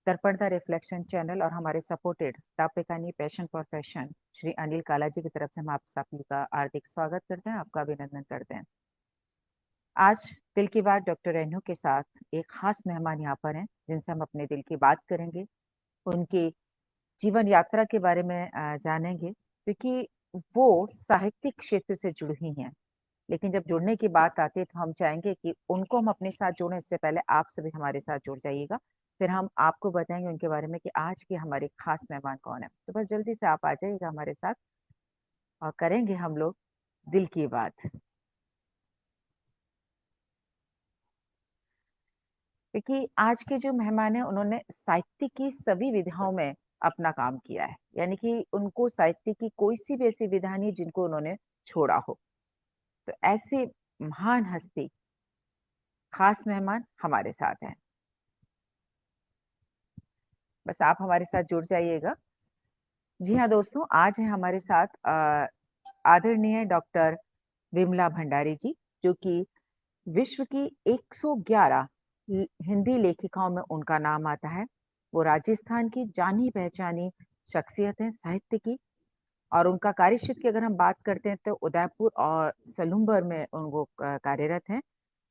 दर्पण the reflection channel और हमारे सपोर्टेड तापिकानी passion for fashion Shri Anil Kala ji की तरफ से हम आप सभी का हार्दिक स्वागत करते हैं, आपका अभिनंदन करते हैं। आज दिल की बात डॉक्टर रेनू के साथ एक खास मेहमान यहाँ पर हैं जिनसे हम अपने दिल की बात करेंगे, उनकी जीवन यात्रा के बारे में जानेंगे, क्योंकि वो साहित्यिक क्षेत्र से जुड़ी हुई हैं। लेकिन जब जुड़ने की बात आती है तो हम चाहेंगे कि उनको हम अपने साथ जोड़ें, इससे पहले आप सभी हमारे साथ जुड़ जाइएगा। फिर हम आपको बताएंगे उनके बारे में कि आज के हमारे खास मेहमान कौन है। तो बस जल्दी से आप आ जाइएगा हमारे साथ और करेंगे हम लोग दिल की बात। क्योंकि आज के जो मेहमान हैं उन्होंने साहित्य की सभी विधाओं में अपना काम किया है, यानी कि उनको साहित्य की कोई सी भी ऐसी विधा नहीं जिनको उन्होंने छोड़ा हो। तो ऐसी महान हस्ती, खास मेहमान हमारे साथ हैं। बस आप हमारे साथ जुड़ जाइएगा। जी हाँ दोस्तों, आज है हमारे साथ आदरणीय डॉक्टर विमला भंडारी जी, जो कि विश्व की 111 हिंदी लेखिकाओं में उनका नाम आता है। वो राजस्थान की जानी पहचानी शख्सियत है साहित्य की। और उनका कार्य क्षेत्र की अगर हम बात करते हैं तो उदयपुर और सलूम्बर में उनको कार्यरत हैं।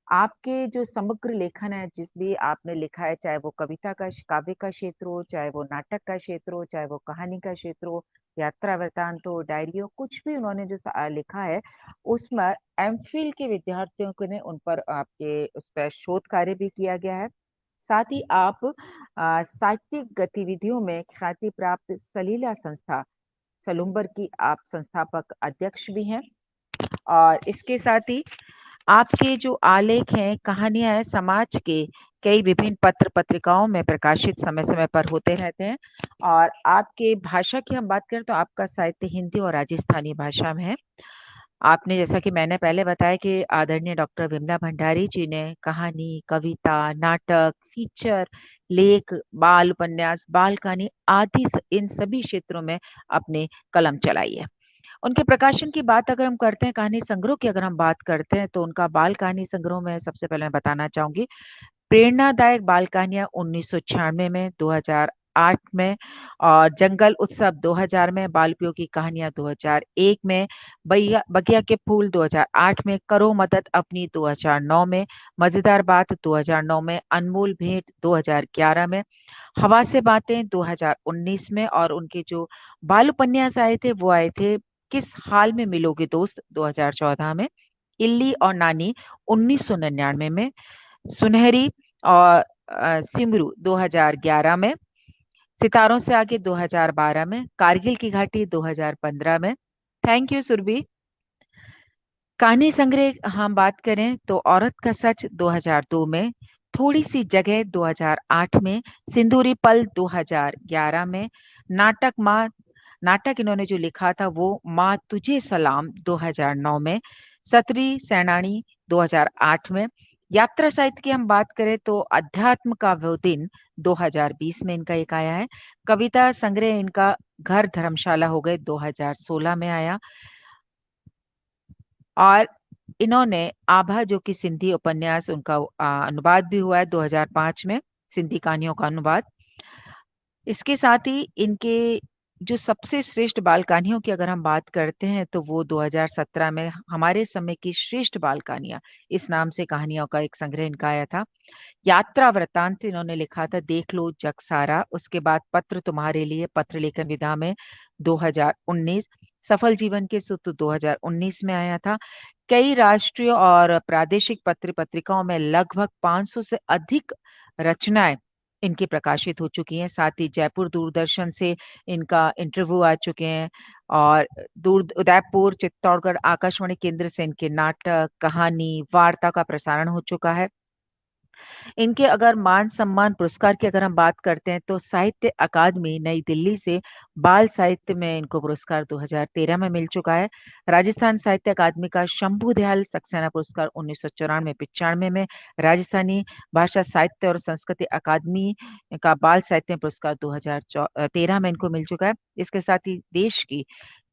आपके जो समग्र लेखन है, जिस भी आपने लिखा है, चाहे वो कविता का काव्य का क्षेत्र हो, चाहे वो नाटक का क्षेत्र हो, चाहे वो कहानी का क्षेत्र हो, यात्रा वृत्तांत हो, डायरी हो, कुछ भी उन्होंने जो लिखा है, उसमें एमफिल के विद्यार्थियों को ने उन पर आपके उस पर शोध कार्य भी किया गया है। साथ ही आप साहित्यिक गतिविधियों में ख्याति प्राप्त सलीला संस्था सलूम्बर की आप संस्थापक अध्यक्ष भी हैं। और इसके साथ ही आपके जो आलेख हैं, कहानियां हैं, समाज के कई विभिन्न पत्र पत्रिकाओं में प्रकाशित समय समय पर होते रहते हैं। और आपके भाषा की हम बात करें तो आपका साहित्य हिंदी और राजस्थानी भाषा में है। आपने, जैसा कि मैंने पहले बताया, कि आदरणीय डॉक्टर विमला भंडारी जी ने कहानी, कविता, नाटक, फीचर, लेख, बाल उपन्यास, बाल कहानी आदि इन सभी क्षेत्रों में अपने कलम चलाई है। उनके प्रकाशन की बात अगर हम करते हैं, कहानी संग्रह की अगर हम बात करते हैं, तो उनका बाल कहानी संग्रह में सबसे पहले मैं बताना चाहूंगी प्रेरणादायक बाल कहानियां 1996 में, 2008 में, और जंगल उत्सव 2000 में, बाल उपयोगी कहानियां 2001 में, बगिया के फूल 2008 में, करो मदद अपनी 2009 में, मजेदार बात 2009 में, अनमोल भेंट 2011 में, हवा से बातें 2019 में, और उनके जो बाल उपन्यास आए थे वो आए थे किस हाल में मिलोगे दोस्त 2014 में, इल्ली और नानी 1999 में, सुनहरी और सिमरू 2011 में, सितारों से आगे 2012 में, कारगिल की घाटी 2015 में। Thank you Surabhi. कहानी संग्रह हम बात करें तो औरत का सच 2002 में, थोड़ी सी जगह 2008 में, सिंदूरी पल 2011 में, नाटक इन्होंने जो लिखा था वो माँ तुझे सलाम 2009 में, सतरी सैनानी 2008 में। यात्रा साहित्य की हम बात करें तो अध्यात्म का वो दिन 2020 में इनका एक आया है। कविता संग्रह इनका घर धर्मशाला हो गए 2016 में आया। और इन्होंने आभा, जो कि सिंधी उपन्यास, उनका अनुवाद भी हुआ है 2005 में, सिंधी कहानियों का अनुवाद। इसके साथ ही इनके जो सबसे श्रेष्ठ बाल कहानियों की अगर हम बात करते हैं तो वो 2017 में हमारे समय की श्रेष्ठ बाल कहानियां इस नाम से कहानियों का एक संग्रह इनका आया था। यात्रा वृत्तांत इन्होंने लिखा था देख लो जग सारा। उसके बाद पत्र तुम्हारे लिए पत्र लेखन विधा में 2019, सफल जीवन के सूत्र 2019 में आया था। कई राष्ट्रीय और प्रादेशिक पत्र पत्रिकाओं में लगभग 500 से अधिक रचनाएं इनकी प्रकाशित हो चुकी हैं। साथ ही जयपुर दूरदर्शन से इनका इंटरव्यू आ चुके हैं, और उदयपुर चित्तौड़गढ़ आकाशवाणी केंद्र से इनके नाटक, कहानी, वार्ता का प्रसारण हो चुका है। इनके अगर मान सम्मान पुरस्कार की अगर हम बात करते हैं तो साहित्य अकादमी नई दिल्ली से बाल साहित्य में इनको पुरस्कार 2013 में मिल चुका है। राजस्थान साहित्य अकादमी का शंभू दयाल सक्सेना पुरस्कार 1994-95 में, राजस्थानी भाषा साहित्य और संस्कृति अकादमी का बाल साहित्य पुरस्कार 2013 में इनको मिल चुका है। इसके साथ ही देश की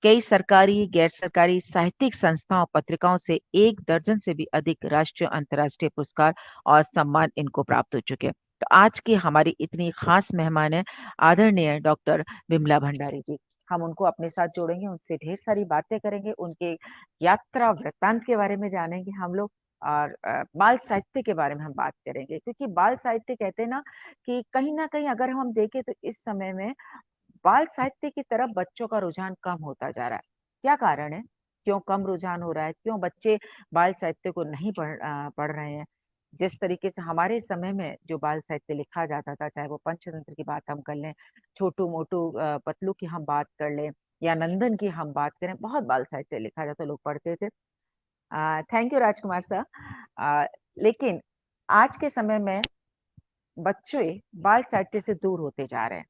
कई सरकारी, गैर सरकारी साहित्यिक संस्थाओं, पत्रिकाओं से 1 दर्जन से भी अधिक राष्ट्रीय अंतर्राष्ट्रीय पुरस्कार और सम्मान इनको प्राप्त हो चुके हैं। तो आज की हमारी इतनी खास मेहमान है आदरणीय डॉक्टर विमला भंडारी जी। हम उनको अपने साथ जोड़ेंगे, उनसे ढेर सारी बातें करेंगे, उनके यात्रा वृत्तांत के बारे में जानेंगे हम लोग और बाल साहित्य के बारे में हम बात करेंगे क्योंकि बाल साहित्य कहते हैं ना कि कहीं न कहीं अगर हम देखें तो इस समय में बाल साहित्य की तरफ बच्चों का रुझान कम होता जा रहा है। क्या कारण है? क्यों कम रुझान हो रहा है? क्यों बच्चे बाल साहित्य को नहीं पढ़ रहे हैं? जिस तरीके से हमारे समय में जो बाल साहित्य लिखा जाता था, चाहे वो पंचतंत्र की बात हम कर लें, छोटू-मोटू पतलू की हम बात कर लें या नंदन की हम बात करें, बहुत बाल साहित्य लिखा जाता, लोग पढ़ते थे। Thank you Rajkumar sir. लेकिन आज के समय में बच्चे बाल साहित्य से दूर होते जा रहे हैं।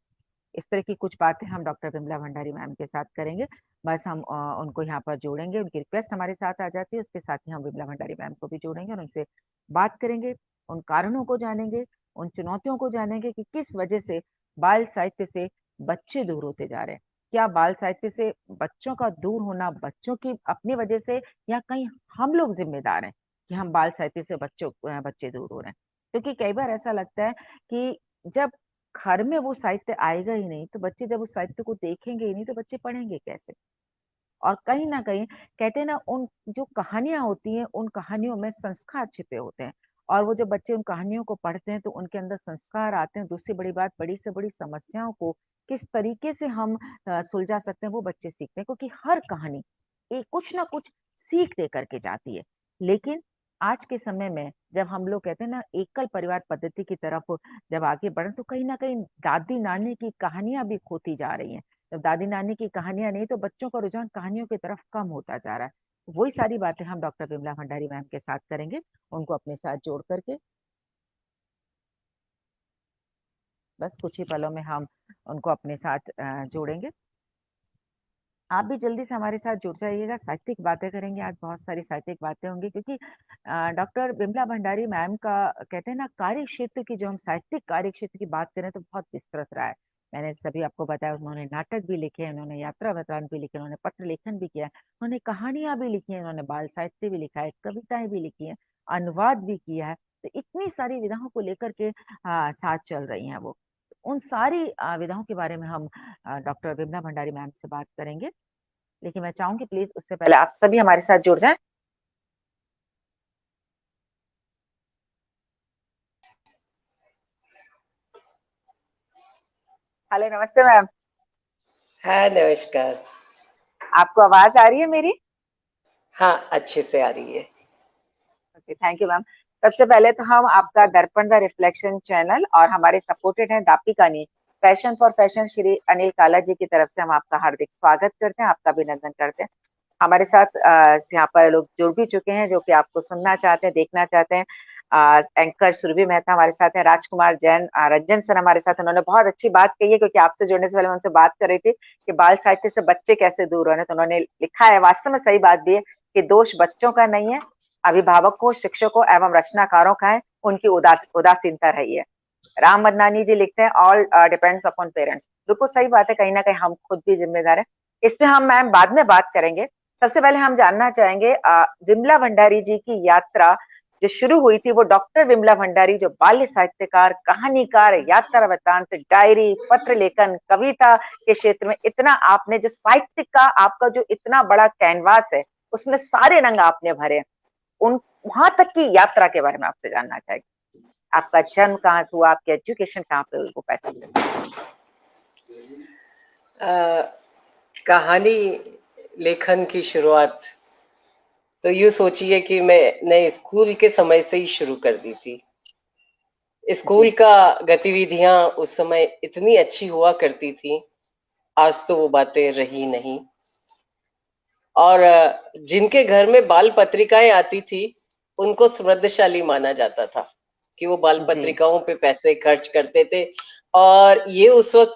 इस तरह की कुछ बातें हम डॉक्टर विमला भंडारी मैम के साथ करेंगे। बस हम उनको यहाँ पर जोड़ेंगे, उनकी रिक्वेस्ट हमारे साथ आ जाती है, उसके साथ ही हम विमला भंडारी मैम को भी जोड़ेंगे और उनसे बात करेंगे, उन कारणों को जानेंगे, उन चुनौतियों को जानेंगे कि किस वजह से बाल साहित्य से बच्चे दूर होते जा रहे हैं। क्या बाल साहित्य से बच्चों का दूर होना बच्चों की अपनी वजह से या कहीं हम लोग ज़िम्मेदार हैं कि हम बाल साहित्य से बच्चे दूर हो रहे हैं? क्योंकि कई बार ऐसा लगता है कि जब घर में वो साहित्य आएगा ही नहीं, तो बच्चे जब उस साहित्य को देखेंगे ही नहीं, तो बच्चे पढ़ेंगे कैसे? और कहीं न कहीं कहते हैं ना उन जो कहानियाँ होती हैं, उन कहानियों में संस्कार छिपे होते हैं और वो जब बच्चे उन कहानियों को पढ़ते हैं, तो उनके अंदर संस्कार आते हैं। दूसरी बड़ी बात, बड़ी से बड़ी समस्याओं को किस तरीके से हम सुलझा सकते हैं, वो बच्चे सीखते हैं क्योंकि हर कहानी एक कुछ ना कुछ सीख दे कर के जाती है। लेकिन आज के समय में जब हम लोग कहते हैं ना एकल परिवार पद्धति की तरफ जब आगे बढ़े, तो कहीं न कहीं दादी-नानी की कहानियाँ भी खोती जा रही हैं। जब दादी-नानी की कहानियाँ नहीं तो बच्चों का रुझान कहानियों की तरफ कम होता जा रहा है। वही सारी बातें हम डॉक्टर विमला भंडारी मैम के साथ करेंगे, उनको अपने साथ जोड़ कर के बस कुछ ही पलों में हम उनको अपने साथ जोड़ेंगे। आप भी जल्दी से हमारे साथ जुड़ जाइएगा, साहित्यिक बातें करेंगे, आज बहुत सारी साहित्यिक बातें होंगी क्योंकि डॉक्टर विमला भंडारी मैम का कहते हैं ना कार्य क्षेत्र की जो हम साहित्यिक कार्य क्षेत्र की बात करें तो बहुत विस्तृत रहा है। मैंने सभी आपको बताया उन्होंने नाटक भी लिखे हैं, उन्होंने यात्रा वृतांत भी लिखे, उन्होंने पत्र लेखन भी किया है, उन्होंने कहानियाँ भी लिखी हैं, उन्होंने बाल साहित्य भी लिखा है, कविताएँ भी लिखी हैं, अनुवाद भी किया है। तो इतनी सारी विधाओं को लेकर के साथ चल रही हैं वो। उन सारी विधाओं के बारे में हम डॉक्टर विमला भंडारी मैम से बात करेंगे। लेकिन मैं चाहूँगी प्लीज़ उससे पहले आप सभी हमारे साथ जुड़ जाएँ। हेलो, नमस्ते मैम। हाँ, नमस्कार। आपको आवाज़ आ रही है मेरी? हाँ, अच्छे से आ रही है। Okay, thank you ma'am. सबसे पहले तो हम आपका दर्पण द रिफ्लेक्शन चैनल और हमारे सपोर्टेड हैं दापिकानी fashion for fashion Shri Anil Kala ji की तरफ से हम आपका हार्दिक स्वागत करते हैं, आपका अभिनंदन करते हैं। हमारे साथ यहाँ पर लोग जुड़ भी चुके हैं जो कि आपको सुनना चाहते हैं, देखना चाहते हैं। एंकर सुरभि मेहता हमारे साथ हैं, राजकुमार जैन, रंजन सर हमारे साथ, उन्होंने बहुत अच्छी बात कही है क्योंकि आपसे जुड़ने से पहले मैं उनसे बात कर रही थी कि बाल साहित्य से बच्चे कैसे दूर हो रहे हैं, तो उन्होंने लिखा है, वास्तव में सही बात भी है कि दोष बच्चों का नहीं है, अभिभावकों, शिक्षकों एवं रचनाकारों का है, उनकी उदासीनता रही है। राम मदनानी जी लिखते हैं ऑल डिपेंड्स अपॉन पेरेंट्स। बिल्कुल सही बात है, कहीं ना कहीं हम खुद भी जिम्मेदार हैं। इस पे हम मैम बाद में बात करेंगे। सबसे पहले हम जानना चाहेंगे विमला भंडारी जी की यात्रा जो शुरू हुई थी, वो डॉक्टर विमला भंडारी जो बाल्य साहित्यकार, कहानीकार, यात्रा वृत्तांत, डायरी, पत्र लेखन, कविता के क्षेत्र में इतना आपने जो साहित्य का आपका जो इतना बड़ा कैनवास है, उसमें सारे रंग आपने भरे। उन वहां तक की यात्रा के बारे में आपसे जानना चाहेंगे। आपका जन्म कहाँ से हुआ, आपकी एजुकेशन कहाँ पे हुई, वो पैसा कहानी लेखन की शुरुआत तो यूँ सोचिए कि मैंने स्कूल के समय से ही शुरू कर दी थी। स्कूल का गतिविधियां उस समय इतनी अच्छी हुआ करती थी, आज तो वो बातें रही नहीं। और जिनके घर में बाल पत्रिकाएं आती थी, उनको समृद्धशाली माना जाता था कि वो बाल पत्रिकाओं पे पैसे खर्च करते थे। और ये उस वक्त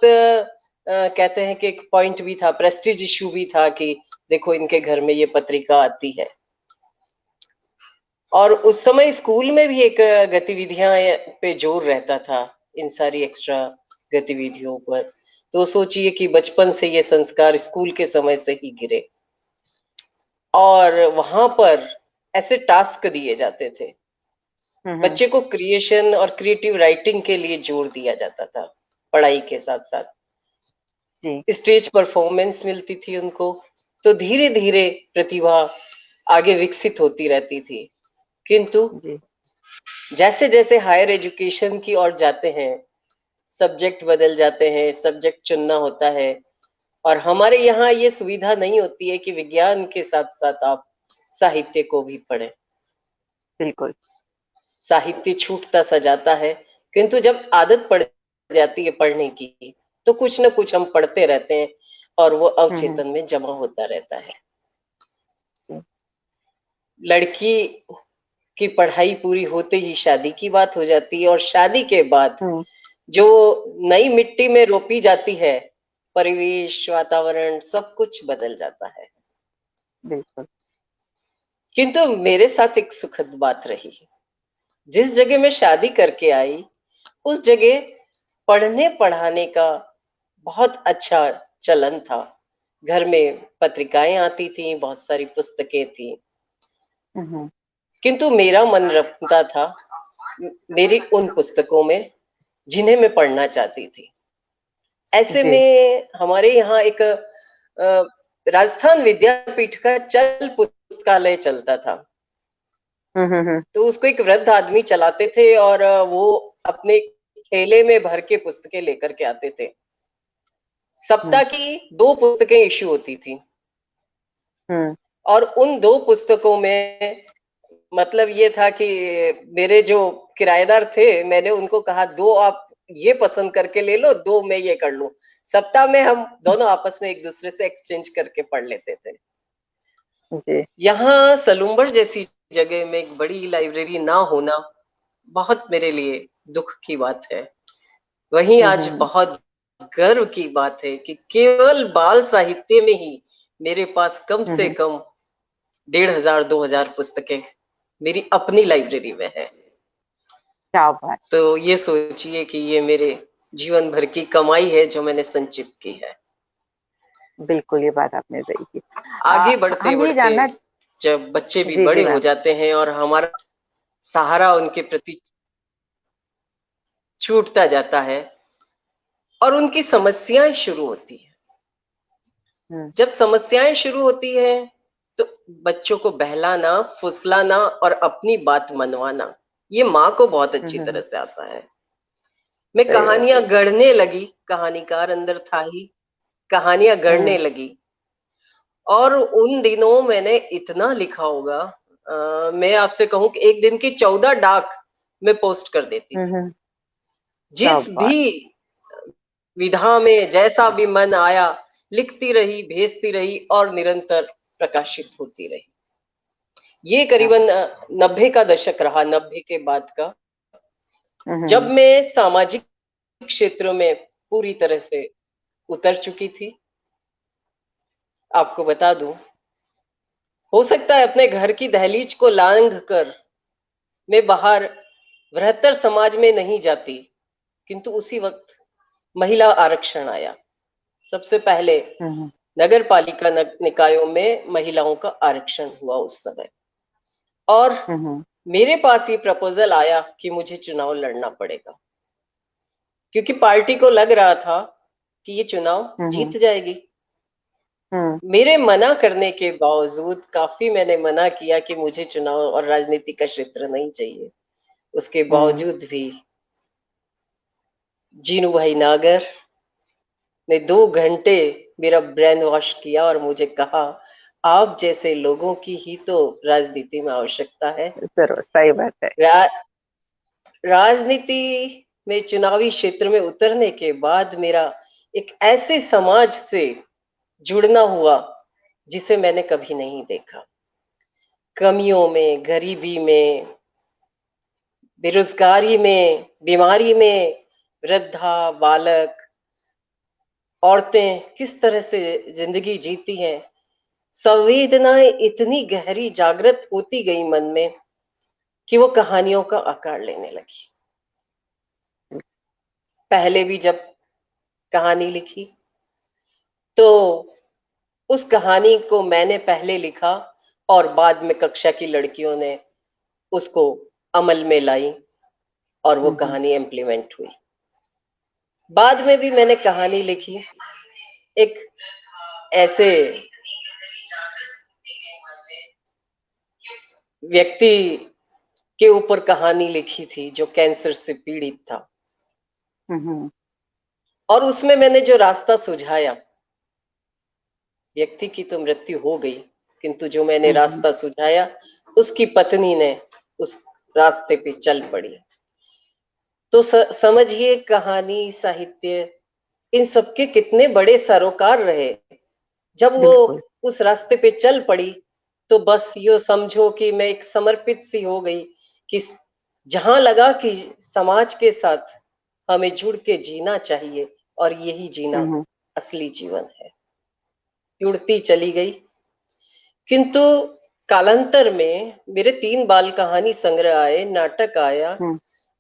कहते हैं कि एक पॉइंट भी था, प्रेस्टीज इशू भी था कि देखो इनके घर में ये पत्रिका आती है। और उस समय स्कूल में भी एक गतिविधियां पे जोर रहता था, इन सारी एक्स्ट्रा गतिविधियों पर। तो सोचिए कि बचपन से ये संस्कार स्कूल के समय से ही गिरे और वहां पर ऐसे टास्क दिए जाते थे बच्चे को क्रिएशन और क्रिएटिव राइटिंग के लिए जोर दिया जाता था पढ़ाई के साथ साथ। स्टेज परफॉर्मेंस मिलती थी उनको, तो धीरे धीरे प्रतिभा आगे विकसित होती रहती थी। किंतु जैसे जैसे हायर एजुकेशन की ओर जाते हैं, सब्जेक्ट बदल जाते हैं, सब्जेक्ट चुनना होता है, और हमारे यहाँ ये सुविधा नहीं होती है कि विज्ञान के साथ साथ आप साहित्य को भी पढ़ें। बिल्कुल। साहित्य छूटता सा जाता है, किंतु जब आदत पड़ जाती है पढ़ने की, तो कुछ न कुछ हम पढ़ते रहते हैं और वो अवचेतन में जमा होता रहता है। लड़की की पढ़ाई पूरी होते ही शादी की बात हो जाती है, और शादी के बाद जो नई मिट्टी में रोपी जाती है, परिवेश, वातावरण, सब कुछ बदल जाता है। बिल्कुल। किंतु मेरे साथ एक सुखद बात रही। जिस जगह मैं शादी करके आई, उस जगह पढ़ने पढ़ाने का बहुत अच्छा चलन था। घर में पत्रिकाएं आती थी, बहुत सारी पुस्तकें थी, किंतु मेरा मन रखता था मेरी उन पुस्तकों में जिन्हें मैं पढ़ना चाहती थी। ऐसे में हमारे यहाँ एक राजस्थान विद्यापीठ का चल पुस्तकालय चलता था। तो उसको एक वृद्ध आदमी चलाते थे, और वो अपने थैले में भर के पुस्तकें लेकर के आते थे। सप्ताह की 2 पुस्तकें इश्यू होती थी, और उन 2 पुस्तकों में मतलब ये था कि मेरे जो किराएदार थे, मैंने उनको कहा 2 आप ये पसंद करके ले लो, 2 मैं ये कर लूं। सप्ताह में हम दोनों आपस में एक दूसरे से एक्सचेंज करके पढ़ लेते थे। यहाँ सलूम्बर जैसी जगह में एक बड़ी लाइब्रेरी ना होना बहुत मेरे लिए दुख की बात है। वहीं आज बहुत गर्व की बात है कि केवल बाल साहित्य में ही मेरे पास कम से कम 1500-2000 पुस्तकें मेरी अपनी लाइब्रेरी में है। क्या बात। तो ये सोचिए कि ये मेरे जीवन भर की कमाई है जो मैंने संचित की है। बिल्कुल, ये बात आपने सही की। आगे बढ़ते हम ये बढ़ते जानना, जब बच्चे भी बड़े हो जाते हैं और हमारा सहारा उनके प्रति छूटता जाता है और उनकी समस्याएं शुरू होती है। जब समस्याएं शुरू होती है तो बच्चों को बहलाना, फुसलाना और अपनी बात मनवाना, ये माँ को बहुत अच्छी तरह से आता है। मैं कहानियां गढ़ने लगी, कहानीकार अंदर था ही, कहानियां गढ़ने लगी, और उन दिनों मैंने इतना लिखा होगा, मैं आपसे कहूं कि एक दिन की 14 डाक मैं पोस्ट कर देती थी। जिस भी विधा में जैसा भी मन आया, लिखती रही, भेजती रही और निरंतर प्रकाशित होती रही। ये करीबन 90 का दशक रहा, 90 के बाद का, जब मैं सामाजिक क्षेत्रों में पूरी तरह से उतर चुकी थी। आपको बता दूं, हो सकता है अपने घर की दहलीज को लांघ कर मैं बाहर बृहत्तर समाज में नहीं जाती, किंतु उसी वक्त महिला आरक्षण आया। सबसे पहले नगर पालिका निकायों में महिलाओं का आरक्षण हुआ उस समय, और मेरे पास ये प्रपोजल आया कि मुझे चुनाव लड़ना पड़ेगा, क्योंकि पार्टी को लग रहा था कि ये चुनाव जीत जाएगी। मेरे मना करने के बावजूद, काफी मैंने मना किया कि मुझे चुनाव और राजनीति का क्षेत्र नहीं चाहिए, उसके बावजूद भी जीनू भाई नागर ने 2 घंटे मेरा ब्रेन वॉश किया और मुझे कहा, आप जैसे लोगों की ही तो राजनीति में आवश्यकता है। जरूर, सही बात है। राजनीति में, चुनावी क्षेत्र में उतरने के बाद मेरा एक ऐसे समाज से जुड़ना हुआ जिसे मैंने कभी नहीं देखा। कमियों में, गरीबी में, बेरोजगारी में, बीमारी में, वृद्धा, बालक, औरतें किस तरह से जिंदगी जीती हैं, संवेदनाएं इतनी गहरी जागृत होती गई मन में कि वो कहानियों का आकार लेने लगी। पहले भी जब कहानी लिखी तो उस कहानी को मैंने पहले लिखा और बाद में कक्षा की लड़कियों ने उसको अमल में लाई और वो कहानी इम्प्लीमेंट हुई। बाद में भी मैंने कहानी लिखी, एक ऐसे व्यक्ति के ऊपर कहानी लिखी थी जो कैंसर से पीड़ित था, और उसमें मैंने जो रास्ता सुझाया, व्यक्ति की तो मृत्यु हो गई, किंतु जो मैंने रास्ता सुझाया उसकी पत्नी ने उस रास्ते पे चल पड़ी। तो समझिए कहानी, साहित्य, इन सबके कितने बड़े सरोकार रहे। जब वो उस रास्ते पे चल पड़ी तो बस यो समझो कि मैं एक समर्पित सी हो गई, कि जहां लगा कि समाज के साथ हमें जुड़ के जीना चाहिए और यही जीना असली जीवन है, जुड़ती चली गई। किंतु कालांतर में मेरे 3 बाल कहानी संग्रह आए, नाटक आया,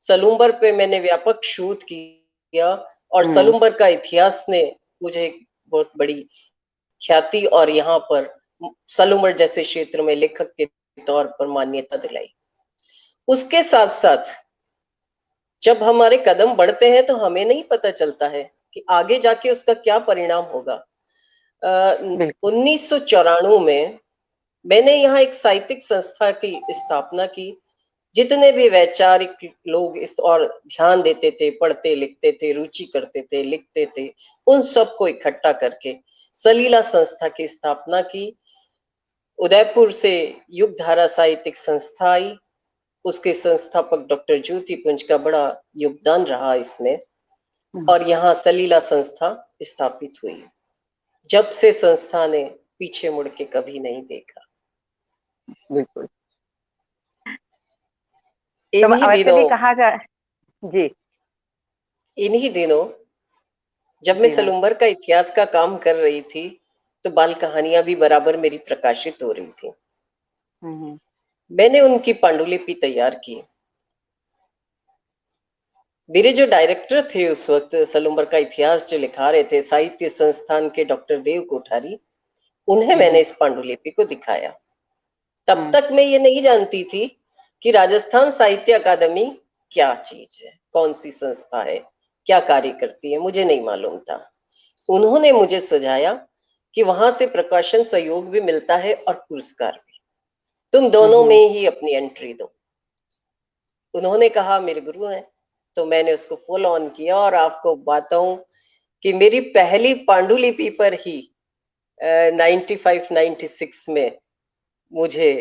सलूम्बर पे मैंने व्यापक शोध किया, और सलूम्बर का इतिहास ने मुझे एक बहुत बड़ी ख्याति और यहाँ पर सलूम्बर जैसे क्षेत्र में लेखक के तौर पर मान्यता दिलाई। उसके साथ साथ जब हमारे कदम बढ़ते हैं तो हमें नहीं पता चलता है कि आगे जाके उसका क्या परिणाम होगा। 1994 में मैंने यहाँ एक साहित्यिक संस्था की स्थापना की। जितने भी वैचारिक लोग इस और ध्यान देते थे, पढ़ते लिखते थे, रुचि करते थे, लिखते थे, उन सबको इकट्ठा करके सलीला संस्था की स्थापना की। उदयपुर से युग धारा साहित्यिक संस्था आई, उसके संस्थापक डॉक्टर ज्योति पुंज का बड़ा योगदान रहा इसमें, और यहाँ सलीला संस्था स्थापित हुई। जब से संस्था ने पीछे मुड़ के कभी नहीं देखा। बिल्कुल। इन्हीं वैसे भी दिनों कहा जाए जी, इन्हीं दिनों जब मैं सलूम्बर का इतिहास का काम कर रही थी तो बाल कहानियां भी बराबर मेरी प्रकाशित हो रही थी। मैंने उनकी पांडुलिपि तैयार की। मेरे जो डायरेक्टर थे उस वक्त, सलूम्बर का इतिहास जो लिखा रहे थे, साहित्य संस्थान के डॉक्टर देव कोठारी, उन्हें मैंने इस पांडुलिपि को दिखाया। तब तक मैं ये नहीं जानती थी कि राजस्थान साहित्य अकादमी क्या चीज है, कौन सी संस्था है, क्या कार्य करती है, मुझे नहीं मालूम था। उन्होंने मुझे सुझाया कि वहां से प्रकाशन सहयोग भी मिलता है और पुरस्कार भी, तुम दोनों में ही अपनी एंट्री दो। उन्होंने कहा, मेरे गुरु हैं, तो मैंने उसको फॉलो ऑन किया। और आपको बताऊं कि मेरी पहली पांडुलिपि पर ही 95-96 में मुझे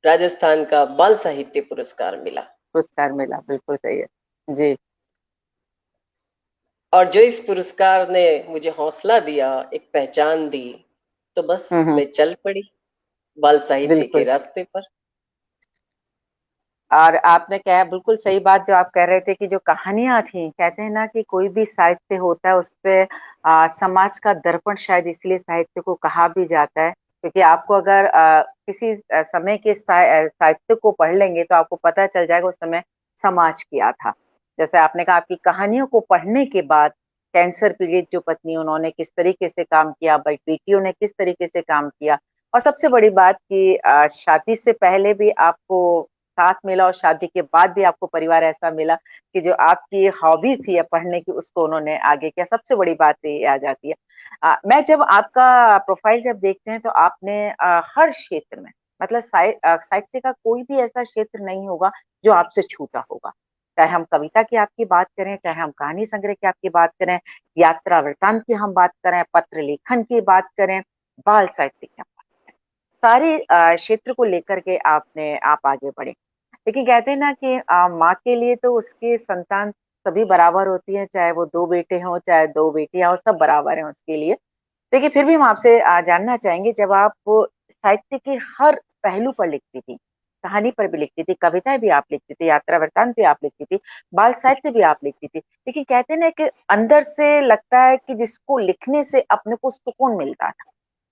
राजस्थान का बाल साहित्य पुरस्कार मिला। बिल्कुल सही है जी। और जो इस पुरस्कार ने मुझे हौसला दिया, एक पहचान दी, तो बस मैं चल पड़ी बाल साहित्य के रास्ते पर। और आपने कहा बिल्कुल सही बात जो आप कह रहे थे कि जो कहानियां थी, कहते हैं ना कि कोई भी साहित्य होता है उस पे समाज का दर्पण, शायद इसलिए साहित्य को कहा भी जाता है, क्योंकि आपको अगर किसी समय के साहित्य को पढ़ लेंगे तो आपको पता चल जाएगा उस समय समाज क्या था। जैसे आपने कहा आपकी कहानियों को पढ़ने के बाद कैंसर पीड़ित जो पत्नी, उन्होंने किस तरीके से काम किया, बेटियों ने किस तरीके से काम किया, और सबसे बड़ी बात कि शादी से पहले भी आपको साथ मिला और शादी के बाद भी आपको परिवार ऐसा मिला कि जो आपकी हॉबीज थी पढ़ने की, उसको उन्होंने आगे किया। सबसे बड़ी बात ये आ जाती है। मैं जब आपका प्रोफाइल जब देखते हैं तो आपने हर क्षेत्र में, मतलब साहित्य का कोई भी ऐसा क्षेत्र नहीं होगा जो आपसे छूटा होगा। चाहे हम कविता की आपकी बात करें, चाहे हम कहानी संग्रह की आपकी बात करें, यात्रा वृतांत की हम बात करें, पत्र लेखन की बात करें, बाल साहित्य की, सारे क्षेत्र को लेकर के आप आगे बढ़े। लेकिन कहते हैं ना कि माँ के लिए तो उसके संतान सभी बराबर होती है, चाहे वो 2 बेटे हों, चाहे 2 बेटियां हों, सब बराबर हैं उसके लिए। देखिए, फिर भी हम आपसे जानना चाहेंगे, जब आप साहित्य के हर पहलू पर लिखती थी, कहानी पर भी लिखती थी, कविताएं भी आप लिखती थी, यात्रा वृतांत भी आप लिखती थी, बाल साहित्य भी आप लिखती थी, लेकिन कहते हैं ना कि अंदर से लगता है कि जिसको लिखने से अपने को सुकून मिलता था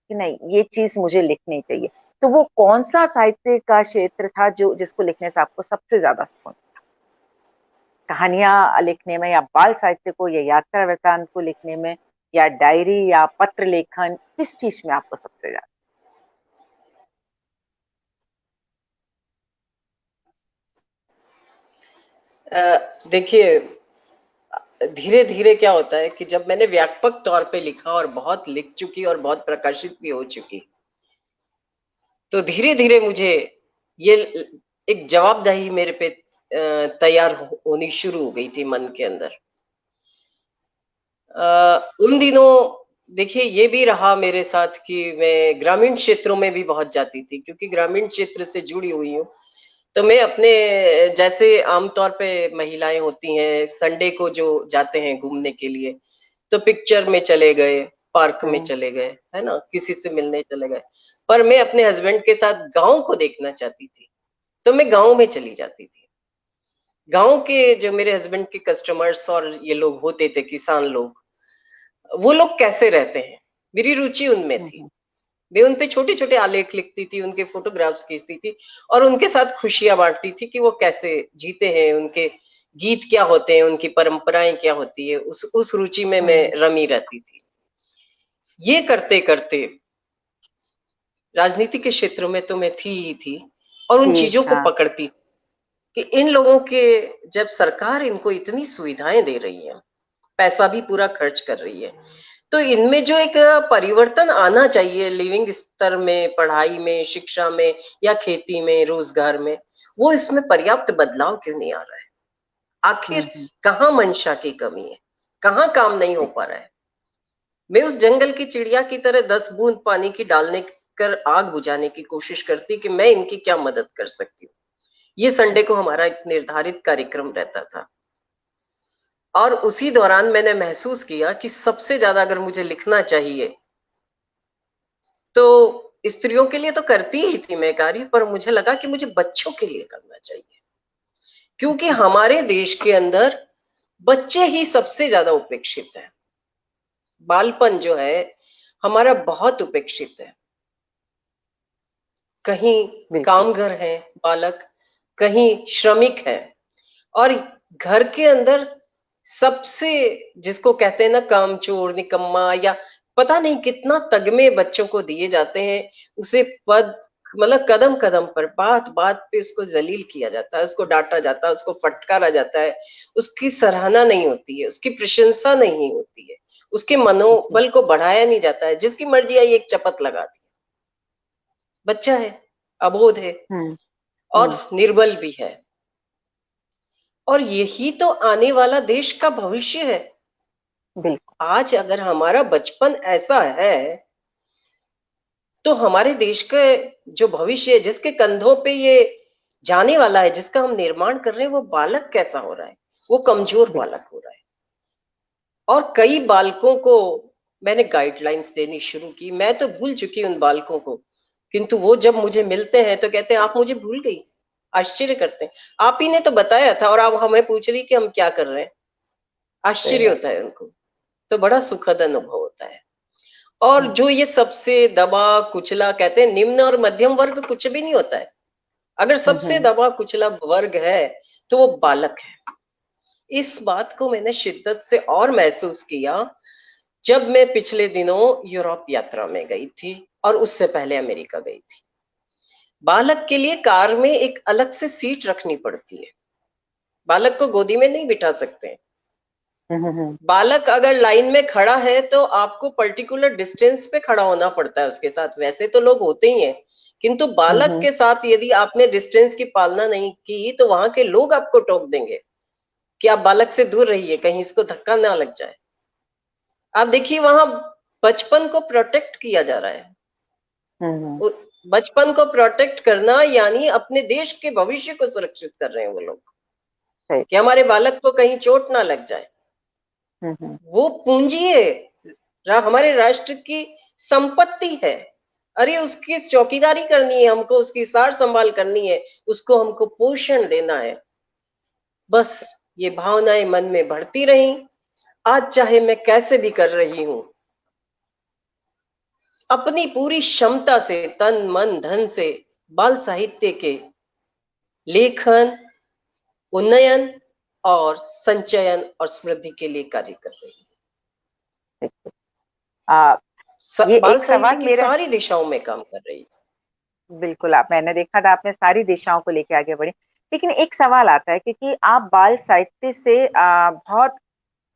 कि नहीं, ये चीज मुझे लिखनी चाहिए। तो वो कौन सा साहित्य का क्षेत्र था जो जिसको लिखने से आपको सबसे ज्यादा सुकून, कहानियां लिखने में, या बाल साहित्य को, या यात्रा वृतांत को लिखने में, या डायरी, या पत्र लेखन, किस चीज में आपको सबसे ज्यादा? देखिए, धीरे धीरे क्या होता है कि जब मैंने व्यापक तौर पे लिखा और बहुत लिख चुकी और बहुत प्रकाशित भी हो चुकी, तो धीरे धीरे मुझे ये एक जवाबदेही मेरे पे तैयार होनी शुरू हो गई थी मन के अंदर। उन दिनों देखिए ये भी रहा मेरे साथ कि मैं ग्रामीण क्षेत्रों में भी बहुत जाती थी, क्योंकि ग्रामीण क्षेत्र से जुड़ी हुई हूँ। तो मैं अपने जैसे आमतौर पे महिलाएं होती हैं, संडे को जो जाते हैं घूमने के लिए, तो पिक्चर में चले गए, पार्क में चले गए, है ना, किसी से मिलने चले गए। पर मैं अपने हस्बैंड के साथ गांव को देखना चाहती थी, तो मैं गांव में चली जाती थी। गांव के जो मेरे हस्बैंड के कस्टमर्स और ये लोग होते थे, किसान लोग, वो लोग कैसे रहते हैं, मेरी रुचि उनमें थी। मैं उन पे छोटे छोटे आलेख लिखती थी, उनके फोटोग्राफ्स खींचती थी और उनके साथ खुशियां बांटती थी कि वो कैसे जीते हैं, उनके गीत क्या होते हैं, उनकी परंपराएं क्या होती है, उस रुचि में मैं रमी रहती थी। ये करते करते राजनीति के क्षेत्र में तो मैं थी ही थी, और उन चीजों को पकड़ती कि इन लोगों के, जब सरकार इनको इतनी सुविधाएं दे रही है, पैसा भी पूरा खर्च कर रही है, तो इनमें जो एक परिवर्तन आना चाहिए लिविंग स्तर में, पढ़ाई में, शिक्षा में, या खेती में, रोजगार में, वो इसमें पर्याप्त बदलाव क्यों नहीं आ रहा है? आखिर कहाँ मंशा की कमी है, कहाँ काम नहीं हो पा रहा है? मैं उस जंगल की चिड़िया की तरह 10 बूंद पानी की डालने कर आग बुझाने की कोशिश करती कि मैं इनकी क्या मदद कर सकती हूँ। ये संडे को हमारा एक निर्धारित कार्यक्रम रहता था, और उसी दौरान मैंने महसूस किया कि सबसे ज्यादा अगर मुझे लिखना चाहिए तो स्त्रियों के लिए तो करती ही थी मैं कार्य, पर मुझे लगा कि मुझे बच्चों के लिए करना चाहिए, क्योंकि हमारे देश के अंदर बच्चे ही सबसे ज्यादा उपेक्षित है। बालपन जो है हमारा बहुत उपेक्षित है। कहीं कामगर है बालक, कहीं श्रमिक है, और घर के अंदर सबसे, जिसको कहते हैं ना कामचोर, निकम्मा, या पता नहीं कितना तगमे बच्चों को दिए जाते हैं, उसे पद, मतलब कदम कदम पर, बात बात पे उसको जलील किया जाता है, उसको डांटा जाता है, उसको फटकारा जाता है, उसकी सराहना नहीं होती है, उसकी प्रशंसा नहीं होती है, उसके मनोबल को बढ़ाया नहीं जाता है। जिसकी मर्जी आई एक चपत लगा दी। बच्चा है, अबोध है, और निर्बल भी है, और यही तो आने वाला देश का भविष्य है। बिल्कुल, आज अगर हमारा बचपन ऐसा है, तो हमारे देश के जो भविष्य है, जिसके कंधों पे ये जाने वाला है, जिसका हम निर्माण कर रहे हैं, वो बालक कैसा हो रहा है? वो कमजोर बालक हो रहा है। और कई बालकों को मैंने गाइडलाइंस देनी शुरू की, मैं तो भूल चुकी उन बालकों को, किंतु वो जब मुझे मिलते हैं तो कहते हैं आप मुझे भूल गई। आश्चर्य करते हैं, आप ही ने तो बताया था और आप हमें पूछ रही कि हम क्या कर रहे हैं। आश्चर्य होता है उनको, तो बड़ा सुखद अनुभव होता है। और जो ये सबसे दबा कुचला, कहते हैं निम्न और मध्यम वर्ग कुछ भी नहीं होता है, अगर सबसे दबा कुचला वर्ग है तो वो बालक है। इस बात को मैंने शिद्दत से और महसूस किया जब मैं पिछले दिनों यूरोप यात्रा में गई थी, और उससे पहले अमेरिका गई थी। बालक के लिए कार में एक अलग से सीट रखनी पड़ती है, बालक को गोदी में नहीं बिठा सकते। बालक अगर लाइन में खड़ा है तो आपको पर्टिकुलर डिस्टेंस पे खड़ा होना पड़ता है उसके साथ। वैसे तो लोग होते ही हैं, किंतु बालक के साथ यदि आपने डिस्टेंस की पालना नहीं की तो वहां के लोग आपको टोक देंगे कि आप बालक से दूर रहिए, कहीं इसको धक्का ना लग जाए। आप देखिए वहां बचपन को प्रोटेक्ट किया जा रहा है। बचपन को प्रोटेक्ट करना यानी अपने देश के भविष्य को सुरक्षित कर रहे हैं वो लोग, कि हमारे बालक को कहीं चोट ना लग जाए। वो पूंजी है, हमारे राष्ट्र की संपत्ति है। अरे उसकी चौकीदारी करनी है हमको, उसकी सार संभाल करनी है, उसको हमको पोषण देना है। बस ये भावनाएं मन में बढ़ती रही। आज चाहे मैं कैसे भी कर रही हूं, अपनी पूरी क्षमता से, तन मन धन से बाल साहित्य के लेखन, उन्नयन और संचयन और समृद्धि के लिए कार्य कर रही हूँ। बाल साहित्य की सारी दिशाओं में काम कर रही है। बिल्कुल, आप, मैंने देखा था आपने सारी दिशाओं को लेके आगे बढ़े। लेकिन एक सवाल आता है, क्योंकि आप बाल साहित्य से बहुत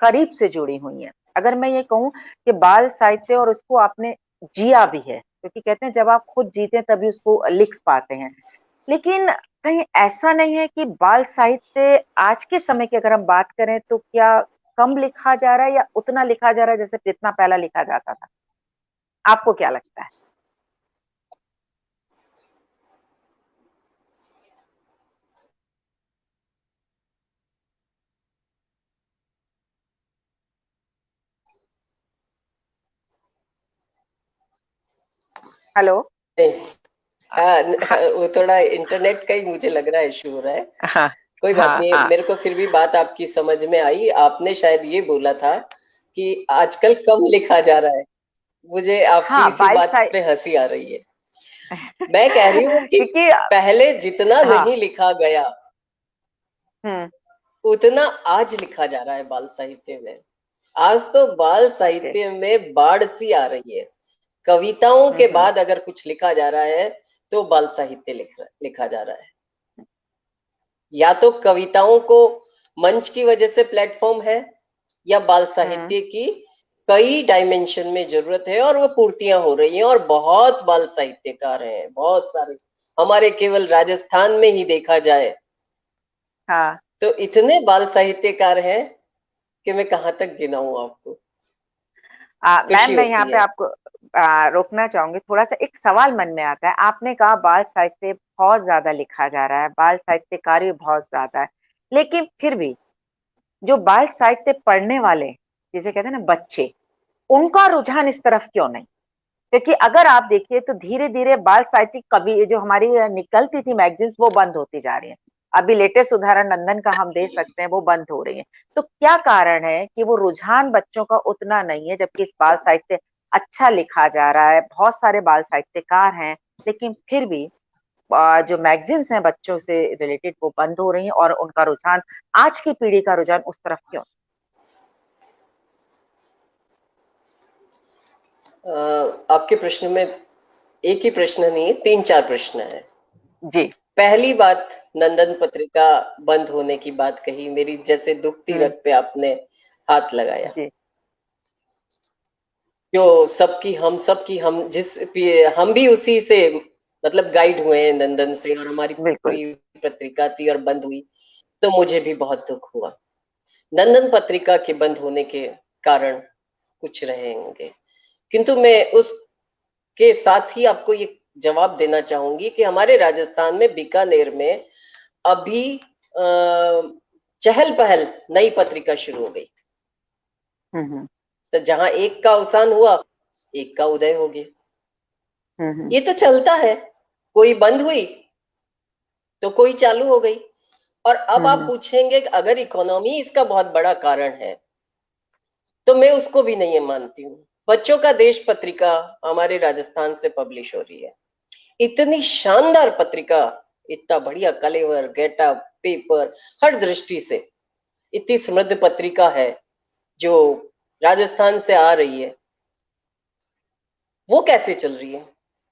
करीब से जुड़ी हुई हैं। अगर मैं ये कहूँ कि बाल साहित्य और उसको आपने जिया भी है, क्योंकि कहते हैं जब आप खुद जीते हैं तभी उसको लिख पाते हैं। लेकिन कहीं ऐसा नहीं है कि बाल साहित्य आज के समय की अगर हम बात करें तो क्या कम लिखा जा रहा है या उतना लिखा जा रहा है जैसे जितना पहला लिखा जाता था? आपको क्या लगता है? हेलो। नहीं। हाँ, हाँ वो थोड़ा इंटरनेट का ही मुझे लग रहा है इशू हो रहा है। हाँ कोई बात हाँ नहीं, हाँ मेरे को फिर भी बात आपकी समझ में आई। आपने शायद ये बोला था कि आजकल कम लिखा जा रहा है। मुझे आपकी हाँ इसी बाल बात साहित्य। पे हंसी आ रही है। मैं कह रही हूँ कि क्योंकि पहले जितना हाँ। नहीं लिखा गया हम्म। उतना आज लिखा जा रहा है बाल साहित्य में। आज तो बाल ओके। साहित्य में बाढ़ सी आ रही है। कविताओं के हम्म। बाद अगर कुछ लिखा जा रहा है तो बाल साहित्य लिखा जा रहा है। या तो कविताओं को मंच की वजह से प्लेटफॉर्म है, या बाल हम्म। साहित्य की कई डायमेंशन में जरूरत है और वो पूर्तियां हो रही हैं। और बहुत बाल साहित्यकार हैं, बहुत सारे। हमारे केवल राजस्थान में ही देखा जाए हाँ। तो इतने बाल साहित्यकार हैं कि मैं कहाँ तक गिनाऊं आपको। मैम खुशी मैं यहाँ होती पे है। आपको रोकना चाहूंगी। थोड़ा सा एक सवाल मन में आता है। आपने कहा बाल साहित्य बहुत ज्यादा लिखा जा रहा है, बाल साहित्यकार भी बहुत ज्यादा है, लेकिन फिर भी जो बाल साहित्य पढ़ने वाले, जिसे कहते हैं ना बच्चे, उनका रुझान इस तरफ क्यों नहीं? क्योंकि अगर आप देखिए तो धीरे धीरे बाल साहित्यिक कवि जो हमारी निकलती थी मैगजीन्स वो बंद होती जा रही है। अभी लेटेस्ट उदाहरण नंदन का हम दे सकते हैं, वो बंद हो रही है। तो क्या कारण है कि वो रुझान बच्चों का उतना नहीं है, जबकि इस बाल साहित्य अच्छा लिखा जा रहा है, बहुत सारे बाल साहित्यकार हैं, लेकिन फिर भी जो मैगजीन्स हैं बच्चों से रिलेटेड वो बंद हो रही हैं, और उनका रुझान, आज की पीढ़ी का रुझान उस तरफ क्यों? आपके प्रश्न में एक ही प्रश्न नहीं, तीन चार प्रश्न है। जी। पहली बात, नंदन पत्रिका बंद होने की बात कही, मेरी जैसे दुखती हम्म। रग पे आपने हाथ लगाया। जी। जो सबकी हम भी उसी से मतलब गाइड हुए हैं नंदन से, और हमारी बिल्कुल। पूरी पत्रिका थी और बंद हुई तो मुझे भी बहुत दुख हुआ। नंदन पत्रिका के बंद होने के कारण कुछ रहेंगे, किंतु मैं उसके साथ ही आपको ये जवाब देना चाहूंगी कि हमारे राजस्थान में बीकानेर में अभी चहल पहल नई पत्रिका शुरू हो गई। हम्म। तो जहां एक का अवसान हुआ, एक का उदय हो गया। हम्म। ये तो चलता है, कोई बंद हुई तो कोई चालू हो गई। और अब आप हम्म। पूछेंगे कि अगर इकोनॉमी इसका बहुत बड़ा कारण है, तो मैं उसको भी नहीं मानती हूँ। बच्चों का देश पत्रिका हमारे राजस्थान से पब्लिश हो रही है, इतनी शानदार पत्रिका, इतना बढ़िया कलेवर गेटअप पेपर, हर दृष्टि से इतनी समृद्ध पत्रिका है जो राजस्थान से आ रही है। वो कैसे चल रही है?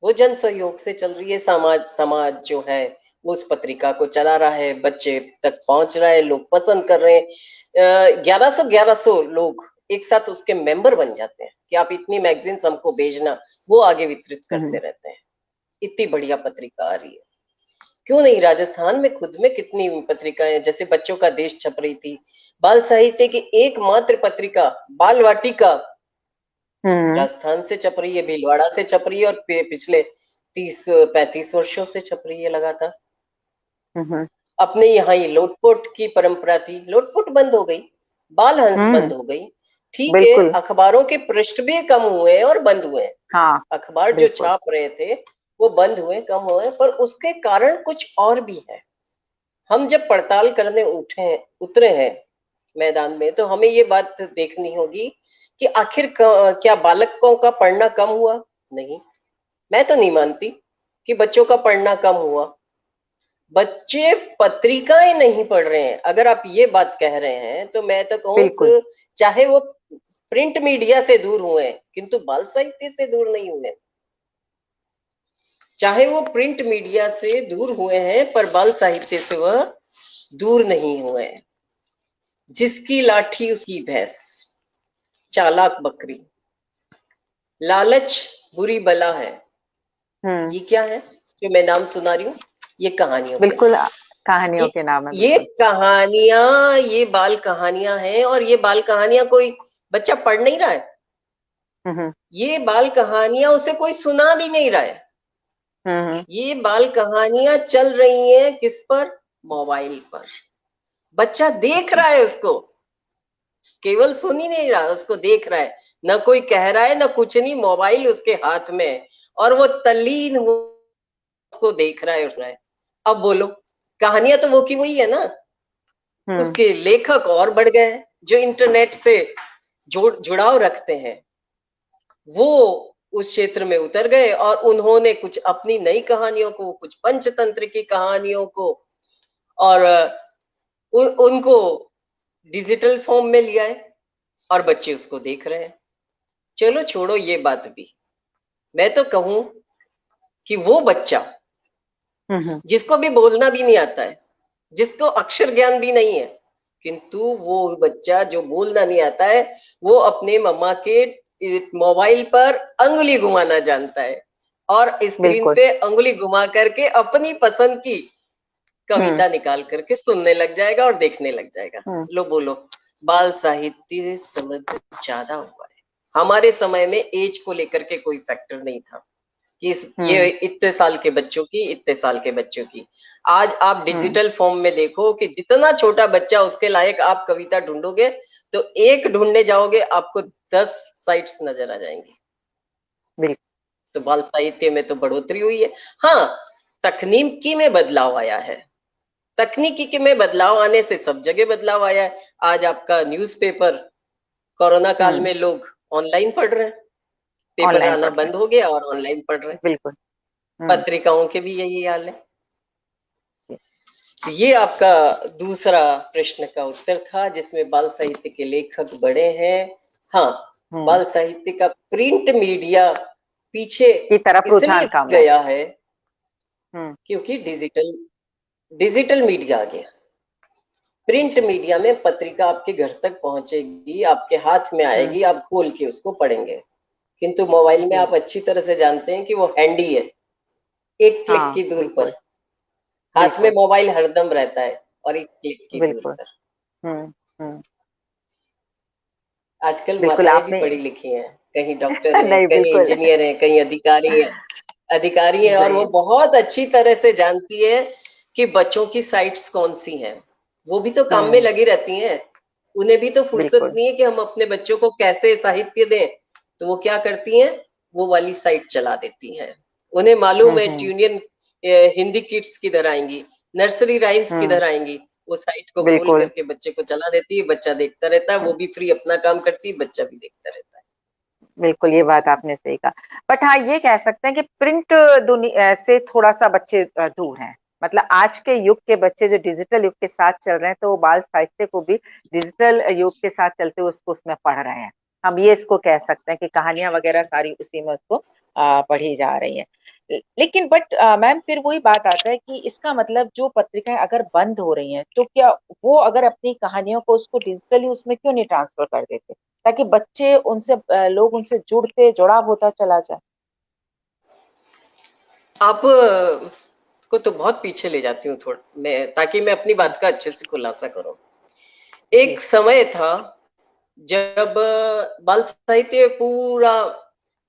वो जन सहयोग से चल रही है। समाज समाज जो है वो उस पत्रिका को चला रहा है, बच्चे तक पहुंच रहा है, लोग पसंद कर रहे हैं। 1100 लोग एक साथ उसके मेंबर बन जाते हैं कि आप इतनी मैगजीन्स हमको भेजना, वो आगे वितरित करते हम्म। रहते हैं। इतनी बढ़िया पत्रिका आ रही है। क्यों नहीं? राजस्थान में खुद में कितनी पत्रिकाएं, जैसे बच्चों का देश छप रही थी। बाल साहित्य की एकमात्र पत्रिका बाल वाटिका हम्म। राजस्थान से छप रही है, भीलवाड़ा से छप रही है, और पिछले 30-35 वर्षों से छप रही है लगातार। हम्म। अपने यहाँ ही लोटपोट की परंपरा थी, लोटपोट बंद हो गई, बाल हंस हम्म। बंद हो गई। ठीक है, बिल्कुल। अखबारों के पृष्ठ भी कम हुए हैं और बंद हुए हैं। हाँ। अखबार जो बिल्कुल। छाप रहे थे वो बंद हुए, कम हुए, पर उसके कारण कुछ और भी है। हम जब पड़ताल करने उतरे हैं मैदान में, तो हमें ये बात देखनी होगी कि आखिर क्या बालकों का पढ़ना कम हुआ? नहीं, मैं तो नहीं मानती कि बच्चों का पढ़ना कम हुआ। बच्चे पत्रिकाएं नहीं पढ़ रहे हैं, अगर आप ये बात कह रहे हैं तो मैं तो कहूँ बिल्कुल। कि चाहे वो प्रिंट मीडिया से दूर हुए किंतु बाल साहित्य से दूर नहीं हुए। चाहे वो प्रिंट मीडिया से दूर हुए हैं, पर बाल साहित्य से वह दूर नहीं हुए हैं। जिसकी लाठी उसकी भैंस, चालाक बकरी, लालच बुरी बला है। ये क्या है जो मैं नाम सुना रही हूँ? ये कहानियों के बिल्कुल नाम। कहानियों ये के नाम है, ये बिल्कुल। कहानियां, ये बाल कहानियां हैं, और ये बाल कहानियां कोई बच्चा पढ़ नहीं रहा है। हम्म ये बाल कहानियां उसे कोई सुना भी नहीं रहा है। हम्म ये बाल कहानियां चल रही हैं किस पर? मोबाइल पर। बच्चा देख रहा है उसको, केवल सुन ही नहीं रहा, उसको देख रहा है। न कोई कह रहा है, न कुछ नहीं, मोबाइल उसके हाथ में है और वो तल्लीन उसको देख रहा है, उस रहा है। अब बोलो, कहानियां तो वो की वही है ना। उसके लेखक और बढ़ गए, जो इंटरनेट से जुड़ाव रखते हैं, वो उस क्षेत्र में उतर गए और उन्होंने कुछ अपनी नई कहानियों को, कुछ पंचतंत्र की कहानियों को, और उनको डिजिटल फॉर्म में लिया है और बच्चे उसको देख रहे हैं। चलो छोड़ो ये बात भी। मैं तो कहूं कि वो बच्चा जिसको भी बोलना भी नहीं आता है, जिसको अक्षर ज्ञान भी नहीं है, किंतु वो बच्चा जो बोलना नहीं आता है, वो अपने मम्मा के मोबाइल पर अंगुली घुमाना जानता है और स्क्रीन बिल्कुल। पे अंगुली घुमा करके अपनी पसंद की हम्म कविता निकाल करके सुनने लग जाएगा और देखने लग जाएगा। हम्म लो बोलो, बाल साहित्य समृद्ध ज्यादा हुआ है। हमारे समय में एज को लेकर के कोई फैक्टर नहीं था कि ये इतने साल के बच्चों की, इतने साल के बच्चों की। आज आप हम्म डिजिटल फॉर्म में देखो कि जितना छोटा बच्चा, उसके लायक आप कविता ढूंढोगे तो एक ढूंढने जाओगे आपको 10 साइट्स नजर आ जाएंगी। बिल्कुल। तो बाल साहित्य में तो बढ़ोतरी हुई है। हाँ, तकनीकी में बदलाव आया है। तकनीकी के में बदलाव आने से सब जगह बदलाव आया है। आज आपका न्यूज़पेपर, कोरोना काल में लोग ऑनलाइन पढ़ रहे हैं, पेपर ऑनलाइन आना पढ़ रहे बंद हो गया और ऑनलाइन पढ़ रहे हैं। हैं, बिल्कुल। पत्रिकाओं के भी यही हाल है। जी। तो ये आपका दूसरा प्रश्न का उत्तर था, जिसमें बाल साहित्य के लेखक बड़े हैं। हाँ, हम्म बाल साहित्य का प्रिंट मीडिया पीछे की तरफ इसलिए रुझान कम है। गया है हम्म क्योंकि डिजिटल मीडिया आ गया। प्रिंट मीडिया में पत्रिका आपके घर तक पहुंचेगी, आपके हाथ में हम्म आएगी, आप खोल के उसको पढ़ेंगे। किंतु मोबाइल में जी। आप अच्छी तरह से जानते हैं कि वो हैंडी है, एक क्लिक हाँ, की दूर बिल्कुल पर। हाथ में बिल्कुल मोबाइल हरदम रहता है और एक क्लिक की दूर बिल्कुल। पर। हम्म हम्म आजकल बिल्कुल माताएं भी आपने पढ़ी लिखी हैं, कहीं डॉक्टर हैं, नहीं, कहीं बिल्कुल। इंजीनियर हैं, कहीं अधिकारी हैं, और वो जी। बहुत अच्छी तरह से जानती है कि बच्चों की साइट्स कौन सी हैं। वो भी तो काम में लगी रहती हैं, उन्हें भी तो फुर्सत बिल्कुल। नहीं है कि हम अपने बच्चों को कैसे साहित्य दें। तो वो क्या करती हैं, वो वाली साइट चला देती हैं। उन्हें मालूम है हम्म ट्यूनियन हिंदी किड्स किधर आएंगी, नर्सरी राइम्स हम्म किधर आएंगी। वो साइट को खोल बिल्कुल करके बच्चे को चला देती है, बच्चा देखता रहता है, वो भी फ्री अपना काम करती है, बच्चा भी देखता रहता है। बिल्कुल, ये बात आपने सही कहा। बट हाँ, ये कह सकते हैं कि प्रिंट दुनिया से थोड़ा सा बच्चे दूर हैं। मतलब आज के युग के बच्चे जो डिजिटल युग के साथ चल रहे हैं, तो वो बाल साहित्य को भी डिजिटल युग के साथ चलते हुए उसको उसमें पढ़ रहे हैं। हम ये इसको कह सकते हैं कि कहानियां वगैरह सारी उसी में उसको पढ़ी जा रही हैं। लेकिन बट मैम, फिर वही बात आता है कि इसका मतलब जो पत्रिकाएं अगर बंद हो रही हैं, तो क्या वो अगर अपनी कहानियों को उसको डिजिटली उसमें क्यों नहीं ट्रांसफर कर देते, ताकि बच्चे उनसे लोग उनसे जुड़ाव होता चला जाए। आप को तो बहुत पीछे ले जाती हूँ थोड़ा मैं, ताकि मैं अपनी बात का अच्छे से खुलासा करूं। जी। एक समय था जब बाल साहित्य पूरा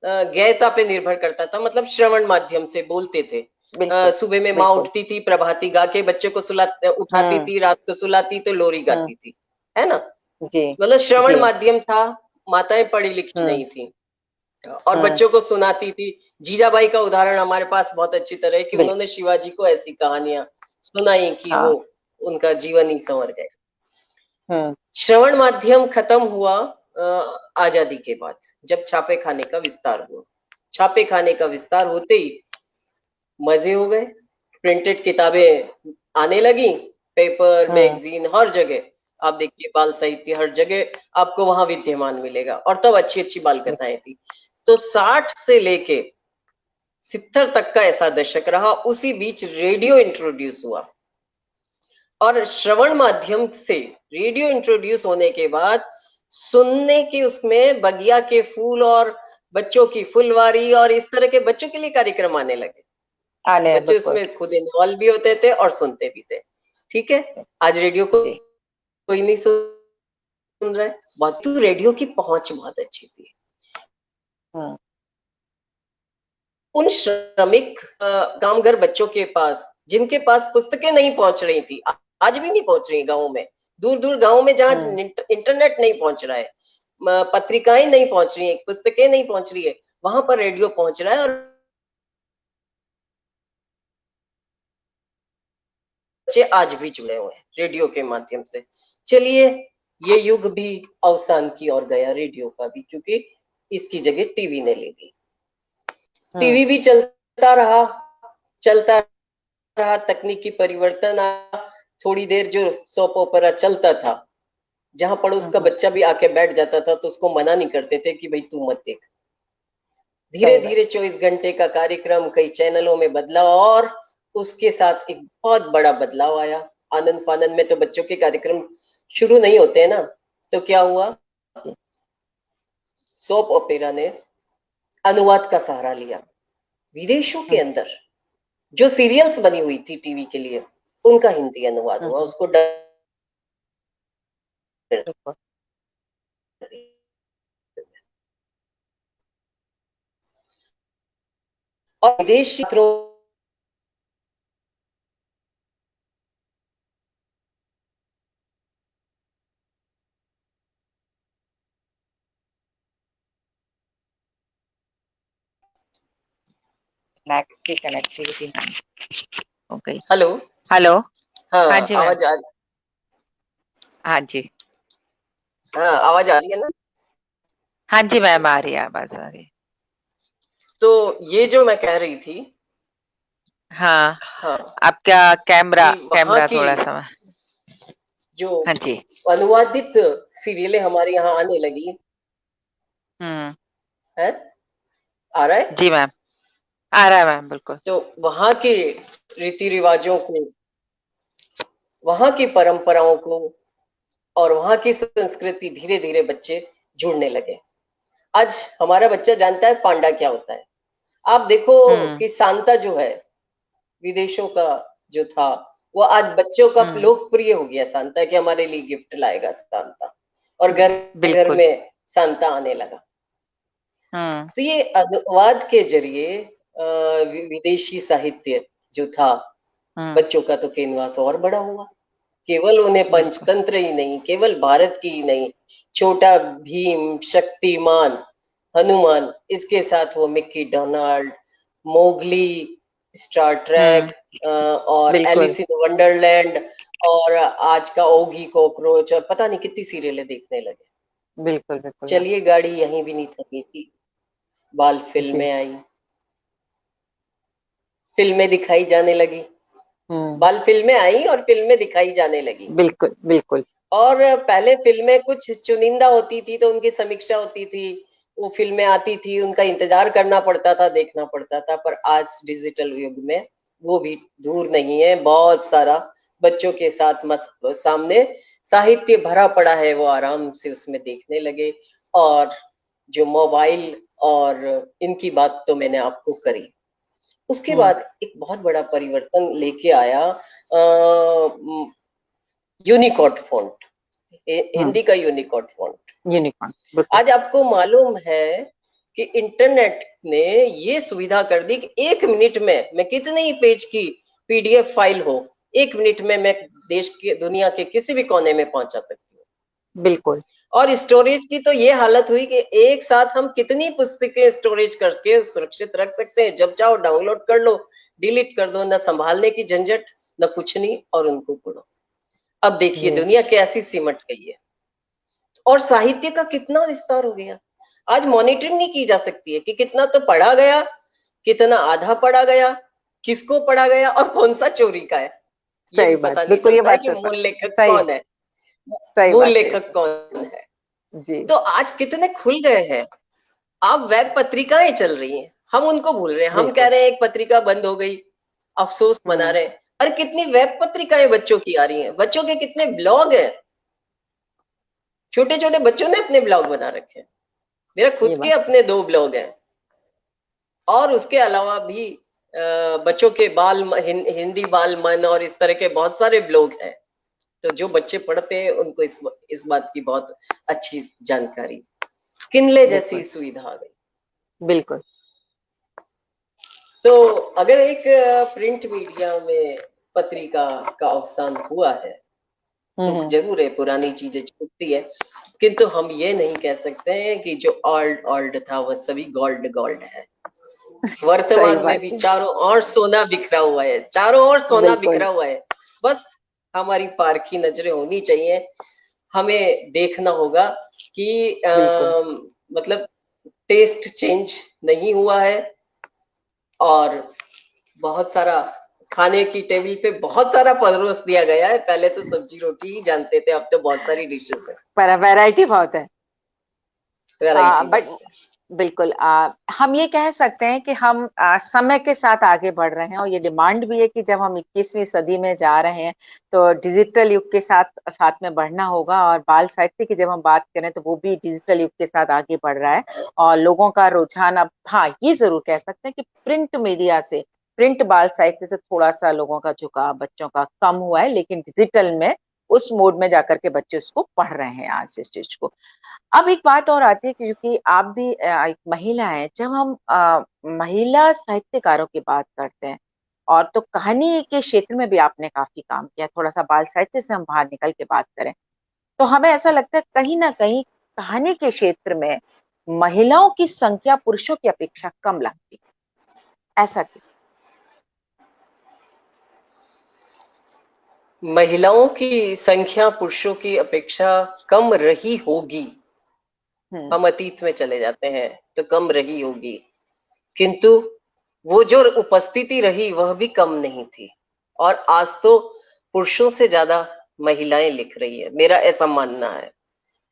गैयता पे निर्भर करता था, मतलब श्रवण माध्यम से बोलते थे। बिल्कुल सुबह में माँ बिल्कुल। उठती थी, प्रभाती गा के बच्चे को उठाती हम्म थी, रात को सुलाती तो लोरी हम्म गाती थी, है ना। जी मतलब जी। श्रवण माध्यम था, माताएं पढ़ी लिखी हम्म नहीं थी और हम्म बच्चों को सुनाती थी। जीजाबाई का उदाहरण हमारे पास बहुत अच्छी तरह है कि बिल्कुल। उन्होंने शिवाजी को ऐसी कहानियां सुनाई कि वो हाँ। उनका जीवन ही संवर गया। हम्म श्रवण माध्यम खत्म हुआ आजादी के बाद, जब छापे खाने का विस्तार हुआ। छापे खाने का विस्तार होते ही मजे हो गए, प्रिंटेड किताबें आने लगी, पेपर हम्म मैगजीन हर जगह। आप देखिए बाल साहित्य हर जगह आपको वहां विद्यमान मिलेगा, और तब अच्छी अच्छी बाल कथाएं थी। तो 60 70 तक का ऐसा दशक रहा। उसी बीच रेडियो इंट्रोड्यूस हुआ और श्रवण माध्यम से रेडियो इंट्रोड्यूस होने के बाद सुनने की उसमें बगिया के फूल और बच्चों की फुलवारी और इस तरह के बच्चों के लिए कार्यक्रम आने लगे। बच्चे उसमें खुद इन्वॉल्व भी होते थे और सुनते भी थे। ठीक है, आज रेडियो को कोई नहीं सुन रहा है। बहुत तो रेडियो की पहुंच बहुत अच्छी थी। उन श्रमिक कामगार बच्चों के पास जिनके पास पुस्तकें नहीं पहुंच रही थी, आज भी नहीं पहुंच रही गाँव में, दूर दूर गाँव में जहाँ इंटरनेट नहीं पहुंच रहा है, पत्रिकाएं नहीं पहुंच रही है, पुस्तकें नहीं पहुंच रही है, वहां पर रेडियो पहुंच रहा है और बच्चे आज भी जुड़े हुए हैं रेडियो के माध्यम से। चलिए, ये युग भी अवसान की ओर गया रेडियो का भी, क्योंकि इसकी जगह टीवी ने ले ली। टीवी भी चलता रहा, तकनीकी परिवर्तन आया। थोड़ी देर जो सोप ओपेरा चलता था, जहां पड़ोस का बच्चा भी आके बैठ जाता था तो उसको मना नहीं करते थे कि भाई तू मत देख। धीरे धीरे 24 घंटे का कार्यक्रम कई चैनलों में बदला और उसके साथ एक बहुत बड़ा बदलाव आया। आनंद फानंद में तो बच्चों के कार्यक्रम शुरू नहीं होते हैं ना, तो क्या हुआ, सोप ओपेरा ने अनुवाद का सहारा लिया। विदेशों के अंदर जो सीरियल्स बनी हुई थी टीवी के लिए, उनका हिंदी अनुवाद हुआ। उसको और विदेशी कनेक्टिविटी हो गई। हेलो हेलो, हाँ जी आवाज आ हाँ जी, हाँ आवाज आ रही है ना? हाँ जी मैम, आ रही है, आवाज आ रही है। तो ये जो मैं कह रही थी, हाँ, हाँ, आपका कैमरा वहां की थोड़ा सा, जो हाँ जी, अनुवादित सीरियलें हमारे यहाँ आने लगी है, आ रहा है जी मैम, आ रहा है मैम, बिल्कुल। तो वहां के रीति रिवाजों को, वहां की परंपराओं को और वहां की संस्कृति धीरे धीरे बच्चे जुड़ने लगे। आज हमारा बच्चा जानता है पांडा क्या होता है। आप देखो कि सांता जो है विदेशों का जो था, वो आज बच्चों का लोकप्रिय हो गया। सांता कि हमारे लिए गिफ्ट लाएगा सांता, और घर घर में सांता आने लगा। तो ये अनुवाद के जरिए विदेशी साहित्य जो था, बच्चों का तो कैनवास और बड़ा हुआ। केवल उन्हें पंचतंत्र ही नहीं, केवल भारत की ही नहीं, छोटा भीम, शक्तिमान, हनुमान, इसके साथ वो Mickey Donald, Mowgli, Star Trek और एलिस इन वंडरलैंड और आज का ओगी कॉकरोच और पता नहीं कितनी सीरियलें देखने लगे। बिल्कुल बिल्कुल। चलिए, गाड़ी यहीं भी नहीं थकी थी, बाल फिल्में आई, फिल्में दिखाई जाने लगी, बाल फिल्में आई और फिल्में दिखाई जाने लगी। बिल्कुल बिल्कुल। और पहले फिल्में कुछ चुनिंदा होती थी तो उनकी समीक्षा होती थी, वो फिल्में आती थी, उनका इंतजार करना पड़ता था, देखना पड़ता था। पर आज डिजिटल युग में वो भी दूर नहीं है। बहुत सारा बच्चों के साथ सामने साहित्य भरा पड़ा है, वो आराम से उसमें देखने लगे। और जो मोबाइल और इनकी बात तो मैंने आपको करी, उसके बाद एक बहुत बड़ा परिवर्तन लेके आया यूनिकोड फॉन्ट, हिंदी का यूनिकोड फॉन्ट। आज आपको मालूम है कि इंटरनेट ने ये सुविधा कर दी कि 1 मिनट में मैं कितने ही पेज की पीडीएफ फाइल हो, 1 मिनट में मैं देश के, दुनिया के किसी भी कोने में पहुंचा सकती हूँ। बिल्कुल। और स्टोरेज की तो ये हालत हुई कि एक साथ हम कितनी पुस्तकें स्टोरेज करके सुरक्षित रख सकते हैं। जब चाहो डाउनलोड कर लो, डिलीट कर दो, ना संभालने की झंझट, ना कुछ नहीं, और उनको पढ़ो। अब देखिए दुनिया कैसी सिमट गई है और साहित्य का कितना विस्तार हो गया। आज मॉनिटरिंग नहीं की जा सकती है कि कितना तो पढ़ा गया, कितना आधा पढ़ा गया, किसको पढ़ा गया और कौन सा चोरी का है। ये भी पता नहीं चलता है कि मूल लेखक कौन है, मूल लेखक कौन है। जी। तो आज कितने खुल गए हैं अब वेब पत्रिकाएं चल रही हैं, हम उनको भूल रहे हैं। हम कह रहे हैं एक पत्रिका बंद हो गई, अफसोस मना रहे हैं। अरे कितनी वेब पत्रिकाएं बच्चों की आ रही हैं, बच्चों के कितने ब्लॉग हैं, छोटे छोटे बच्चों ने अपने ब्लॉग बना रखे हैं। मेरा खुद के अपने 2 ब्लॉग हैं, और उसके अलावा भी बच्चों के हिंदी बाल मन और इस तरह के बहुत सारे ब्लॉग हैं। तो जो बच्चे पढ़ते हैं उनको इस बात की बहुत अच्छी जानकारी। किनले जैसी सुविधा आ गई। बिल्कुल। तो अगर एक प्रिंट मीडिया में पत्रिका का अवसान हुआ है, दुख जरूर है, पुरानी चीजें छूटती है, किंतु हम ये नहीं कह सकते हैं कि जो ओल्ड था वह सभी गोल्ड है। वर्तमान में भी चारों ओर सोना बिखरा हुआ है, चारों ओर सोना बिखरा हुआ है। बस हमारी पारखी नजरें होनी चाहिए। हमें देखना होगा कि मतलब टेस्ट चेंज नहीं हुआ है, और बहुत सारा खाने की टेबल पे बहुत सारा परोस दिया गया है। पहले तो सब्जी रोटी ही जानते थे, अब तो बहुत सारी डिशेस है, पर वैरायटी बहुत है। वैरायटी बट बिल्कुल हम ये कह सकते हैं कि हम समय के साथ आगे बढ़ रहे हैं, और ये डिमांड भी है कि जब हम 21वीं सदी में जा रहे हैं तो डिजिटल युग के साथ साथ में बढ़ना होगा। और बाल साहित्य की जब हम बात करें तो वो भी डिजिटल युग के साथ आगे बढ़ रहा है, और लोगों का रुझान अब, हाँ ये जरूर कह सकते हैं कि प्रिंट मीडिया से, प्रिंट बाल साहित्य से थोड़ा सा लोगों का झुकाव बच्चों का कम हुआ है, लेकिन डिजिटल में उस मोड में जाकर के बच्चे उसको पढ़ रहे हैं आज इस चीज को। अब एक बात और आती है कि क्योंकि आप भी एक महिला हैं, जब हम महिला साहित्यकारों की बात करते हैं, और तो कहानी के क्षेत्र में भी आपने काफी काम किया, थोड़ा सा बाल साहित्य से हम बाहर निकल के बात करें तो हमें ऐसा लगता है कहीं ना कहीं कहानी के क्षेत्र में महिलाओं की संख्या पुरुषों की अपेक्षा कम लगती है, ऐसा क्यों? महिलाओं की संख्या पुरुषों की अपेक्षा कम रही होगी। हम अतीत में चले जाते हैं तो कम रही होगी, किंतु वो जो उपस्थिति रही वह भी कम नहीं थी। और आज तो पुरुषों से ज्यादा महिलाएं लिख रही है, मेरा ऐसा मानना है।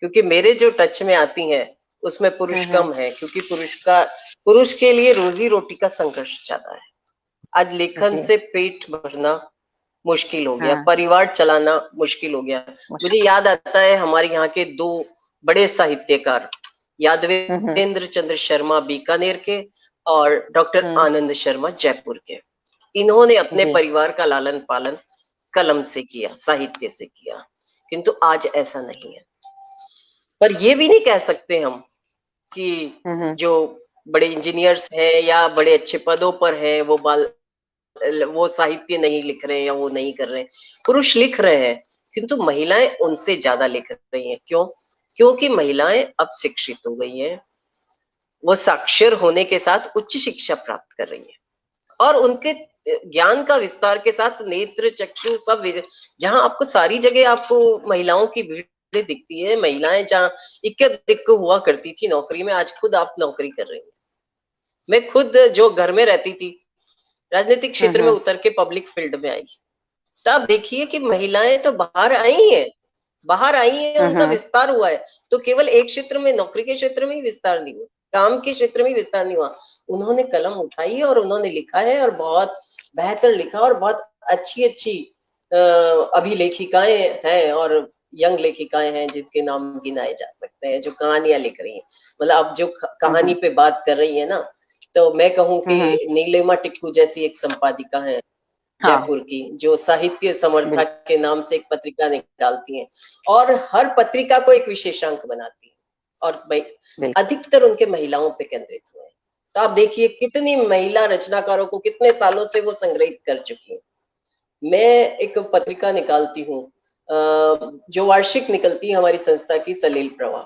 क्योंकि मेरे जो टच में आती हैं उसमें पुरुष कम है, क्योंकि पुरुष के लिए रोजी रोटी का संघर्ष ज्यादा है। आज लेखन से पेट भरना मुश्किल हो गया, परिवार चलाना मुश्किल हो गया। मुझे याद आता है हमारे यहाँ के 2 बड़े साहित्यकार, यादवेंद्र चंद्र शर्मा बीकानेर के और डॉक्टर आनंद शर्मा जयपुर के। इन्होंने अपने परिवार का लालन पालन कलम से किया, साहित्य से किया, किंतु आज ऐसा नहीं है। पर ये भी नहीं कह सकते हम कि जो बड़े इंजीनियर्स हैं या बड़े अच्छे पदों पर हैं वो साहित्य नहीं लिख रहे हैं या वो नहीं कर रहे हैं। पुरुष लिख रहे हैं, किंतु महिलाएं उनसे ज्यादा लिख रही हैं। क्यों? क्योंकि महिलाएं अब शिक्षित हो गई हैं, वो साक्षर होने के साथ उच्च शिक्षा प्राप्त कर रही हैं, और उनके ज्ञान का विस्तार के साथ नेत्र चक्षु सब, जहां आपको सारी जगह आपको महिलाओं की भीड़ दिखती है। महिलाएं जहां इक्के दिक्कत हुआ करती थी नौकरी में, आज खुद आप नौकरी कर रही हैं। मैं खुद जो घर में रहती थी, राजनीतिक क्षेत्र में उतर के पब्लिक फील्ड में आई, तो आप देखिए कि महिलाएं तो बाहर आई हैं, उनका विस्तार हुआ है। तो केवल एक क्षेत्र में, नौकरी के क्षेत्र में ही विस्तार नहीं हुआ, काम के क्षेत्र में ही विस्तार नहीं हुआ। उन्होंने कलम उठाई है और उन्होंने लिखा है, और बहुत बेहतर लिखा, और बहुत अच्छी अच्छी अभिलेखिकाएं हैं और यंग लेखिकाएं हैं जिनके नाम गिनाए जा सकते हैं, जो कहानियां लिख रही हैं। मतलब अब जो कहानी पे बात कर रही है ना, तो मैं कहूँ कि नीलिमा टिक्कू जैसी एक संपादिका है जयपुर की, जो साहित्य समर्थक के नाम से एक पत्रिका निकालती हैं, और हर पत्रिका को एक विशेषांक बनाती है, और अधिकतर उनके महिलाओं पे केंद्रित हुए हैं। तो आप देखिए कितनी महिला रचनाकारों को कितने सालों से वो संग्रहित कर चुकी हैं। मैं एक पत्रिका निकालती हूँ जो वार्षिक निकलती है हमारी संस्था की, सलील प्रवाह,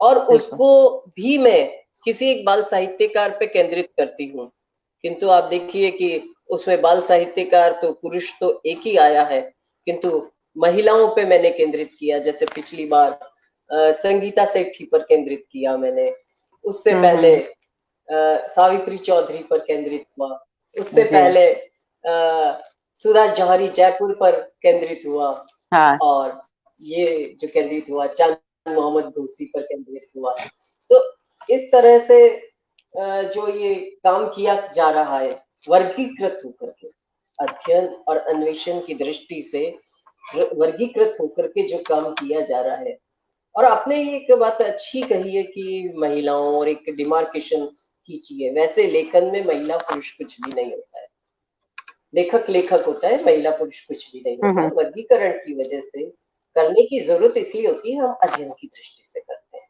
और उसको भी मैं किसी एक बाल साहित्यकार पे केंद्रित करती हूँ। किंतु आप देखिए कि उसमें बाल साहित्यकार तो पुरुष तो एक ही आया है, किंतु महिलाओं पे मैंने केंद्रित किया। जैसे पिछली बार संगीता सेठी पर केंद्रित किया मैंने, उससे पहले सावित्री चौधरी पर केंद्रित हुआ, उससे पहले सुधा जौहरी जयपुर पर केंद्रित हुआ, और ये जो केंद्रित हुआ चांद मोहम्मद घोसी पर केंद्रित हुआ। तो इस तरह से जो ये काम किया जा रहा है वर्गीकृत होकर के, अध्ययन और अन्वेषण की दृष्टि से वर्गीकृत होकर के जो काम किया जा रहा है। और आपने एक बात अच्छी कही है कि महिलाओं और एक डिमार्केशन खींची है। वैसे लेखन में महिला पुरुष कुछ भी नहीं होता है, लेखक लेखक होता है, महिला पुरुष कुछ भी नहीं होता है। वर्गीकरण की वजह से करने की जरूरत इसलिए होती है, हम अध्ययन की दृष्टि से करते हैं।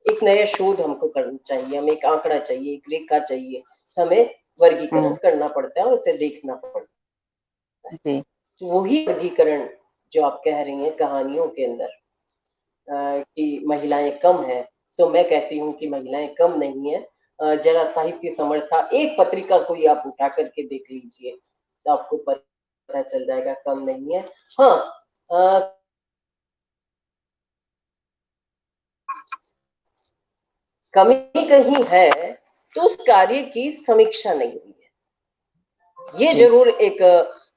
एक नया शोध हमको करना चाहिए, हमें एक आंकड़ा चाहिए, एक रेखा चाहिए, हमें वर्गीकरण करना पड़ता है और उसे देखना पड़ता है। तो वही वर्गीकरण जो आप कह रही हैं कहानियों के अंदर कि महिलाएं कम है, तो मैं कहती हूँ कि महिलाएं कम नहीं है। जरा साहित्य समर्था एक पत्रिका को ही आप उठा करके देख लीजिए तो आपको पता चल जाएगा, कम नहीं है। हाँ, कमी कहीं है तो उस कार्य की समीक्षा नहीं हुई है, ये जरूर एक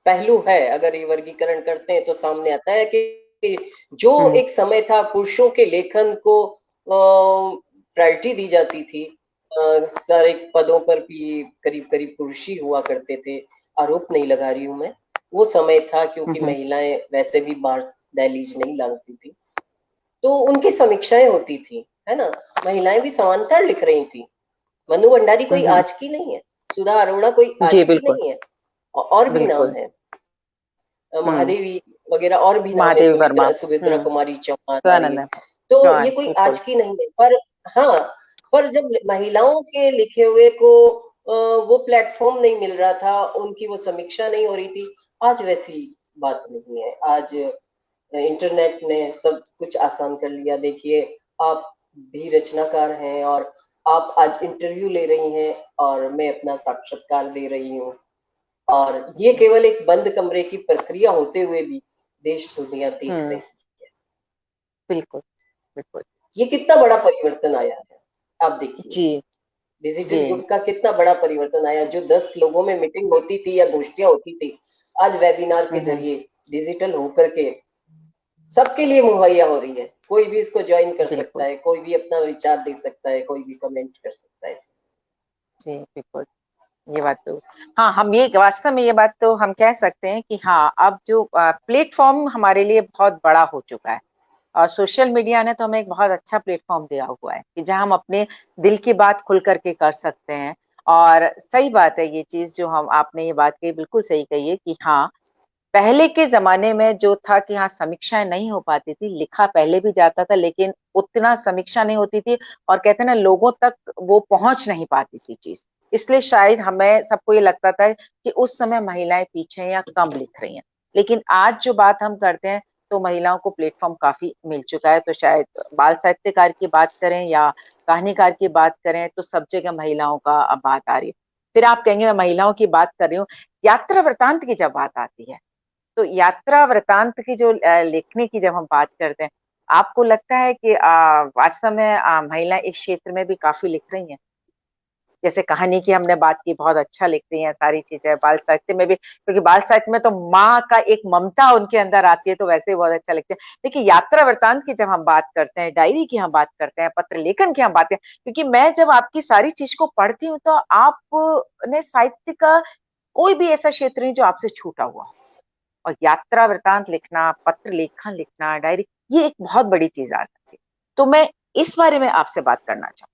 पहलू है। अगर ये वर्गीकरण करते हैं तो सामने आता है कि जो एक समय था पुरुषों के लेखन को प्रायोरिटी दी जाती थी, सारे पदों पर भी करीब करीब पुरुष ही हुआ करते थे। आरोप नहीं लगा रही हूं मैं, वो समय था क्योंकि महिलाएं वैसे भी बाहर दहलीज नहीं लांघती थी, तो उनकी समीक्षाएं होती थी, है ना। महिलाएं भी समांतर लिख रही थी। मनु भंडारी कोई आज की नहीं है, सुधा अरोड़ा कोई आज की नहीं है, और भी नाम है, महादेवी वगैरह और भी नाम है, सुमित्रा कुमारी चौहान, तो ये कोई आज की नहीं है। पर हाँ, पर जब महिलाओं के लिखे हुए को वो प्लेटफॉर्म नहीं मिल रहा था, उनकी वो समीक्षा नहीं हो रही थी। आज वैसी बात नहीं है, आज इंटरनेट ने सब कुछ आसान कर लिया। देखिए, आप भी रचनाकार हैं और आप आज इंटरव्यू ले रही हैं और मैं अपना साक्षात्कार दे रही हूँ, और ये केवल एक बंद कमरे की प्रक्रिया होते हुए भी देश दुनिया देख रही है। बिल्कुल बिल्कुल, ये कितना बड़ा परिवर्तन आया है, आप देखिए डिजिटल युग का कितना बड़ा परिवर्तन आया। जो 10 लोगों में मीटिंग होती थी या गोष्ठियां होती थी, आज वेबिनार के जरिए डिजिटल होकर के सबके लिए मुहैया हो रही है। कोई भी इसको ज्वाइन कर सकता है, कोई भी अपना विचार दे सकता है, कोई भी कमेंट कर सकता है। जी बिल्कुल, ये बात तो हाँ, हम ये वास्तव में ये बात तो हम कह सकते हैं कि हाँ, अब जो प्लेटफॉर्म हमारे लिए बहुत बड़ा हो चुका है, और सोशल मीडिया ने तो हमें एक बहुत अच्छा प्लेटफॉर्म दिया हुआ है कि जहां हम अपने दिल की बात खुल करके कर सकते हैं। और सही बात है, ये चीज जो हम आपने ये बात कही बिल्कुल सही कही है कि हाँ, पहले के जमाने में जो था कि हाँ, समीक्षाएं नहीं हो पाती थी, लिखा पहले भी जाता था लेकिन उतना समीक्षा नहीं होती थी, और कहते हैं ना, लोगों तक वो पहुंच नहीं पाती थी चीज, इसलिए शायद हमें सबको ये लगता था कि उस समय महिलाएं पीछे हैं या कम लिख रही हैं। लेकिन आज जो बात हम करते हैं तो महिलाओं को प्लेटफॉर्म काफी मिल चुका है। तो शायद बाल साहित्यकार की बात करें या कहानीकार की बात करें, तो सब जगह महिलाओं का अब बात आ रही है। फिर आप कहेंगे मैं महिलाओं की बात कर रही हूँ, यात्रा वृतांत की जब बात आती है, तो यात्रा वृतांत की जो लिखने की जब हम बात करते हैं, आपको लगता है कि वास्तव में महिला इस क्षेत्र में भी काफी लिख रही हैं? जैसे कहानी की हमने बात की, बहुत अच्छा लिख रही हैं, सारी चीजें बाल साहित्य में भी, क्योंकि बाल साहित्य में तो माँ का एक ममता उनके अंदर आती है, तो वैसे ही बहुत अच्छा लिखते हैं। लेकिन यात्रा वृतांत की जब हम बात करते हैं, डायरी की हम बात करते हैं, पत्र लेखन की हम बात करते हैं, क्योंकि मैं जब आपकी सारी चीज को पढ़ती हूँ तो आपने साहित्य का कोई भी ऐसा क्षेत्र नहीं जो आपसे छूटा हुआ, और यात्रा वृतांत लिखना, पत्र लेखन लिखना, डायरी, ये एक बहुत बड़ी चीज आ जाती है। तो मैं इस बारे में आपसे बात करना चाहूँ।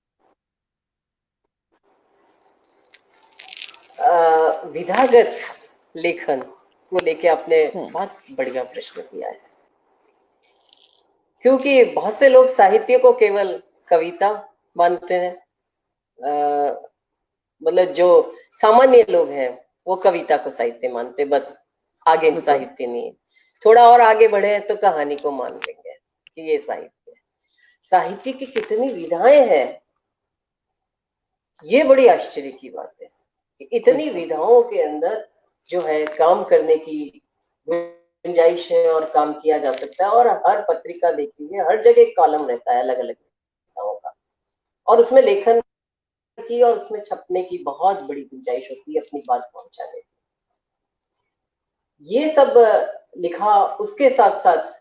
विधागत लेखन को लेके आपने बहुत बढ़िया प्रश्न किया है, क्योंकि बहुत से लोग साहित्य को केवल कविता मानते हैं। मतलब जो सामान्य लोग हैं वो कविता को साहित्य मानते, बस आगे साहित्य नहीं है। थोड़ा और आगे बढ़े तो कहानी को मान लेंगे कि ये साहित्य है। साहित्य की कितनी विधाएं हैं, ये बड़ी आश्चर्य की बात है कि इतनी विधाओं के अंदर जो है काम करने की गुंजाइश है और काम किया जा सकता है। और हर पत्रिका देखिए, हर जगह एक कॉलम रहता है अलग अलग विधाओं का, और उसमें लेखन की और उसमें छपने की बहुत बड़ी गुंजाइश होती है अपनी बात पहुंचाने की। ये सब लिखा, उसके साथ साथ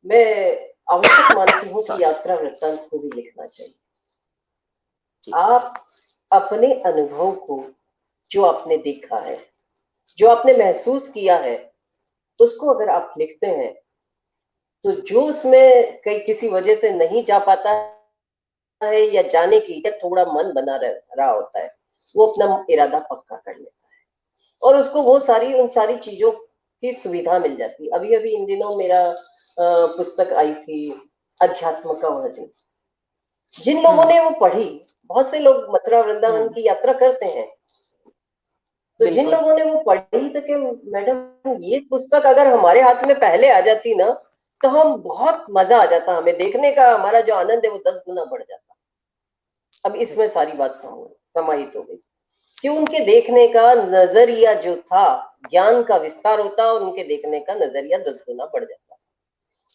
मैं आवश्यक मानती हूँ कि यात्रा वृत्तांत को भी लिखना चाहिए। आप अपने अनुभव को, जो आपने देखा है, जो आपने महसूस किया है, उसको अगर आप लिखते हैं, तो जो उसमें कई किसी वजह से नहीं जा पाता है या जाने की या थोड़ा मन बना रहा होता है, वो अपना इरादा पक्का कर लेता है और उसको वो सारी उन सारी चीजों की सुविधा मिल जाती है। अभी अभी इन दिनों मेरा पुस्तक आई थी, अध्यात्म का वह दिन। जिन लोगों ने वो पढ़ी, बहुत से लोग मथुरा वृंदावन की यात्रा करते हैं, तो जिन लोगों ने वो पढ़ी तो कि मैडम ये पुस्तक अगर हमारे हाथ में पहले आ जाती ना, तो हम बहुत मजा आ जाता, हमें देखने का हमारा जो आनंद है वो 10 गुना बढ़ जाता। अब इसमें सारी बात समाहित हो गई कि उनके देखने का नजरिया जो था, ज्ञान का विस्तार होता और उनके देखने का नजरिया 10 गुना बढ़ जाता।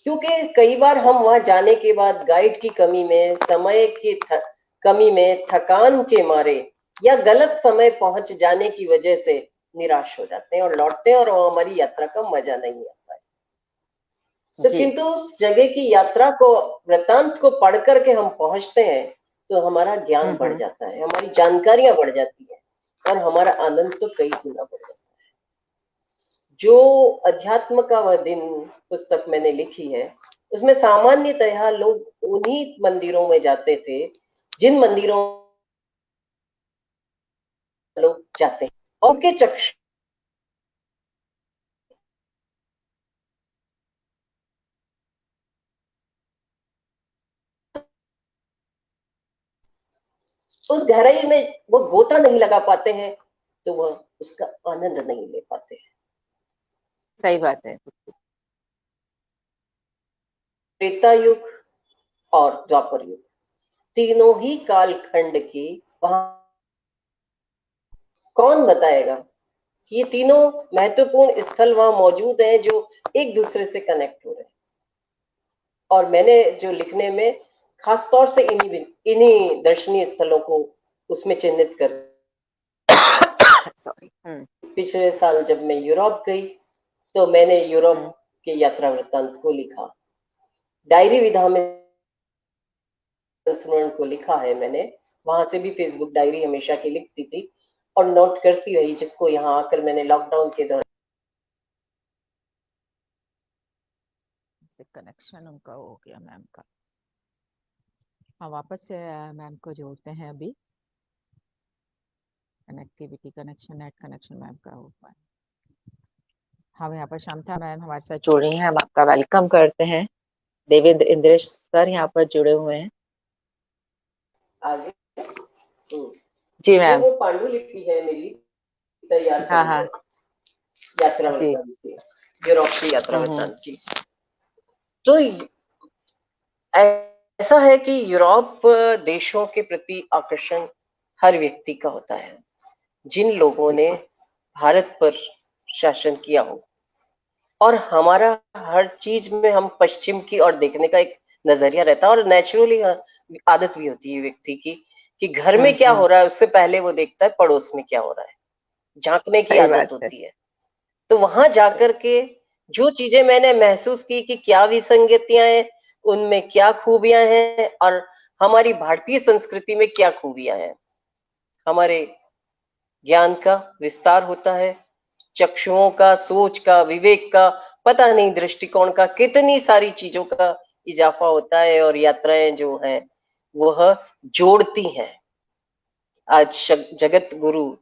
क्योंकि कई बार हम वहां जाने के बाद गाइड की कमी में, समय की कमी में, थकान के मारे या गलत समय पहुंच जाने की वजह से निराश हो जाते हैं और लौटते हैं और हमारी यात्रा का मजा नहीं आता है। तो किंतु उस जगह की यात्रा को, वृतांत को पढ़ करके हम पहुंचते हैं, तो हमारा ज्ञान बढ़ जाता है, हमारी जानकारियां बढ़ जाती है और हमारा आनंद तो कई गुना बढ़ जाता है। जो अध्यात्म का वह दिन पुस्तक मैंने लिखी है, उसमें सामान्यतः लोग उन्हीं मंदिरों में जाते थे जिन मंदिरों लोग जाते हैं और उनके चक्षु उस गहराई में वो गोता नहीं लगा पाते हैं, तो वह उसका आनंद नहीं ले पाते हैं। सही बात है। त्रेता युग और द्वापर युग, तीनों ही कालखंड की वहां कौन बताएगा कि ये तीनों महत्वपूर्ण स्थल वहां मौजूद हैं जो एक दूसरे से कनेक्ट हो रहे हैं। और मैंने जो लिखने में खास तौर से इन्हीं दर्शनीय स्थलों को उसमें चिन्हित कर सॉरी। पिछले साल जब मैं यूरोप गई, तो मैंने यूरोप के यात्रा वृत्तांत को लिखा, डायरी विधा में संस्मरण को लिखा है मैंने। वहां से भी फेसबुक डायरी हमेशा की लिखती थी और नोट करती रही, जिसको यहाँ आकर मैंने लॉकडाउन के दौरान कनेक्शन उनका हो गया मैम का। हम वापस से मैम को जोड़ते हैं अभी। Connectivity connection net connection ma'am का हो पाए। हम यहाँ पर शांता मैम हमारे साथ जुड़ रही हैं, हम आपका वेलकम करते हैं। देवेंद्र इंद्रेश सर यहाँ पर जुड़े हुए हैं। आगे जी जो मैम। वो पांडुलिपि है मेरी तैयार हाँ करी हाँ है यात्रा जी। वृत्तांत की, यूरोप की यात्रा वृत्तांत की। तो ऐसा है कि यूरोप देशों के प्रति आकर्षण हर व्यक्ति का होता है, जिन लोगों ने भारत पर शासन किया हो। और हमारा हर चीज में हम पश्चिम की ओर देखने का एक नजरिया रहता है और नेचुरली आदत भी होती है व्यक्ति की कि घर में क्या हो रहा है उससे पहले वो देखता है पड़ोस में क्या हो रहा है, झांकने की आदत होती है। तो वहां जाकर के जो चीजें मैंने महसूस की कि क्या विसंगतियां हैं, उनमें क्या खूबियां हैं और हमारी भारतीय संस्कृति में क्या खूबियां हैं। हमारे ज्ञान का विस्तार होता है, चक्षुओं का, सोच का, विवेक का, पता नहीं दृष्टिकोण का, कितनी सारी चीजों का इजाफा होता है और यात्राएं जो हैं वह जोड़ती हैं। आज जगत गुरु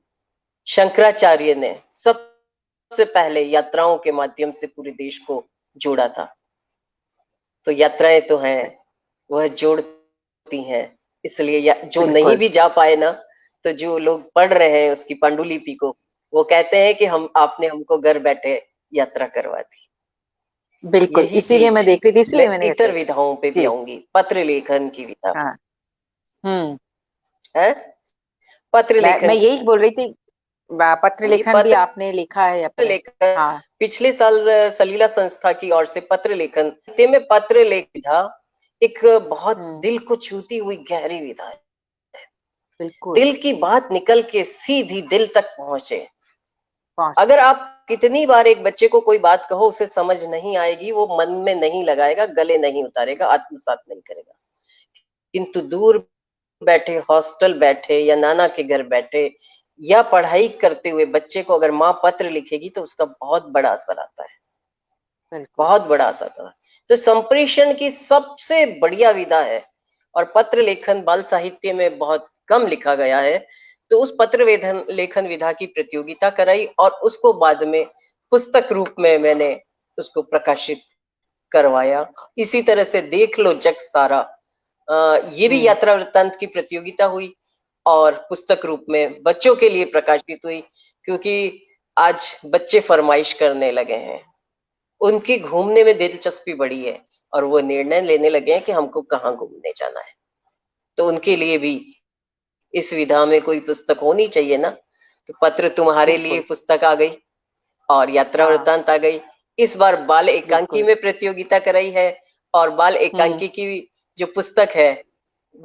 शंकराचार्य ने सबसे पहले यात्राओं के माध्यम से पूरे देश को जोड़ा था। तो यात्राएं तो हैं, वह जोड़ती हैं। इसलिए जो नहीं भी जा पाए ना, तो जो लोग पढ़ रहे हैं उसकी पांडुलिपि को, वो कहते हैं कि आपने हमको घर बैठे यात्रा करवा दी। बिल्कुल, इसीलिए मैं देख रही थी, इसलिए मैंने इतर विधाओं पे भी आऊंगी, पत्र लेखन की विधा। हाँ। है पत्र लेखन मैं यही बोल रही थी, पत्र लेखन भी आपने लिखा है अपने। हाँ। पिछले साल सलीला संस्था की ओर से पत्र लेखन में पत्र लेख विधा एक बहुत दिल को छूती हुई गहरी विधा है। बिल्कुल दिल की बात निकल के सीधी दिल तक पहुंचे। अगर आप कितनी बार एक बच्चे को कोई बात कहो उसे समझ नहीं आएगी, वो मन में नहीं लगाएगा, गले नहीं उतारेगा, आत्मसात नहीं करेगा। किंतु दूर बैठे, हॉस्टल बैठे या नाना के घर बैठे या पढ़ाई करते हुए बच्चे को अगर माँ पत्र लिखेगी तो उसका बहुत बड़ा असर आता है, बिल्कुल। बहुत बड़ा असर आता है। तो संप्रेषण की सबसे बढ़िया विधा है, और पत्र लेखन बाल साहित्य में बहुत कम लिखा गया है, तो उस पत्र लेखन विधा की प्रतियोगिता कराई और उसको बाद में पुस्तक रूप में मैंने उसको प्रकाशित करवाया। इसी तरह से देख लो जग सारा, ये भी यात्रा वृत्तांत की प्रतियोगिता हुई और पुस्तक रूप में बच्चों के लिए प्रकाशित हुई, क्योंकि आज बच्चे फरमाइश करने लगे हैं, उनकी घूमने में दिलचस्पी बढ़ी है और वो निर्णय लेने लगे हैं कि हमको कहाँ घूमने जाना है। तो उनके लिए भी इस विधा में कोई पुस्तक होनी चाहिए ना। तो पत्र तुम्हारे लिए बिल्कुल। पुस्तक आ गई और यात्रा हाँ। वृत्तांत आ गई। इस बार बाल एकांकी बिल्कुल। में प्रतियोगिता कराई है और बाल एकांकी की जो पुस्तक है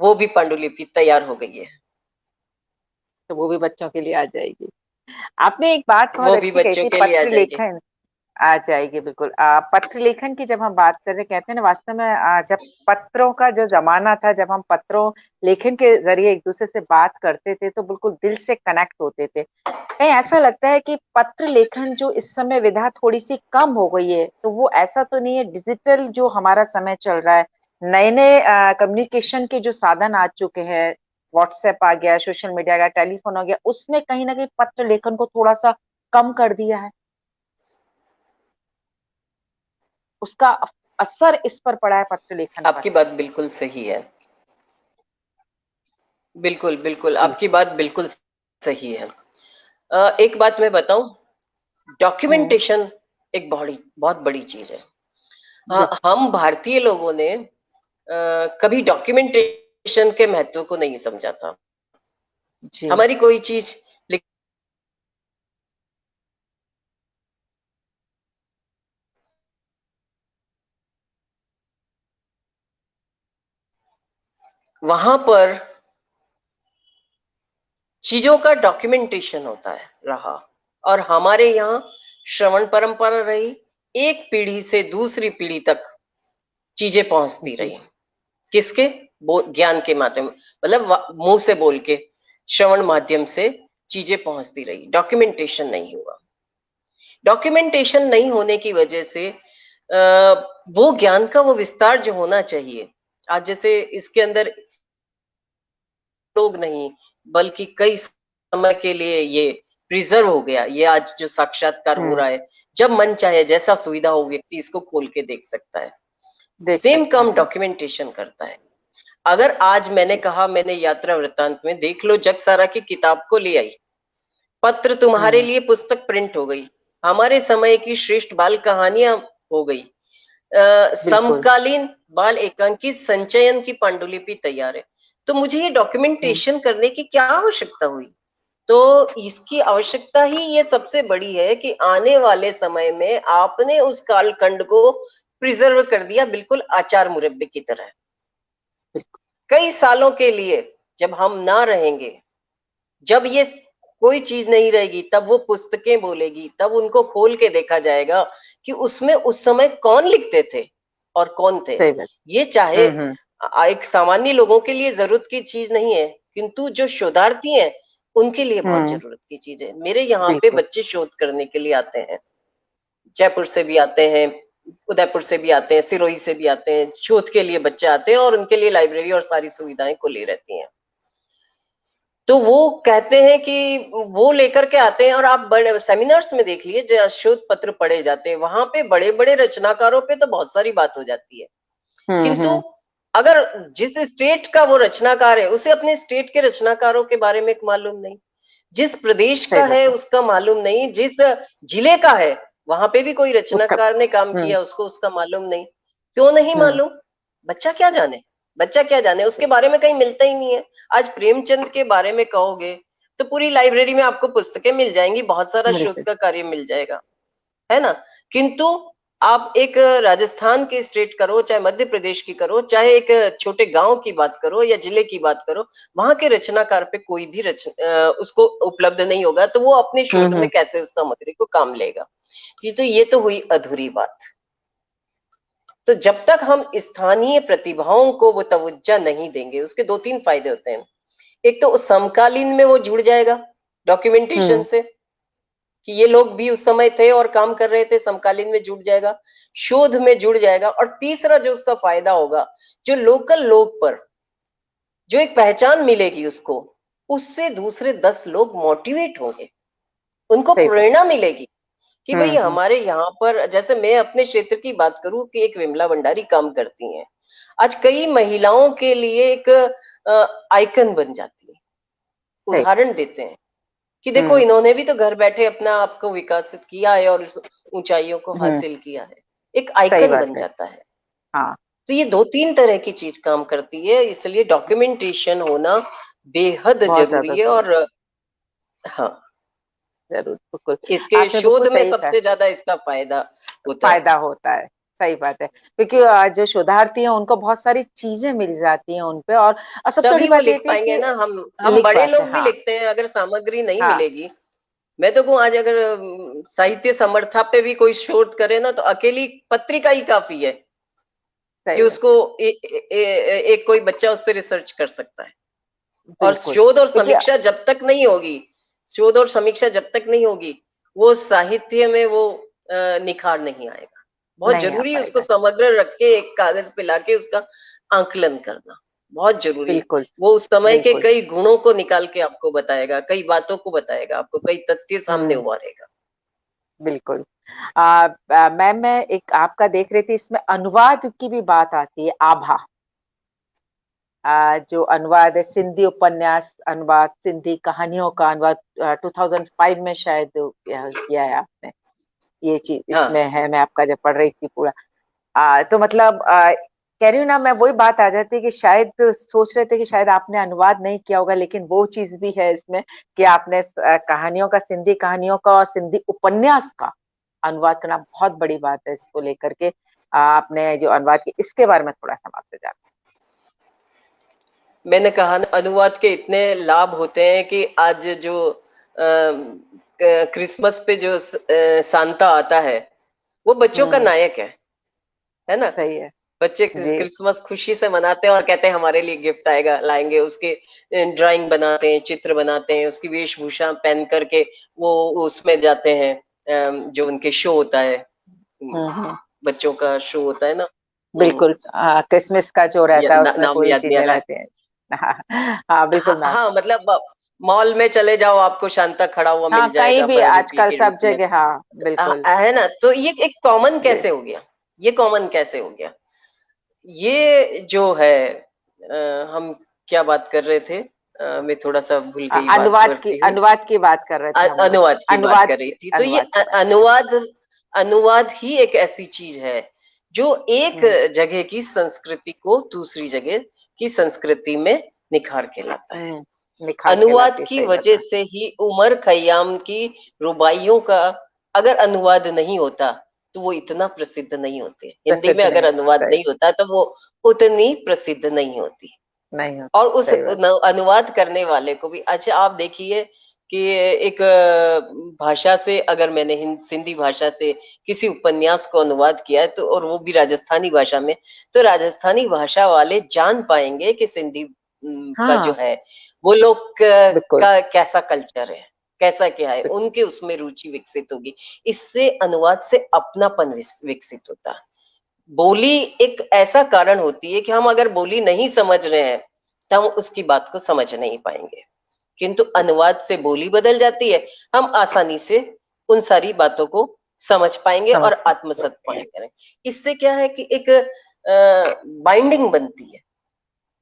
वो भी पांडुलिपि तैयार हो गई है, तो वो भी बच्चों के लिए आ जाएगी। आपने एक बात बहुत वो भी अच्छी कही बच्चों थी, के लिए आ पत्र जाएगी। लेखन। आ जाएगी बिल्कुल। पत्र लेखन की जब हम बात करते कहते हैं ना, वास्तव में जब पत्रों का जो जमाना था, जब हम पत्रों लेखन के जरिए एक दूसरे से बात करते थे तो बिल्कुल दिल से कनेक्ट होते थे। कहीं ऐसा लगता है कि पत्र लेखन जो इस समय विधा थोड़ी सी कम हो गई है, तो वो ऐसा तो नहीं है? डिजिटल जो हमारा समय चल रहा है, नए नए कम्युनिकेशन के जो साधन आ चुके हैं, व्हाट्सएप आ गया, सोशल मीडिया आ गया, टेलीफोन हो गया, उसने कहीं ना कहीं पत्र लेखन को थोड़ा सा कम कर दिया है। उसका असर इस पर पड़ा है, पत्र लेखन पर। आपकी बात बिल्कुल सही है, बिल्कुल बिल्कुल जी। आपकी बात बिल्कुल सही है। एक बात मैं बताऊं, हम्म। डॉक्यूमेंटेशन एक बहुत बड़ी चीज है। हाँ, बिल्कुल। हम भारतीय लोगों ने कभी डॉक्यूमेंटेशन के महत्व को नहीं समझा था। जी। हमारी कोई चीज वहां पर चीजों का डॉक्यूमेंटेशन होता है रहा, और हमारे यहाँ श्रवण परंपरा रही, एक पीढ़ी से दूसरी पीढ़ी तक चीजें पहुंचती जी। रही। किसके? ज्ञान के माध्यम, मतलब मुंह से बोल के, श्रवण माध्यम से चीजें पहुंचती रही, डॉक्यूमेंटेशन नहीं हुआ। डॉक्यूमेंटेशन नहीं होने की वजह से वो ज्ञान का वो विस्तार जो होना चाहिए, आज जैसे इसके अंदर लोग नहीं बल्कि कई समय के लिए ये प्रिजर्व हो गया, ये आज जो साक्षात्कार हो हम्म। रहा है, जब मन चाहे जैसा सुविधा हो व्यक्ति इसको खोल के देख सकता है। देख सेम सकता काम है। डॉक्यूमेंटेशन करता है। अगर आज मैंने जी। कहा, मैंने यात्रा वृत्तांत में देख लो जग सारा की किताब को ले आई, पत्र तुम्हारे हम्म। लिए पुस्तक प्रिंट हो गई, हमारे समय की श्रेष्ठ बाल कहानियां हो गई, बिल्कुल। समकालीन बाल एकांकी संचयन की पांडुलिपि तैयार है। तो मुझे ये हम्म। डॉक्यूमेंटेशन करने की क्या आवश्यकता हुई? तो इसकी आवश्यकता ही ये सबसे बड़ी है कि आने वाले समय में आपने उस कालखंड को प्रिजर्व कर दिया, बिल्कुल आचार मुरब्बे की तरह। बिल्कुल। कई सालों के लिए जब हम ना रहेंगे, जब ये कोई चीज नहीं रहेगी, तब वो पुस्तकें बोलेगी, तब उनको खोल के देखा जाएगा कि उसमें उस समय कौन लिखते थे और कौन थे। सही बात। ये चाहे हम्म। एक सामान्य लोगों के लिए जरूरत की चीज नहीं है, किंतु जो शोधार्थी हैं उनके लिए बहुत हम्म। जरूरत की चीज है। मेरे यहाँ पे बिल्कुल। बच्चे शोध करने के लिए आते हैं, जयपुर से भी आते हैं, उदयपुर से भी आते हैं, सिरोही से भी आते हैं, शोध के लिए बच्चे आते हैं और उनके लिए लाइब्रेरी और सारी सुविधाएं खुली रहती हैं। तो वो कहते हैं कि वो लेकर के आते हैं, और आप बड़े सेमिनार्स में देख लिए जहाँ शोध पत्र पढ़े जाते हैं, वहां पे बड़े बड़े रचनाकारों पे तो बहुत सारी बात हो जाती है, किंतु हम्म। अगर जिस स्टेट का वो रचनाकार है उसे अपने स्टेट के रचनाकारों के बारे में मालूम नहीं, जिस प्रदेश सही का बात है है। उसका मालूम नहीं, जिस जिले का है वहां पे भी कोई उसका। रचनाकार ने काम हम्म। किया उसको उसका मालूम नहीं। क्यों नहीं हम्म। मालूम? बच्चा क्या जाने, बच्चा क्या जाने, उसके बारे में कहीं मिलता ही नहीं है। आज प्रेमचंद के बारे में कहोगे तो पूरी लाइब्रेरी में आपको पुस्तकें मिल जाएंगी, बहुत सारा शोध बिल्कुल। का कार्य मिल जाएगा, है ना। किंतु आप एक राजस्थान की स्टेट करो, चाहे मध्य प्रदेश की करो, चाहे एक छोटे गांव की बात करो या जिले की बात करो, वहां के रचनाकार पे कोई भी उसको उपलब्ध नहीं होगा, तो वो अपने शोध में हम्म। कैसे उस सामग्री को काम लेगा? ये तो हुई अधूरी बात। तो जब तक हम स्थानीय प्रतिभाओं को वो तवज्जो नहीं देंगे, उसके 2-3 फायदे होते हैं। एक तो समकालीन में वो जुड़ जाएगा डॉक्यूमेंटेशन से, कि ये लोग भी उस समय थे और काम कर रहे थे, समकालीन में जुड़ जाएगा, शोध में जुड़ जाएगा। और तीसरा जो उसका फायदा होगा, जो लोकल लोग पर जो एक पहचान मिलेगी उसको, उससे दूसरे 10 लोग मोटिवेट होंगे, उनको प्रेरणा मिलेगी कि भाई हमारे यहाँ पर, जैसे मैं अपने क्षेत्र की बात करूं कि एक विमला भंडारी काम करती हैं, आज कई महिलाओं के लिए एक आइकन बन जाती है, उदाहरण देते हैं कि देखो इन्होंने भी तो घर बैठे अपना आपको विकसित किया है और ऊंचाइयों को हासिल किया है, एक आइकन बन जाता है। हाँ। तो ये 2-3 तरह की चीज काम करती है, इसलिए डॉक्यूमेंटेशन होना बेहद जरूरी है। और हाँ, जरूर, बिल्कुल इसके आपने बिल्कुल शोध में सही कहा, सबसे ज्यादा इसका फायदा होता है। फायदा होता है। सही बात है, क्योंकि जो शोधार्थी हैं उनको बहुत सारी चीजें मिल जाती हैं उनपे, और सबसे बड़ी तभी वो बात ये लिख थी पाएंगे कि ना, हम लिख बड़े पाते हैं। लोग भी हाँ लिखते हैं, अगर सामग्री नहीं हाँ, मिलेगी। मैं तो कहूँ आज अगर साहित्य समर्था पे भी कोई शोध करे ना, तो अकेली पत्रिका ही काफी है कि सही बात उसको है, एक कोई बच्चा उस पर रिसर्च कर सकता है। और बिल्कुल। शोध और देखिए, समीक्षा जब तक नहीं होगी, शोध और समीक्षा जब तक नहीं होगी, वो साहित्य में वो निखार नहीं आएगा। बहुत नहीं आ जरूरी है उसको पाएगा। समग्र रख के एक कागज पे लाके उसका आंकलन करना, बहुत जरूरी है। बिल्कुल वो उस समय के बिल्कुल। कई गुणों को निकाल के आपको बताएगा, कई बातों को बताएगा, आपको कई तथ्य सामने हम्म, उभारेगा। बिल्कुल। मैम, मैं एक आपका देख रही थी, इसमें अनुवाद की भी बात आती है, आभा। जो अनुवाद है, सिंधी उपन्यास अनुवाद, सिंधी कहानियों का अनुवाद, 2005 में शायद किया है आपने। ये चीज हाँ, इसमें है, मैं आपका जब पढ़ रही थी पूरा। तो मतलब कह रही हूँ ना, मैं वही बात आ जाती है कि शायद सोच रहे थे कि शायद आपने अनुवाद नहीं किया होगा, लेकिन वो चीज भी है इसमें कि आपने कहानियों का, सिंधी कहानियों का और सिंधी उपन्यास का अनुवाद करना बहुत बड़ी बात है। इसको लेकर के आपने जो अनुवाद की, इसके बारे में थोड़ा सा आपसे जानते मैंने कहा ना, अनुवाद के इतने लाभ होते हैं कि आज जो क्रिसमस पे जो सांता आता है, वो बच्चों का हैं। नायक है ना। सही है बच्चे जी। क्रिसमस खुशी से मनाते हैं और कहते हैं हमारे लिए गिफ्ट आएगा, लाएंगे। उसके ड्राइंग बनाते हैं, चित्र बनाते हैं, उसकी वेशभूषा पहन करके वो उसमें जाते हैं, जो उनके शो होता है, हम्म, बच्चों का शो होता है ना। बिल्कुल। क्रिसमस का जो रहता है उसमें नाम पूरी याद नहीं आ चीजें रहा है। रहती हैं। हाँ हाँ बिल्कुल मैम। हाँ, मतलब मॉल में चले जाओ, आपको शांता खड़ा हुआ हाँ, मिल कहीं जाएगा भी रुपये आजकल के रूप सब में। जगह, हाँ बिल्कुल है ना। तो ये एक कॉमन जी। कैसे हो गया, ये कॉमन कैसे हो गया, ये जो है हम क्या बात कर रहे थे, मैं थोड़ा सा भूल गई बात करती हुई। अनुवाद की बात कर रहे थे हम लोग। अनुवाद की बात अनुवाद कर रही थी। तो ये अनुवाद की बात। अनुवाद, अनुवाद ही एक ऐसी चीज है जो एक हम्म जगह की संस्कृति को दूसरी जगह की संस्कृति में निखार के लाता है। निखार के अनुवाद लाती है, की सही वजह बता। से ही उमर खयाम की रुबाइयों का अगर अनुवाद नहीं होता तो वो इतना प्रसिद्ध नहीं होते। हिंदी में प्रसिद्ध अगर नहीं, अनुवाद सही, नहीं होता तो वो उतनी प्रसिद्ध नहीं होती। नहीं और होती, उस सही बात। अनुवाद करने वाले को भी, अच्छा आप देखिए कि एक भाषा से अगर मैंने सिंधी भाषा से किसी उपन्यास को अनुवाद किया है, तो और वो भी राजस्थानी भाषा में, तो राजस्थानी भाषा वाले जान पाएंगे कि सिंधी का जो हाँ है वो लोग बिल्कुल। का कैसा कल्चर है, कैसा क्या है, उनके उसमें रुचि विकसित होगी। इससे अनुवाद से अपनापन विकसित होता है। बोली एक ऐसा कारण होती है कि हम अगर बोली नहीं समझ रहे हैं तो हम उसकी बात को समझ नहीं पाएंगे, किंतु अनुवाद से बोली बदल जाती है, हम आसानी से उन सारी बातों को समझ पाएंगे समझ और आत्मसात पाएंगे। इससे क्या है कि एक बाइंडिंग बनती है।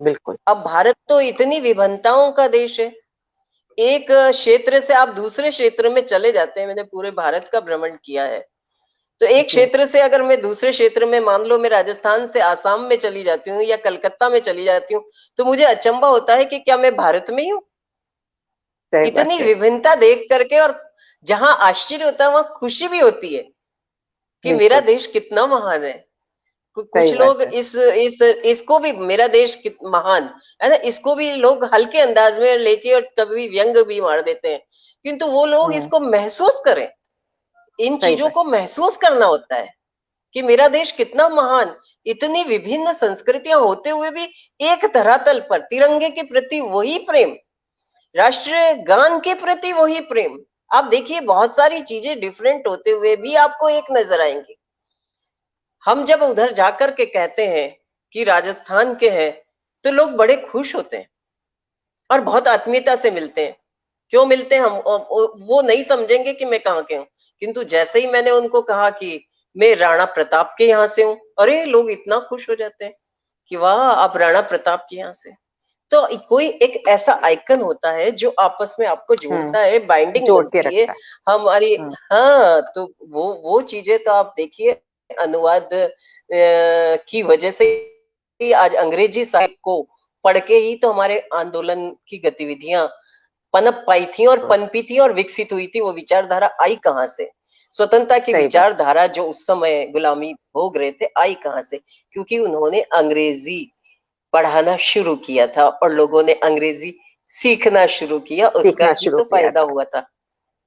बिल्कुल। अब भारत तो इतनी विभिन्नताओं का देश है, एक क्षेत्र से आप दूसरे क्षेत्र में चले जाते हैं। मैंने पूरे भारत का भ्रमण किया है, तो एक जी। क्षेत्र से अगर मैं दूसरे क्षेत्र में, मान लो मैं राजस्थान से आसाम में चली जाती हूँ या कलकत्ता में चली जाती हूँ, तो मुझे अचंभा होता है कि क्या मैं भारत में ही हूँ। सही बात इतनी है। विभिन्नता देख करके, और जहां आश्चर्य होता है वहां खुशी भी होती है कि मेरा बिल्कुल देश कितना महान है। सही कुछ बात लोग है। इसको भी, मेरा देश महान है ना, इसको भी लोग हल्के अंदाज में लेके और कभी व्यंग भी मार देते हैं, किंतु वो लोग हम्म इसको महसूस करें, इन सही चीजों बात। को महसूस करना होता है कि मेरा देश कितना महान, इतनी विभिन्न संस्कृतियां होते हुए भी एक धरातल पर तिरंगे के प्रति वही प्रेम, राष्ट्रीय गान के प्रति वही प्रेम। आप देखिए बहुत सारी चीजें डिफरेंट होते हुए भी आपको एक नजर आएंगी। हम जब उधर जाकर के कहते हैं कि राजस्थान के हैं, तो लोग बड़े खुश होते हैं और बहुत आत्मीयता से मिलते हैं। क्यों मिलते हैं? हम वो नहीं समझेंगे कि मैं कहाँ के हूँ, किंतु जैसे ही मैंने उनको कहा कि मैं राणा प्रताप के यहाँ से हूँ, अरे लोग इतना खुश हो जाते हैं कि वाह आप राणा प्रताप के यहाँ से। तो कोई एक ऐसा आइकन होता है जो आपस में आपको जोड़ता है, बाइंडिंग जोड़ के बनती है रखता है। हमारी। हाँ, तो वो चीजें तो आप देखिए, अनुवाद की वजह से ही आज अंग्रेजी साहित्य को पढ़ के ही तो हमारे आंदोलन की गतिविधियां पनप पाई थी और पनपी थी और विकसित हुई थी। वो विचारधारा आई कहाँ से? स्वतंत्रता की विचारधारा जो उस समय गुलामी भोग रहे थे, आई कहाँ से? क्योंकि उन्होंने अंग्रेजी पढ़ाना शुरू किया था और लोगों ने अंग्रेजी सीखना शुरू किया, उसका ही तो फायदा हुआ था।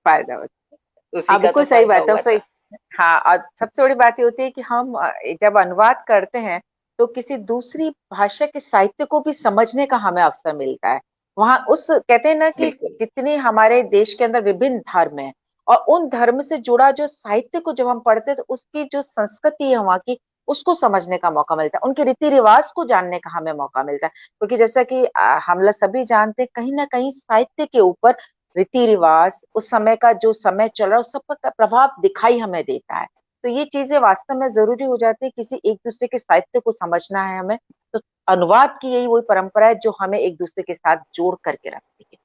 फायदा होता उसी का बिल्कुल तो सही फायदा बात है। हुआ फिर था। हाँ, और सबसे बड़ी बात ये होती है कि हम जब अनुवाद करते हैं तो किसी दूसरी भाषा के साहित्य को भी समझने का हमें अवसर मिलता है। वहाँ उस कहते हैं ना कि बिल्कुल जितनी हमारे देश के अंदर विभिन्न धर्म है, और उन धर्म से जुड़ा जो साहित्य को जब हम पढ़ते हैं तो उसकी जो संस्कृति है वहाँ की, उसको समझने का मौका मिलता है, उनके रीति रिवाज को जानने का हमें मौका मिलता है। क्योंकि जैसा कि हम लोग सभी जानते हैं, कहीं ना कहीं साहित्य के ऊपर रीति रिवाज, उस समय का जो समय चल रहा है, उस सब का प्रभाव दिखाई हमें देता है। तो ये चीजें वास्तव में जरूरी हो जाती है, किसी एक दूसरे के साहित्य को समझना है हमें, तो अनुवाद की यही वही परंपरा है जो हमें एक दूसरे के साथ जोड़ करके रखती है।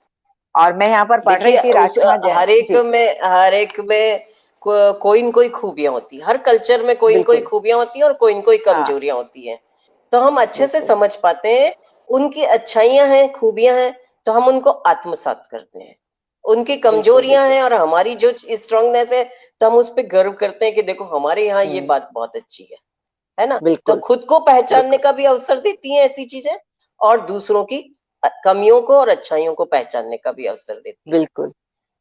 और मैं यहाँ पर पढ़ रही देखिए, थी उस राजकुमार जैन जी। हर एक में कोई न कोई खूबियां होती है, हर कल्चर में कोई न कोई बिल्कुल। खूबियां होती है और कोई न कोई हाँ। कमजोरियां होती हैं। तो हम अच्छे से बिल्कुल समझ पाते हैं उनकी अच्छाइयां हैं, खूबियां हैं, तो हम उनको आत्मसात करते हैं। उनकी बिल्कुल। कमजोरियां बिल्कुल हैं और हमारी जो स्ट्रांगनेस है, तो हम उस पर गर्व करते हैं कि देखो हमारे यहाँ ये बात बहुत अच्छी है ना? तो बिल्कुल खुद को पहचानने बिल्कुल का भी अवसर देती हैं ऐसी चीजें, और दूसरों की कमियों को और अच्छाइयों को पहचानने का भी अवसर देती है। बिल्कुल।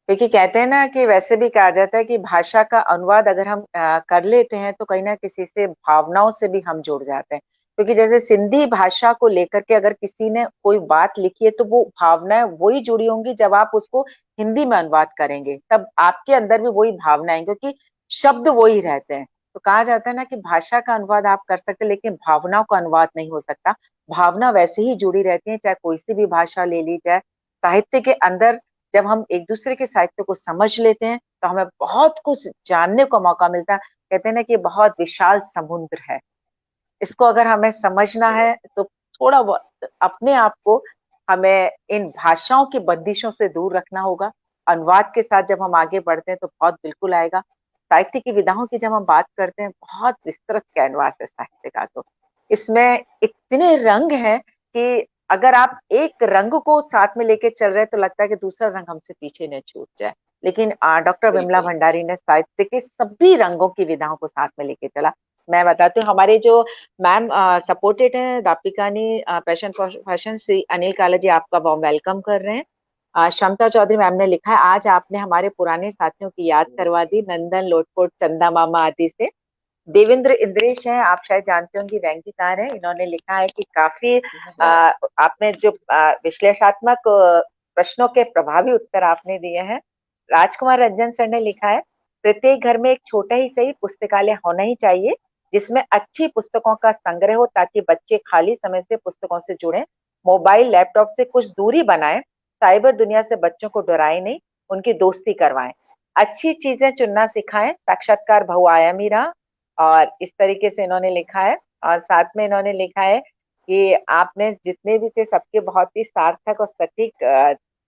क्योंकि कहते हैं ना कि वैसे भी कहा जाता है कि भाषा का अनुवाद अगर हम कर लेते हैं तो कहीं ना किसी से भावनाओं से भी हम जुड़ जाते हैं। क्योंकि जैसे सिंधी भाषा को लेकर के अगर किसी ने कोई बात लिखी है तो वो भावनाएं वही जुड़ी होंगी, जब आप उसको हिंदी में अनुवाद करेंगे तब आपके अंदर भी वही भावनाएं, क्योंकि शब्द वही रहते हैं। तो कहा जाता है ना कि भाषा का अनुवाद आप कर सकते हैं लेकिन भावनाओं का अनुवाद नहीं हो सकता। भावना वैसे ही जुड़ी रहती है, चाहे कोई सी भी भाषा ले ली जाए। साहित्य के अंदर जब हम एक दूसरे के साहित्य को समझ लेते हैं तो हमें बहुत कुछ जानने को मौका मिलता है। कहते हैं ना कि बहुत विशाल समुद्र है, इसको अगर हमें समझना है तो थोड़ा बहुत अपने आप को हमें इन भाषाओं की बंदिशों से दूर रखना होगा। अनुवाद के साथ जब हम आगे बढ़ते हैं तो बहुत बिल्कुल आएगा। साहित्य की विधाओं की जब हम बात करते हैं, बहुत विस्तृत कैनवास है साहित्य का। तो इसमें इतने रंग हैं कि अगर आप एक रंग को साथ में लेके चल रहे हैं तो लगता है कि दूसरा रंग हमसे पीछे न छूट जाए। लेकिन डॉक्टर विमला बिल्कुल। भंडारी ने साहित्य के सभी रंगों की विधाओं को साथ में लेके चला। मैं बताती हूँ, हमारे जो मैम सपोर्टेड है दापिकानी passion for fashion, Shri Anil Kala ji आपका वार्म वेलकम कर रहे हैं। क्षमता चौधरी मैम ने लिखा है, आज आपने हमारे पुराने साथियों की याद करवा दी, नंदन लोटपोट चंदा मामा आदि से। देवेंद्र इंद्रेश हैं, आप शायद जानते होंगे, व्यंग्यकार हैं, इन्होंने लिखा है कि काफी हाँ। आपने जो विश्लेषणात्मक प्रश्नों के प्रभावी उत्तर आपने दिए हैं। राजकुमार रंजन सर ने लिखा है, प्रत्येक घर में एक छोटा ही सही पुस्तकालय होना ही चाहिए जिसमें अच्छी पुस्तकों का संग्रह हो, ताकि बच्चे खाली समय से पुस्तकों से जुड़े, मोबाइल लैपटॉप से कुछ दूरी बनाएं, साइबर दुनिया से बच्चों को डराएं नहीं, उनकी दोस्ती करवाएं, अच्छी चीजें चुनना सिखाएं, साक्षात्कार बहुआयामी रहा। और इस तरीके से इन्होंने लिखा है। और साथ में इन्होंने लिखा है कि आपने जितने भी थे सबके बहुत ही सार्थक और सटीक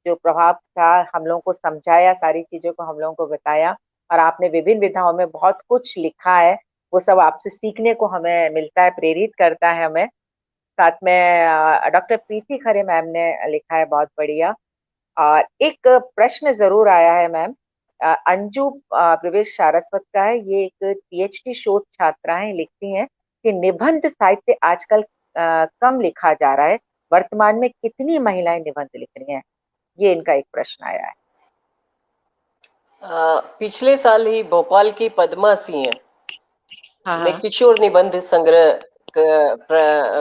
जो प्रभाव था हम लोगों को समझाया, सारी चीजों को हम लोगों को बताया, और आपने विभिन्न विधाओं में बहुत कुछ लिखा है, वो सब आपसे सीखने को हमें मिलता है, प्रेरित करता है हमें। साथ में डॉक्टर प्रीति खरे मैम ने लिखा है, बहुत बढ़िया। और एक प्रश्न जरूर आया है मैम, अंजू प्रवेश सारस्वत का है, ये एक पीएचडी शोध छात्रा है, लिखती हैं कि निबंध साहित्य आजकल कम लिखा जा रहा है, वर्तमान में कितनी महिलाएं निबंध लिख रही हैं? ये इनका एक प्रश्न आया है। पिछले साल ही भोपाल की पद्मा सिंह हैं, हाँ ने हाँ। किशोर निबंध संग्रह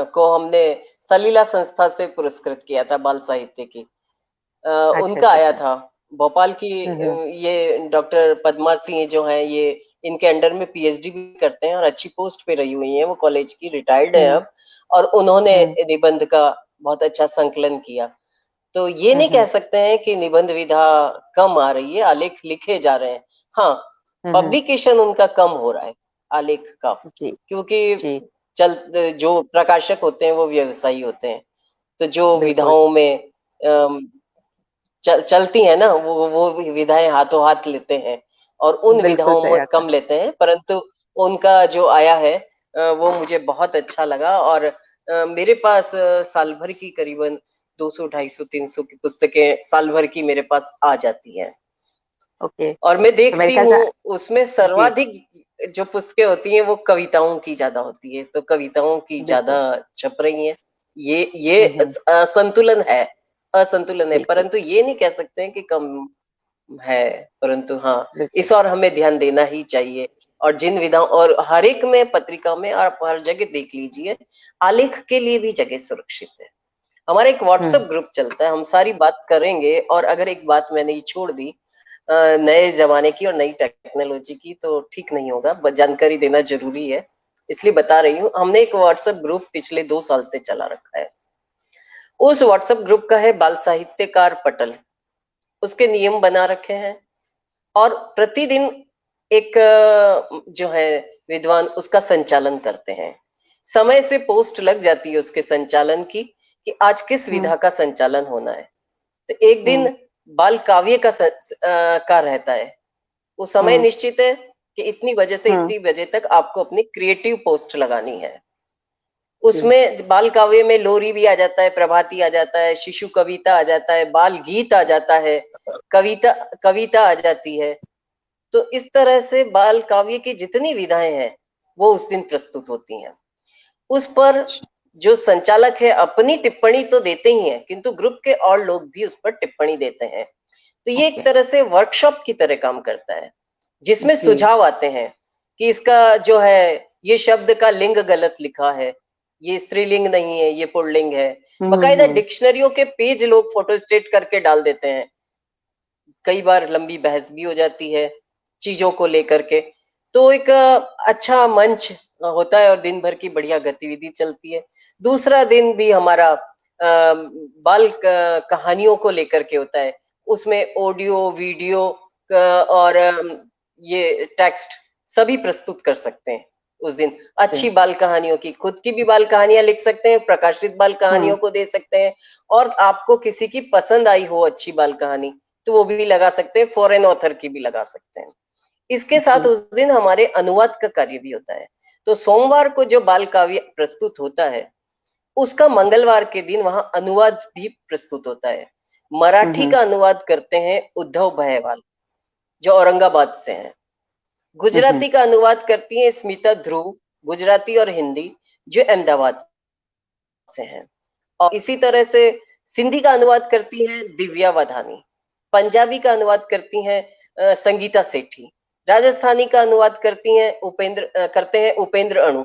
को हमने सलीला संस्था से पुरस्कृत किया था, बाल साहित्य की। अच्छा उनका अच्छा आया अच्छा। था भोपाल की। हम्म। ये डॉक्टर पद्मा सिंह जो है, ये इनके अंडर में पीएचडी भी करते हैं और अच्छी पोस्ट पे रही हुई हैं, वो कॉलेज की रिटायर्ड है हम्म अब। और उन्होंने हम्म निबंध का बहुत अच्छा संकलन किया। तो ये नहीं कह हम्म सकते हैं कि निबंध विधा कम आ रही है, आलेख लिखे जा रहे हैं। हाँ, हम्म। पब्लिकेशन उनका कम हो रहा है आलेख का, जी क्योंकि जी। चल जो प्रकाशक होते हैं वो व्यवसायी होते हैं। तो जो बिल्कुल विधाओं में चलती है ना, वो विधाएं हाथों हाथ लेते हैं और उन बिल्कुल विधाओं सही में आता। कम लेते हैं, परंतु उनका जो आया है वो मुझे बहुत अच्छा लगा। और मेरे पास साल भर की करीबन 200 250 300 की पुस्तकें साल भर की मेरे पास आ जाती हैं। ओके। और मैं तो मेरे देखती ख्याल हूँ से उसमें जी। सर्वाधिक जो पुस्तकें होती हैं वो कविताओं की ज्यादा होती है, तो कविताओं की ज्यादा बिल्कुल। छप रही हैं। ये हम्म। असंतुलन है, असंतुलन है, बिल्कुल परंतु ये नहीं कह सकते हैं कि कम है। परंतु हाँ, बिल्कुल। इस और हमें ध्यान देना ही चाहिए। और जिन विधाओं, और हर एक में पत्रिका में आप हर जगह देख लीजिए, आलेख के लिए भी जगह सुरक्षित है। हमारा एक व्हाट्सएप हम्म ग्रुप चलता है, हम सारी बात करेंगे। और अगर एक बात मैंने ये छोड़ दी नए जमाने की और नई टेक्नोलॉजी की, तो ठीक नहीं होगा, जानकारी देना जरूरी है, इसलिए बता रही हूँ। हमने एक व्हाट्सएप ग्रुप पिछले 2 साल से चला रखा है। उस व्हाट्सएप ग्रुप का है बाल साहित्यकार पटल। उसके नियम बना रखे हैं और प्रतिदिन एक जो है विद्वान उसका संचालन करते हैं। समय से पोस्ट लग जाती है उसके संचालन की, कि आज किस हम्म विधा का संचालन होना है। तो एक हम्म दिन बाल काव्य का रहता है। वो समय हम्म निश्चित है कि इतनी बजे से हम्म। इतनी बजे तक आपको अपनी क्रिएटिव पोस्ट लगानी है। जी। उसमें बाल काव्य में लोरी भी आ जाता है, प्रभाती आ जाता है, शिशु कविता आ जाता है, बाल गीत आ जाता है, कविता कविता आ जाती है। तो इस तरह से बाल काव्य की जितनी विधाएं हैं वो उस दिन प्रस्तुत होती हैं। उस पर जो संचालक है अपनी टिप्पणी तो देते ही हैं, किंतु ग्रुप के और लोग भी उस पर टिप्पणी देते हैं। तो ये एक ओके। तरह से वर्कशॉप की तरह काम करता है, जिसमें जी। सुझाव आते हैं कि इसका जो है, ये शब्द का लिंग गलत लिखा है, ये स्त्रीलिंग नहीं है, ये पुल्लिंग है। बकायदा हम्म। डिक्शनरियों के पेज लोग फोटोस्टेट करके डाल देते हैं। कई बार लंबी बहस भी हो जाती है चीजों को लेकर के। तो एक अच्छा मंच होता है और दिन भर की बढ़िया गतिविधि चलती है। दूसरा दिन भी हमारा बाल कहानियों को लेकर के होता है। उसमें ऑडियो वीडियो और ये टेक्स्ट सभी प्रस्तुत कर सकते हैं उस दिन। जी। अच्छी बाल कहानियों की, खुद की भी बाल कहानियां लिख सकते हैं, प्रकाशित बाल हम्म कहानियों को दे सकते हैं। और आपको किसी की पसंद आई हो अच्छी बाल कहानी, तो वो भी लगा सकते हैं, फॉरेन ऑथर की भी लगा सकते हैं। इसके साथ जी। उस दिन हमारे अनुवाद का कार्य भी होता है। तो सोमवार को जो बाल काव्य प्रस्तुत होता है, उसका मंगलवार के दिन वहां अनुवाद भी प्रस्तुत होता है। मराठी हम्म का अनुवाद करते हैं उद्धव भयवाल, जो औरंगाबाद से हैं। हम्म। गुजराती का अनुवाद करती हैं स्मिता ध्रुव, गुजराती और हिंदी, जो अहमदाबाद से हैं। और इसी तरह से सिंधी का अनुवाद करती हैं दिव्या वधानी, पंजाबी का अनुवाद करती हैं संगीता सेठी, राजस्थानी का अनुवाद करते हैं उपेंद्र अणु।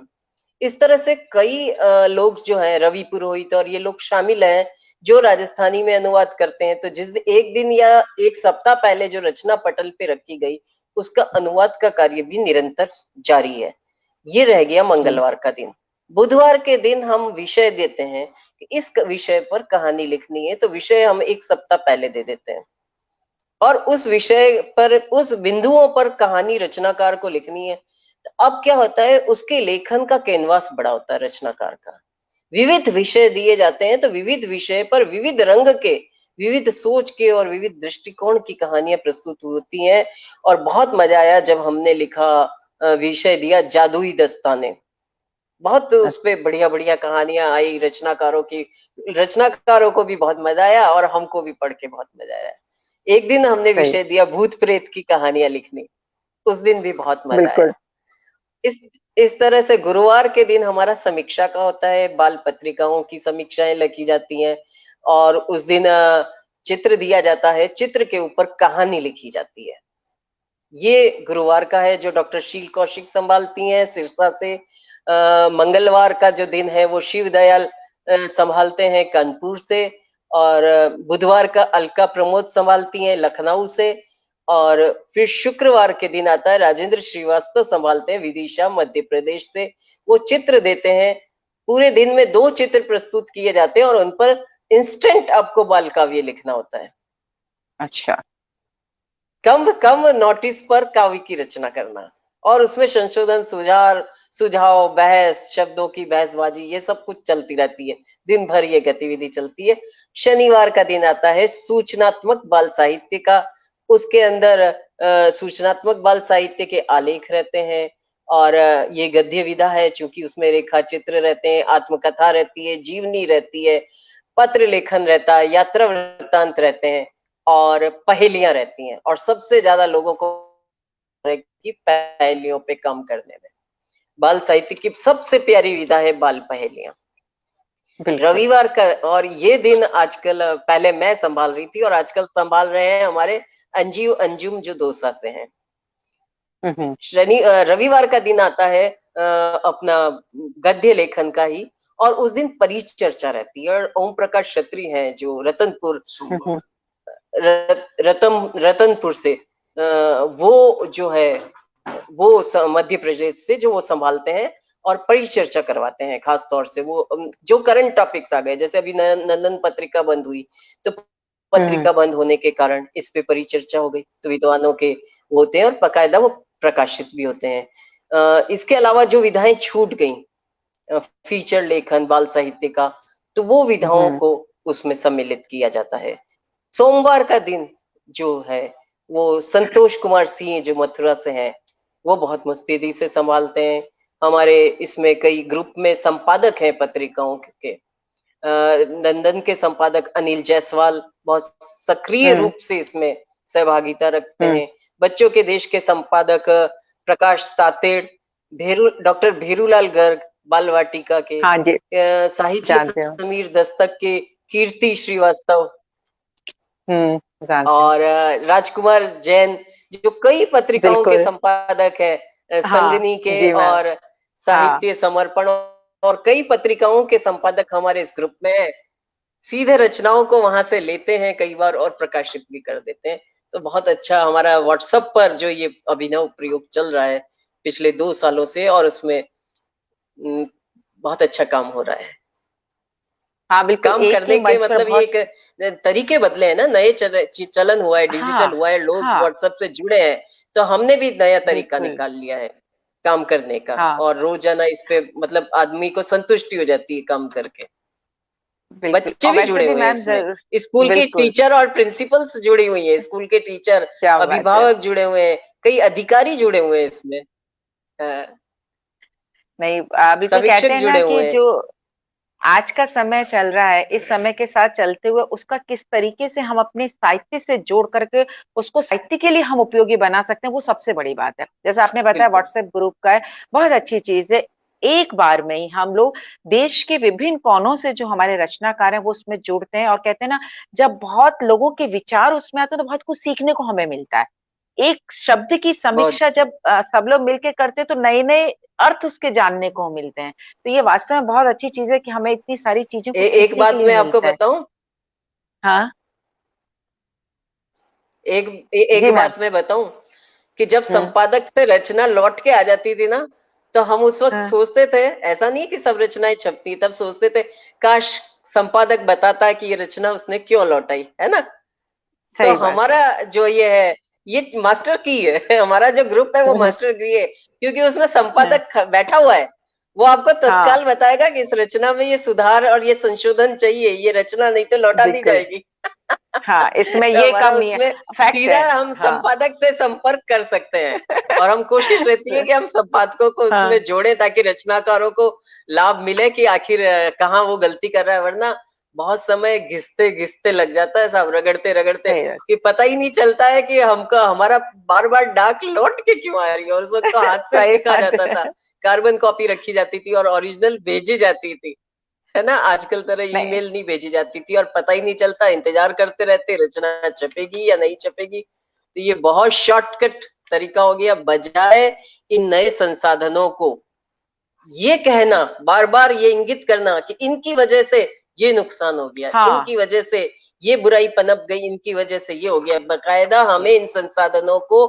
इस तरह से कई लोग जो हैं, रवि पुरोहित और ये लोग शामिल हैं, जो राजस्थानी में अनुवाद करते हैं। तो एक दिन या एक सप्ताह पहले जो रचना पटल पे रखी गई, उसका अनुवाद का कार्य भी निरंतर जारी है। ये रह गया जी। मंगलवार का दिन। बुधवार के दिन हम विषय देते हैं कि इस विषय पर कहानी लिखनी है, तो विषय हम एक सप्ताह पहले दे देते हैं। और उस विषय पर, उस बिंदुओं पर कहानी रचनाकार को लिखनी है। तो अब क्या होता है, उसके लेखन का कैनवास बड़ा होता है रचनाकार का। विविध विषय दिए जाते हैं, तो विविध विषय पर विविध रंग के, विविध सोच के और विविध दृष्टिकोण की कहानियां प्रस्तुत होती हैं। और बहुत मजा आया जब हमने लिखा, विषय दिया जादुई दस्ताने। बहुत उस पे अच्छा। बढ़िया बढ़िया कहानियां आई रचनाकारों की। रचनाकारों को भी बहुत मजा आया और हमको भी पढ़ के बहुत मजा आया। एक दिन हमने सही। विषय दिया भूत प्रेत की कहानियां लिखनी, उस दिन भी बहुत मजा बिल्कुल। आया। इस इस तरह से गुरुवार के दिन हमारा समीक्षा का होता है, बाल पत्रिकाओं की समीक्षाएं लिखी जाती हैं। और उस दिन चित्र दिया जाता है, चित्र के ऊपर कहानी लिखी जाती है। ये गुरुवार का है जो डॉक्टर शील कौशिक संभालती हैं सिरसा से। मंगलवार का जो दिन है वो शिव दयाल संभालते हैं कानपुर से। और बुधवार का अलका प्रमोद संभालती हैं लखनऊ से। और फिर शुक्रवार के दिन आता है राजेंद्र श्रीवास्तव संभालते हैं विदिशा मध्य प्रदेश से। वो चित्र देते हैं, पूरे दिन में 2 चित्र प्रस्तुत किए जाते हैं और उन पर इंस्टेंट आपको बाल काव्य लिखना होता है। अच्छा। कम कम नोटिस पर काव्य की रचना करना और उसमें संशोधन, सुझाव, बहस, शब्दों की बहसबाजी, ये सब कुछ चलती रहती है। दिन भर ये गतिविधि चलती है। शनिवार का दिन आता है सूचनात्मक बाल साहित्य का। उसके अंदर सूचनात्मक बाल साहित्य के आलेख रहते हैं और ये गद्य विधा है, चूंकि उसमें रेखा चित्र रहते हैं, आत्मकथा रहती है, जीवनी रहती है, पत्र लेखन रहता है, यात्रा वृत्तांत रहते हैं और पहेलियां रहती हैं। और सबसे ज्यादा लोगों को की पहेलियों पे काम करने में। बाल साहित्य की सबसे प्यारी विधा है बाल पहेलियां। रविवार का, और ये दिन आजकल, पहले मैं संभाल रही थी और आजकल संभाल रहे हैं हमारे अंजुम जो दौसा से हैं। रविवार का दिन आता है अपना गद्य लेखन का ही, और उस दिन परिचर्चा रहती है। और ओम प्रकाश क्षत्री हैं जो रतनपुर से, वो जो है वो मध्य प्रदेश से जो वो संभालते हैं और परिचर्चा करवाते हैं। खास तौर से वो जो करंट टॉपिक्स आ गए, जैसे अभी नंदन पत्रिका बंद हुई, तो पत्रिका बंद होने के कारण इस पे परिचर्चा हो गई, तो विद्वानों के होते हैं और बकायदा वो प्रकाशित भी होते हैं। इसके अलावा जो विधाएं छूट गई, फीचर लेखन बाल साहित्य का, तो वो विधाओं को उसमें सम्मिलित किया जाता है। सोमवार का दिन जो है वो संतोष कुमार सिंह जो मथुरा से हैं, वो बहुत मुस्तैदी से संभालते हैं। हमारे इसमें कई ग्रुप में संपादक हैं पत्रिकाओं के। नंदन के संपादक अनिल जायसवाल बहुत सक्रिय रूप से इसमें सहभागिता रखते हैं। बच्चों के देश के संपादक प्रकाश तातेड़, डॉक्टर भेरूलाल गर्ग बाल वाटिका के, हाँ जी, साहित्य समीर दस्तक के कीर्ति श्रीवास्तव, और राजकुमार जैन जो कई पत्रिकाओं के संपादक है, संगनी के और साहित्य समर्पण, और कई पत्रिकाओं के संपादक हमारे इस ग्रुप में है। सीधे रचनाओं को वहां से लेते हैं कई बार और प्रकाशित भी कर देते हैं। तो बहुत अच्छा हमारा व्हाट्सएप पर जो ये अभिनव प्रयोग चल रहा है पिछले 2 सालों से, और उसमें बहुत अच्छा काम हो रहा है। हाँ बिल्कुल, काम करने के मतलब ये एक तरीके बदले हैं ना, नए चलन हुआ है, डिजिटल हुआ है, लोग व्हाट्सएप से जुड़े हैं, तो हमने भी नया तरीका निकाल लिया है काम करने का। और रोजाना इस पे मतलब आदमी को संतुष्टि हो जाती है काम करके। बच्चे भी जुड़े हुए हैं इसमें, स्कूल के टीचर और प्रिंसिपल्स जुड़ी हुई हैं, स्कूल के टीचर, अभिभावक जुड़े हुए हैं, कई अधिकारी जुड़े हुए हैं इसमें। नहीं, बिल्कुल कहते हैं ना कि जो आज का समय चल रहा है, इस समय के साथ चलते हुए उसका किस तरीके से हम अपने साहित्य से जोड़ करके उसको साहित्य के लिए हम उपयोगी बना सकते हैं, वो सबसे बड़ी बात है। जैसा आपने बताया व्हाट्सएप ग्रुप का है, बहुत अच्छी चीज है। एक बार में ही हम लोग देश के विभिन्न कोनों से जो हमारे रचनाकार हैं वो उसमें जुड़ते हैं, और कहते हैं ना, जब बहुत लोगों के विचार उसमें आते हैं तो बहुत कुछ सीखने को हमें मिलता है। एक शब्द की समीक्षा जब सब लोग मिलके करते हैं तो नए नए अर्थ उसके जानने को मिलते हैं। तो ये वास्तव में बहुत अच्छी चीज है कि हमें इतनी सारी चीजों को एक बात मैं आपको बताऊं। हाँ, एक बात मैं बताऊं कि जब संपादक से रचना लौट के आ जाती थी ना, तो हम उस वक्त सोचते थे, ऐसा नहीं कि सब रचनाएं छपती, तब सोचते थे काश संपादक बताता कि ये रचना उसने क्यों लौटाई, है ना। तो हमारा जो ये है, ये मास्टर की है, हमारा जो ग्रुप है वो मास्टर की है, क्योंकि उसमें संपादक बैठा हुआ है, वो आपको तत्काल बताएगा कि इस रचना में ये सुधार और ये संशोधन चाहिए, ये रचना नहीं तो लौटा दी जाएगी। हाँ, इसमें ये कमी है, सीधा हम संपादक से संपर्क कर सकते हैं, और हम कोशिश रहती है कि हम संपादकों को उसमें जोड़ें ताकि रचनाकारों को लाभ मिले कि आखिर कहाँ वो गलती कर रहा है। वरना बहुत समय घिसते घिसते लग जाता है, सब रगड़ते रगड़ते कि पता ही नहीं चलता है कि हमको हमारा बार बार डाक लौट के क्यों आ रही है। और उस वक्त तो हाथ से लिखा जाता था, कार्बन कॉपी रखी जाती थी और ओरिजिनल भेजी जाती थी, है ना। आजकल तरह ईमेल नहीं भेजी जाती थी और पता ही नहीं चलता, इंतजार करते रहते रचना छपेगी या नहीं छपेगी। तो ये बहुत शॉर्टकट तरीका हो गया, बजाय इन नए संसाधनों को ये कहना, बार बार ये इंगित करना कि इनकी वजह से ये नुकसान हो गया, हाँ इनकी वजह से ये बुराई पनप गई, इनकी वजह से ये हो गया। बकायदा हमें इन संसाधनों को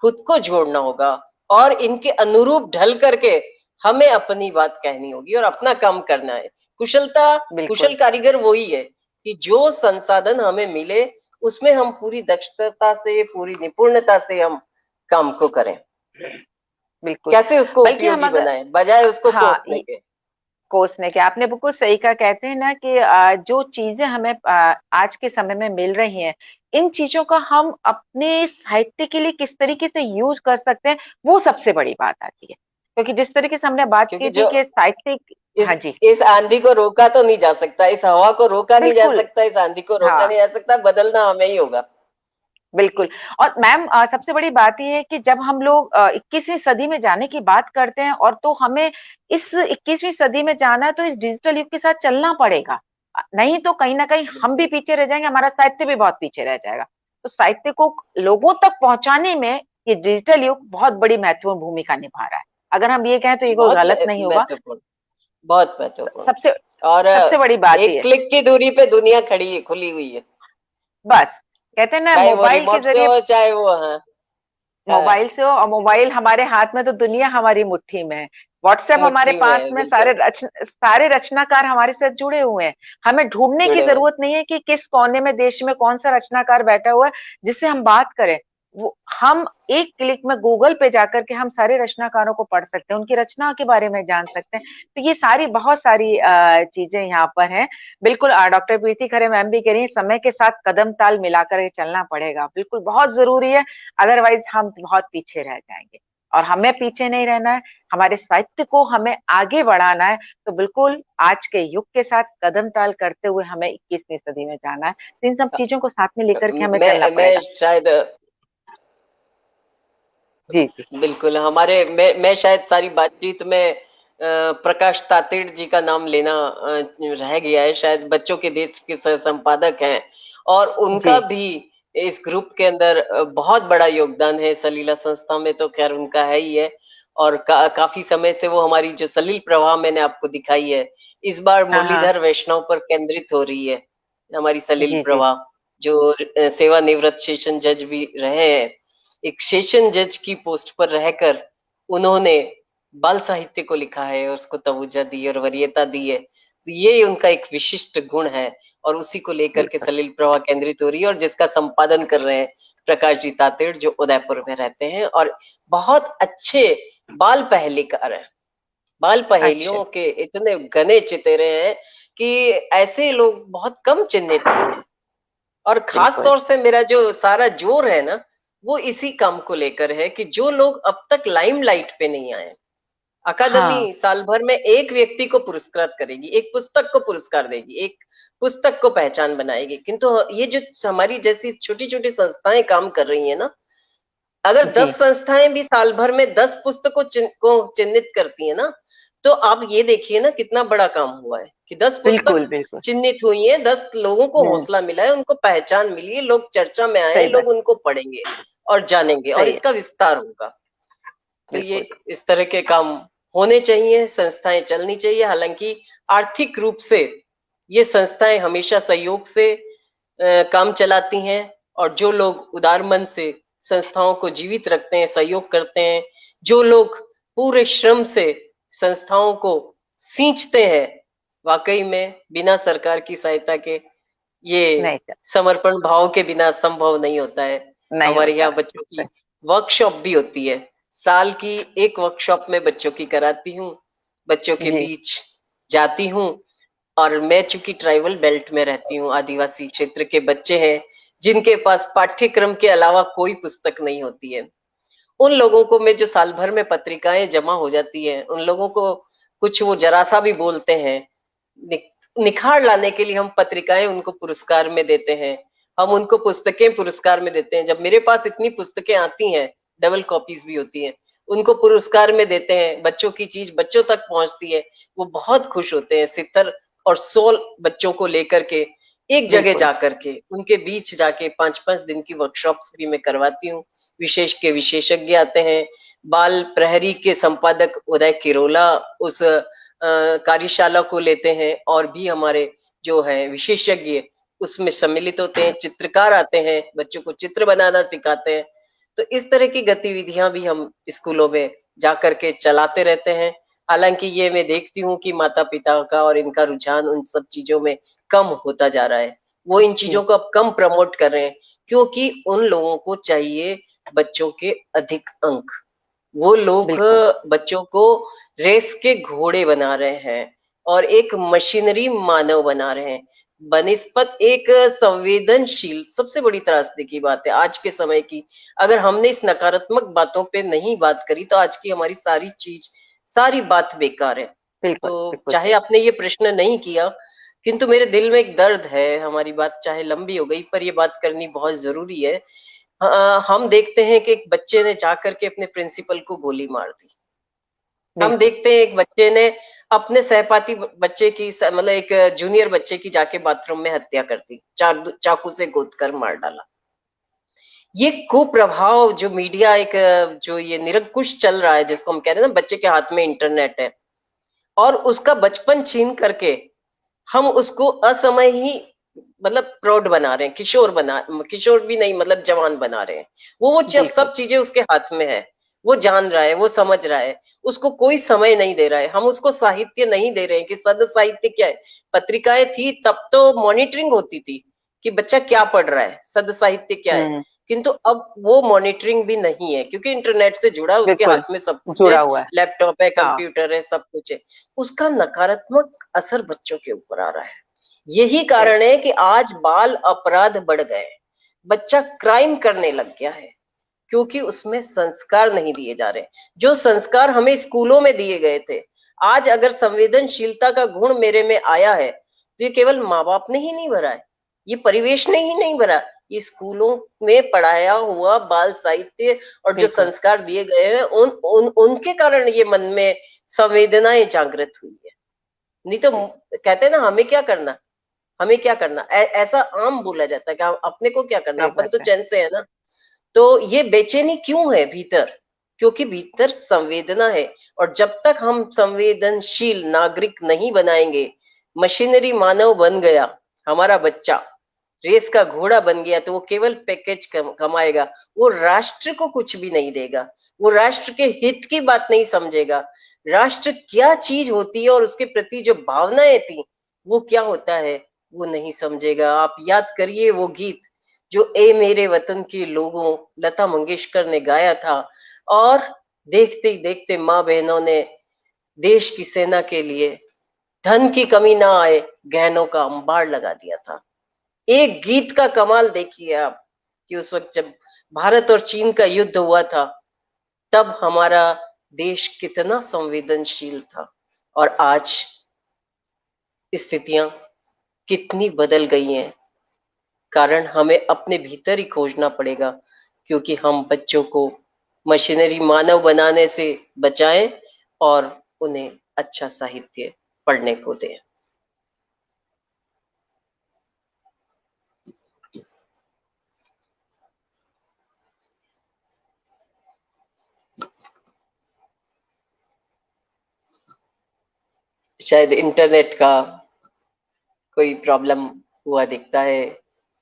खुद को जोड़ना होगा और इनके अनुरूप ढल करके हमें अपनी बात कहनी होगी और अपना काम करना है। कुशल बिल्कुल कारीगर वही है कि जो संसाधन हमें मिले उसमें हम पूरी दक्षता से, पूरी निपुणता से हम काम को करें। बिल्कुल। कैसे उसको बल्कि हम उपयोगी अगर, बनाएं बजाय उसको हाँ, कोसने के। कोसने के, आपने बिल्कुल सही कहा। कहते हैं ना कि जो चीजें हमें आज के समय में मिल रही हैं, इन चीजों का हम अपने साहित्य के लिए किस तरीके से यूज कर सकते हैं, वो सबसे बड़ी बात आती है। क्योंकि जिस तरीके से हमने बात क्योंकि की थी जो कि साहित्य, इस हाँ जी, इस आंधी को रोका तो नहीं जा सकता, इस हवा को रोका नहीं जा बिल्कुल, सकता, इस आंधी को रोका हाँ, नहीं जा सकता, बदलना हमें ही होगा। बिल्कुल। और मैम, सबसे बड़ी बात ये है कि जब हम लोग 21वीं सदी में जाने की बात करते हैं, और तो हमें इस 21वीं सदी में जाना है तो इस डिजिटल युग के साथ चलना पड़ेगा। नहीं तो कहीं ना कहीं हम भी पीछे रह जाएंगे, हमारा साहित्य भी बहुत पीछे रह जाएगा। तो साहित्य को लोगों तक पहुंचाने में ये डिजिटल युग बहुत बड़ी महत्वपूर्ण भूमिका निभा रहा है। अगर हम ये कहें तो ये कोई बहुत गलत नहीं होगा। महत्वपूर्ण, बहुत महत्वपूर्ण। सबसे और सबसे बड़ी बात एक ये है, क्लिक की दूरी पे दुनिया खड़ी है, खुली हुई है, बस कहते हैं ना, चाहे वो मोबाइल के रिमोट से जरिए, हो चाहे वो, हाँ, हाँ, मोबाइल से हो, और मोबाइल हमारे हाथ में तो दुनिया हमारी मुट्ठी में है। व्हाट्सएप हमारे मुट्ठी में पास है, में, बिल्कुल सारे रचनाकार हमारे साथ जुड़े हुए हैं। हमें ढूंढने की जुड़े हुए। जरूरत नहीं है कि किस कोने में देश में कौन सा रचनाकार बैठा हुआ है जिससे हम बात करें। वो हम एक क्लिक में गूगल पे जाकर के हम सारे रचनाकारों को पढ़ सकते हैं, उनकी रचना के बारे में जान सकते हैं। तो ये सारी बहुत सारी चीजें यहाँ पर हैं। बिल्कुल, डॉक्टर प्रीति खरे मैम भी कह रही है, समय के साथ कदम ताल मिलाकर के चलना पड़ेगा, बिल्कुल बहुत जरूरी है। अदरवाइज हम बहुत पीछे रह जाएंगे, और हमें पीछे नहीं रहना है, हमारे साहित्य को हमें आगे बढ़ाना है। तो बिल्कुल आज के युग के साथ कदम ताल करते हुए हमें 21वीं सदी में जाना है। तो इन सब चीजों को साथ में लेकर के हमें चलना मैं पड़ेगा। शायद, जी जी बिल्कुल हमारे, मैं शायद सारी बातचीत में प्रकाश तातेड़ जी का नाम लेना रह गया है। शायद बच्चों के देश के सह संपादक हैं और जी। उनका भी इस ग्रुप के अंदर बहुत बड़ा योगदान है। सलीला संस्था में तो खैर उनका है ही है, और काफी समय से वो हमारी जो सलील प्रवाह मैंने आपको दिखाई है, इस बार हाँ हाँ। मुरलीधर वैष्णव पर केंद्रित हो रही है हमारी सलील जी जी। प्रवाह, जो सेवानिवृत्त सेशन जज भी रहे हैं। एक सेशन जज की पोस्ट पर रहकर उन्होंने बाल साहित्य को लिखा है और उसको तवज्जो दी और वरीयता दी है। तो ये उनका एक विशिष्ट गुण है और उसी को लेकर के बिल्कुल। सलील प्रवाह केंद्रित हो रही है, और जिसका संपादन कर रहे हैं प्रकाश जी तातेड़, जो उदयपुर में रहते हैं और बहुत अच्छे बाल पहेलीकार हैं। बाल अच्छा। पहेलियों के इतने घने चितेरे हैं कि ऐसे लोग बहुत कम चिन्हित हुए हैं। और खास बिल्कुल। तौर से मेरा जो सारा जोर है ना, वो इसी काम को लेकर है कि जो लोग अब तक लाइमलाइट पे नहीं आए। हाँ अकादमी साल भर में एक व्यक्ति को पुरस्कृत करेगी, एक पुस्तक को पुरस्कार देगी, एक पुस्तक को पहचान बनाएगी, किंतु ये जो हमारी जैसी छोटी छोटी संस्थाएं काम कर रही है ना, अगर जी। 10 संस्थाएं भी साल भर में 10 पुस्तकों को चिन्हित करती है ना, तो आप ये देखिए ना कितना बड़ा काम हुआ है कि 10 पुस्तक बिल्कुल बिल्कुल। चिन्हित हुई है, 10 लोगों को हौसला मिला है, उनको पहचान मिली है, लोग चर्चा में आए हैं, सही बात। लोग उनको पढ़ेंगे और जानेंगे और सही है। इसका विस्तार होगा। तो ये बिल्कुल। इस तरह के काम होने चाहिए, संस्थाएं चलनी चाहिए। हालांकि आर्थिक रूप से ये संस्थाएं हमेशा सहयोग से काम चलाती हैं, और जो लोग उदार मन से संस्थाओं को जीवित रखते हैं, सहयोग करते हैं, जो लोग पूरे श्रम से संस्थाओं को सींचते हैं, वाकई में बिना सरकार की सहायता के ये नहीं सर, समर्पण भाव के बिना संभव नहीं होता है। नहीं हमारे होता। यहाँ बच्चों की वर्कशॉप भी होती है, साल की एक वर्कशॉप में बच्चों की कराती हूँ, बच्चों के जी। बीच जाती हूँ। और मैं चूंकि ट्राइबल बेल्ट में रहती हूँ, आदिवासी क्षेत्र के बच्चे हैं जिनके पास पाठ्यक्रम के अलावा कोई पुस्तक नहीं होती है, उन लोगों को मैं, जो साल भर में पत्रिकाएं जमा हो जाती हैं, उन लोगों को कुछ वो जरा सा भी बोलते हैं, निखार लाने के लिए हम पत्रिकाएं उनको पुरस्कार में देते हैं, हम उनको पुस्तकें पुरस्कार में देते हैं। जब मेरे पास इतनी पुस्तकें आती हैं, डबल कॉपीज भी होती हैं, उनको पुरस्कार में देते हैं, बच्चों की चीज बच्चों तक पहुंचती है, वो बहुत खुश होते हैं। 70 और 100 बच्चों को लेकर के एक जगह बिल्कुल। जाकर के उनके बीच जाके 5-5 दिन की वर्कशॉप्स भी मैं करवाती हूँ। विशेषज्ञ आते हैं। बाल प्रहरी के संपादक उदय किरोला उस कार्यशाला को लेते हैं, और भी हमारे जो है विशेषज्ञ उसमें सम्मिलित होते हैं। चित्रकार आते हैं, बच्चों को चित्र बनाना सिखाते हैं। तो इस तरह की गतिविधियां भी हम स्कूलों में जाकर के चलाते रहते हैं। हालांकि ये मैं देखती हूँ कि माता पिता का और इनका रुझान उन सब चीजों में कम होता जा रहा है। वो इन जी। चीजों को अब कम प्रमोट कर रहे हैं, क्योंकि उन लोगों को चाहिए बच्चों के अधिक अंक। वो लोग बिल्कुल। बच्चों को रेस के घोड़े बना रहे हैं और एक मशीनरी मानव बना रहे हैं, बनिस्पत एक संवेदनशील। सबसे बड़ी त्रासदी की बात है आज के समय की, अगर हमने इस नकारात्मक बातों पे नहीं बात करी तो आज की हमारी सारी चीज, सारी बात बेकार है। बिल्कुल, तो बिल्कुल चाहे सही। आपने ये प्रश्न नहीं किया, किंतु मेरे दिल में एक दर्द है। हमारी बात चाहे लंबी हो गई, पर ये बात करनी बहुत जरूरी है। हम देखते हैं कि एक बच्चे ने जाकर के अपने प्रिंसिपल को गोली मार दी। हम बिल्कुल। देखते हैं एक बच्चे ने अपने सहपाठी बच्चे की मतलब एक जूनियर बच्चे की जाके बाथरूम में हत्या कर दी, चाकू से गोद कर मार डाला। ये कुप्रभाव जो मीडिया एक जो ये निरंकुश चल रहा है, जिसको हम कह रहे हैं ना, बच्चे के हाथ में इंटरनेट है और उसका बचपन छीन करके हम उसको असमय ही मतलब प्रौढ़ बना रहे हैं, किशोर भी नहीं, मतलब जवान बना रहे हैं। वो बिल्कुल। सब चीजें उसके हाथ में है, वो जान रहा है, वो समझ रहा है। उसको कोई समय नहीं दे रहा है। हम उसको साहित्य नहीं दे रहे हैं कि सद साहित्य क्या है। पत्रिकाएं थी तब तो मॉनिटरिंग होती थी कि बच्चा क्या पढ़ रहा है, सद साहित्य क्या है। हम्म। किंतु अब वो मॉनिटरिंग भी नहीं है, क्योंकि इंटरनेट से जुड़ा है, उसके बिल्कुल हाथ में सब कुछ है, जुड़ा हुआ है। लैपटॉप है, हाँ। कंप्यूटर है, सब कुछ है। उसका नकारात्मक असर बच्चों के ऊपर आ रहा है। यही सही। कारण है कि आज बाल अपराध बढ़ गए। बच्चा क्राइम करने लग गया है, क्योंकि उसमें संस्कार नहीं दिए जा रहे। जो संस्कार हमें स्कूलों में दिए गए थे, आज अगर संवेदनशीलता का गुण मेरे में आया है तो ये केवल माँ बाप ने ही नहीं भरा है, ये परिवेश ने ही नहीं भरा, ये स्कूलों में पढ़ाया हुआ बाल साहित्य और जो बिल्कुल। संस्कार दिए गए हैं उनके कारण ये मन में संवेदनाएं जागृत हुई है। नहीं तो कहते हैं ना, हमें क्या करना, हमें क्या करना, ऐसा आम बोला जाता है कि अपने को क्या करना, सही अपन बात तो है। चैन से है ना। तो ये बेचैनी क्यों है भीतर? क्योंकि भीतर संवेदना है, और जब तक हम संवेदनशील नागरिक नहीं बनाएंगे, मशीनरी मानव बन गया हमारा बच्चा, रेस का घोड़ा बन गया, तो वो केवल पैकेज कमाएगा। वो राष्ट्र को कुछ भी नहीं देगा, वो राष्ट्र के हित की बात नहीं समझेगा। राष्ट्र क्या चीज होती है और उसके प्रति जो भावनाएं थी वो क्या होता है, वो नहीं समझेगा। आप याद करिए वो गीत जो ए मेरे वतन के लोगों, लता मंगेशकर ने गाया था, और देखते ही देखते माँ बहनों ने देश की सेना के लिए धन की कमी ना आए, गहनों का अंबार लगा दिया था। एक गीत का कमाल देखिए आप, कि उस वक्त जब भारत और चीन का युद्ध हुआ था, तब हमारा देश कितना संवेदनशील था, और आज स्थितियां कितनी बदल गई हैं। कारण हमें अपने भीतर ही खोजना पड़ेगा, क्योंकि हम बच्चों को मशीनरी मानव बनाने से बचाएं और उन्हें अच्छा साहित्य पढ़ने को दें। शायद इंटरनेट का कोई प्रॉब्लम हुआ दिखता है,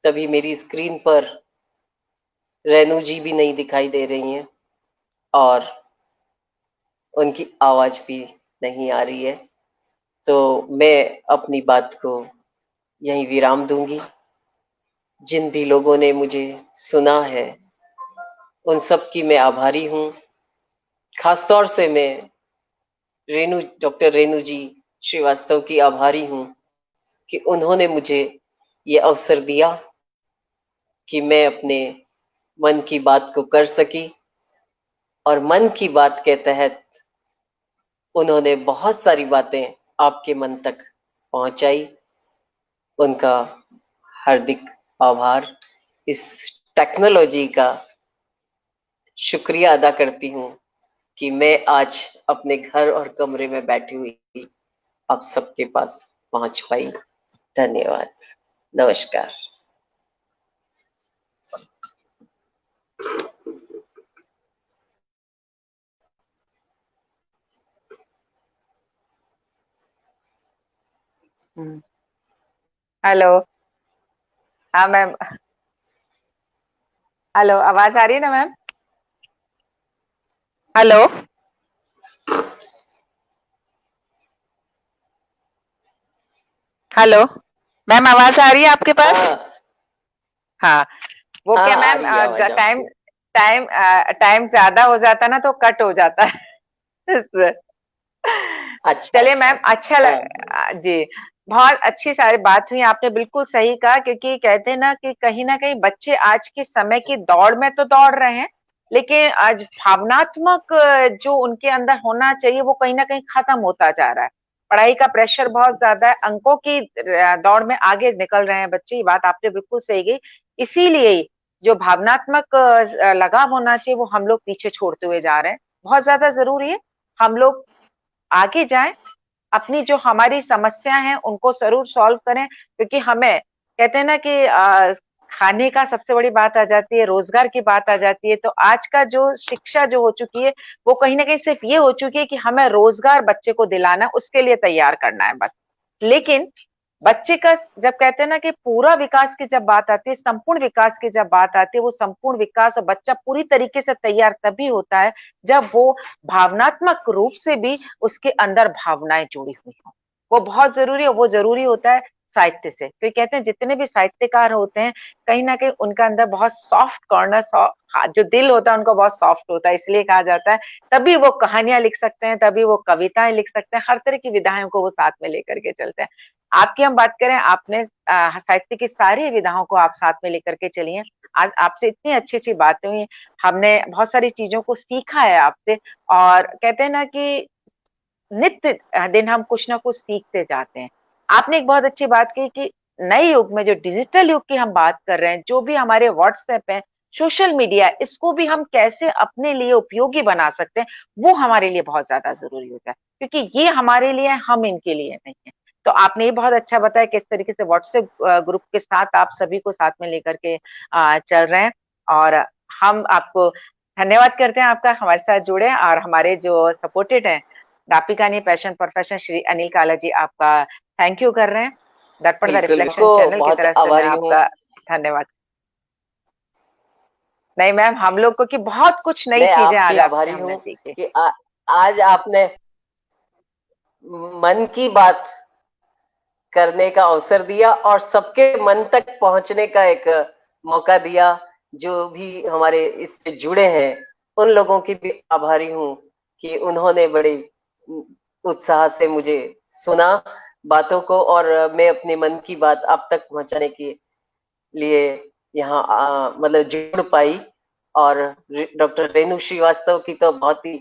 तभी मेरी स्क्रीन पर रेनू जी भी नहीं दिखाई दे रही हैं और उनकी आवाज भी नहीं आ रही है। तो मैं अपनी बात को यहीं विराम दूंगी। जिन भी लोगों ने मुझे सुना है उन सब की मैं आभारी हूँ। खासतौर से मैं डॉक्टर रेनू जी श्रीवास्तव की आभारी हूँ कि उन्होंने मुझे ये अवसर दिया कि मैं अपने मन की बात को कर सकी, और मन की बात के तहत उन्होंने बहुत सारी बातें आपके मन तक पहुंचाई। उनका हार्दिक आभार। इस टेक्नोलॉजी का शुक्रिया अदा करती हूँ कि मैं आज अपने घर और कमरे में बैठी हुई आप सबके पास पहुंच पाई। धन्यवाद। नमस्कार। हेलो। हाँ मैम। हेलो, आवाज आ रही है ना मैम? हेलो। हेलो मैम, आवाज आ रही है आपके पास? हाँ हाँ। वो हाँ, क्या आ मैम, रही है आवाज टाइम आपकी। टाइम टाइम ज्यादा हो जाता ना तो कट हो जाता है इसमें। अच्छा चलिए अच्छा। मैम, अच्छा हाँ जी। बहुत अच्छी सारी बात हुई, आपने बिल्कुल सही कहा, क्योंकि कहते हैं ना कहीं बच्चे आज के समय की दौड़ में तो दौड़ रहे हैं, लेकिन आज भावनात्मक जो उनके अंदर होना चाहिए वो कहीं ना कहीं खत्म होता जा रहा है। पढ़ाई का प्रेशर बहुत ज्यादा है, अंकों की दौड़ में आगे निकल रहे हैं बच्चे, ये बात आपने बिल्कुल सही कही। इसीलिए ही जो भावनात्मक लगाव होना चाहिए वो हम लोग पीछे छोड़ते हुए जा रहे हैं। बहुत ज्यादा जरूरी है हम लोग आगे जाएं, अपनी जो हमारी समस्या हैं उनको जरूर सॉल्व करें, क्योंकि हमें कहते हैं ना कि खाने का सबसे बड़ी बात आ जाती है, रोजगार की बात आ जाती है, तो आज का जो शिक्षा जो हो चुकी है वो कहीं ना कहीं सिर्फ ये हो चुकी है कि हमें रोजगार बच्चे को दिलाना है, उसके लिए तैयार करना है बस। लेकिन बच्चे का जब कहते हैं ना कि पूरा विकास की जब बात आती है, संपूर्ण विकास की जब बात आती है, वो संपूर्ण विकास और बच्चा पूरी तरीके से तैयार तभी होता है जब वो भावनात्मक रूप से भी उसके अंदर भावनाएं जुड़ी हुई हो। वो बहुत जरूरी है, वो जरूरी होता है साहित्य से, क्योंकि कहते हैं जितने भी साहित्यकार होते हैं कहीं ना कहीं उनका अंदर बहुत सॉफ्ट कॉर्नर, जो दिल होता है उनका बहुत सॉफ्ट होता है, इसलिए कहा जाता है तभी वो कहानियां लिख सकते हैं, तभी वो कविताएं लिख सकते हैं, हर तरह की विधाओं को वो साथ में लेकर के चलते हैं। आपकी हम बात करें, आपने साहित्य की सारी विधाओं को आप साथ में लेकर के चलिए। आज आपसे इतनी अच्छी अच्छी बातें हुई, हमने बहुत सारी चीजों को सीखा है आपसे, और कहते हैं ना कि नित्य दिन हम कुछ ना कुछ सीखते जाते हैं। आपने एक बहुत अच्छी बात की कि नए युग में जो डिजिटल युग की हम बात कर रहे हैं, जो भी हमारे व्हाट्सएप है, सोशल मीडिया, इसको भी हम कैसे अपने लिए उपयोगी बना सकते हैं, वो हमारे लिए बहुत ज्यादा जरूरी होता है, क्योंकि ये हमारे लिए है, हम इनके लिए नहीं है। तो आपने ये बहुत अच्छा बताया किस तरीके से व्हाट्सएप ग्रुप के साथ आप सभी को साथ में लेकर के चल रहे हैं, और हम आपको धन्यवाद करते हैं आपका हमारे साथ जुड़े, और हमारे जो सपोर्टेड हैं दापिका पैशन प्रोफेशन श्री अनिल काला जी, आपका थैंक यू कर रहे हैं। दर्पण द बिल्कुल, रिफ्लेक्शन को चैनल की बहुत तरफ से मैं आभारी हूँ। आपका धन्यवाद। नहीं मैम, हम लोग को कि बहुत कुछ नई मैं चीजें आज आपकी आपसे आभारी हमने हूँ सीखी। कि आज आपने मन की बात करने का अवसर दिया और सबके मन तक पहुंचने का एक मौका दिया। जो भी हमारे इससे जुड़े हैं उन लोगों की भी आभारी हूँ कि उन्होंने बड़े उत्साह से मुझे सुना बातों को, और मैं अपने मन की बात आप तक पहुंचाने के लिए यहाँ मतलब जुड़ पाई। और डॉक्टर रेणु श्रीवास्तव की तो बहुत ही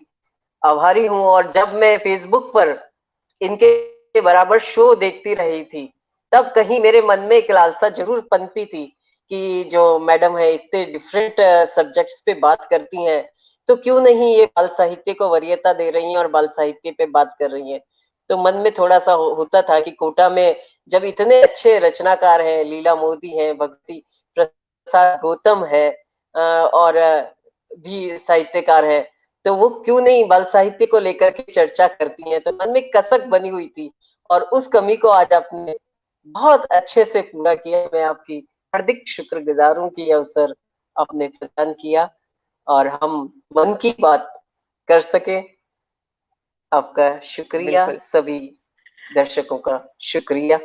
आभारी हूँ। और जब मैं फेसबुक पर इनके बराबर शो देखती रही थी तब कहीं मेरे मन में एक लालसा जरूर पनपी थी कि जो मैडम है इतने डिफरेंट सब्जेक्ट्स पे बात करती हैं, तो क्यों नहीं ये बाल साहित्य को वरीयता दे रही हैं और बाल साहित्य पे बात कर रही हैं। तो मन में थोड़ा सा होता था कि कोटा में जब इतने अच्छे रचनाकार हैं, लीला मोदी हैं, भक्ति प्रसाद गौतम है, और भी साहित्यकार है, तो वो क्यों नहीं बाल साहित्य को लेकर के चर्चा करती हैं। तो मन में कसक बनी हुई थी और उस कमी को आज आपने बहुत अच्छे से पूरा किया। मैं आपकी हार्दिक शुक्रगुजार हूँ कि ये अवसर आपने प्रदान किया और हम मन की बात कर सके। आपका शुक्रिया, बिल्कुल सभी दर्शकों का शुक्रिया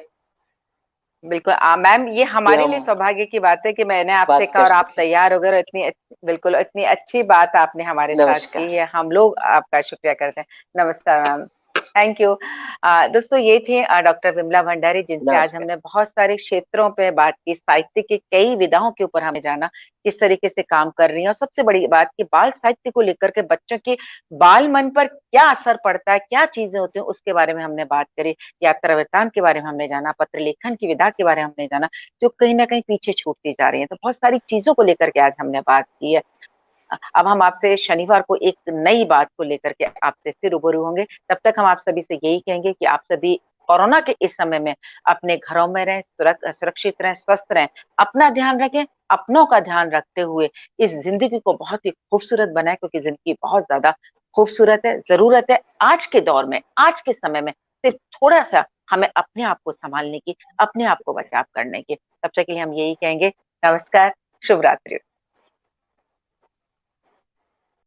बिल्कुल मैम, ये कि हमारे लिए हम सौभाग्य की बात है कि मैंने आपसे बात कहा कर और आप सके। तैयार हो गए, और बिल्कुल इतनी अच्छी बात आपने हमारे साथ की नमस्कार। है, हम लोग आपका शुक्रिया करते हैं। नमस्कार मैम, थैंक यू। दोस्तों, ये थे डॉक्टर विमला भंडारी, जिनसे आज नमस्कार। हमने बहुत सारे क्षेत्रों पे बात की, साहित्य के कई विधाओं के ऊपर हमने जाना किस तरीके से काम कर रही है, और सबसे बड़ी बात की बाल साहित्य को लेकर के बच्चों के बाल मन पर क्या असर पड़ता है, क्या चीजें होती हैं, उसके बारे में हमने बात करी। यात्रा वृत्तांत के बारे में हमने जाना, पत्र लेखन की विधा के बारे में हमने जाना, जो कहीं ना कहीं पीछे छूटती जा रही है। तो बहुत सारी चीजों को लेकर के आज हमने बात की है। अब हम आपसे शनिवार को एक नई बात को लेकर के आपसे फिर रूबरू होंगे। तब तक हम आप सभी से यही कहेंगे कि आप सभी कोरोना के इस समय में अपने घरों में रहें, सुरक्षित रहें, स्वस्थ रहें, अपना ध्यान रखें, अपनों का ध्यान रखते हुए इस जिंदगी को बहुत ही खूबसूरत बनाएं, क्योंकि जिंदगी बहुत ज्यादा खूबसूरत है। जरूरत है आज के दौर में, आज के समय में सिर्फ थोड़ा सा हमें अपने आप को संभालने की, अपने आप को बचाव करने की। तब तक के लिए हम यही कहेंगे, नमस्कार, शुभ रात्रि।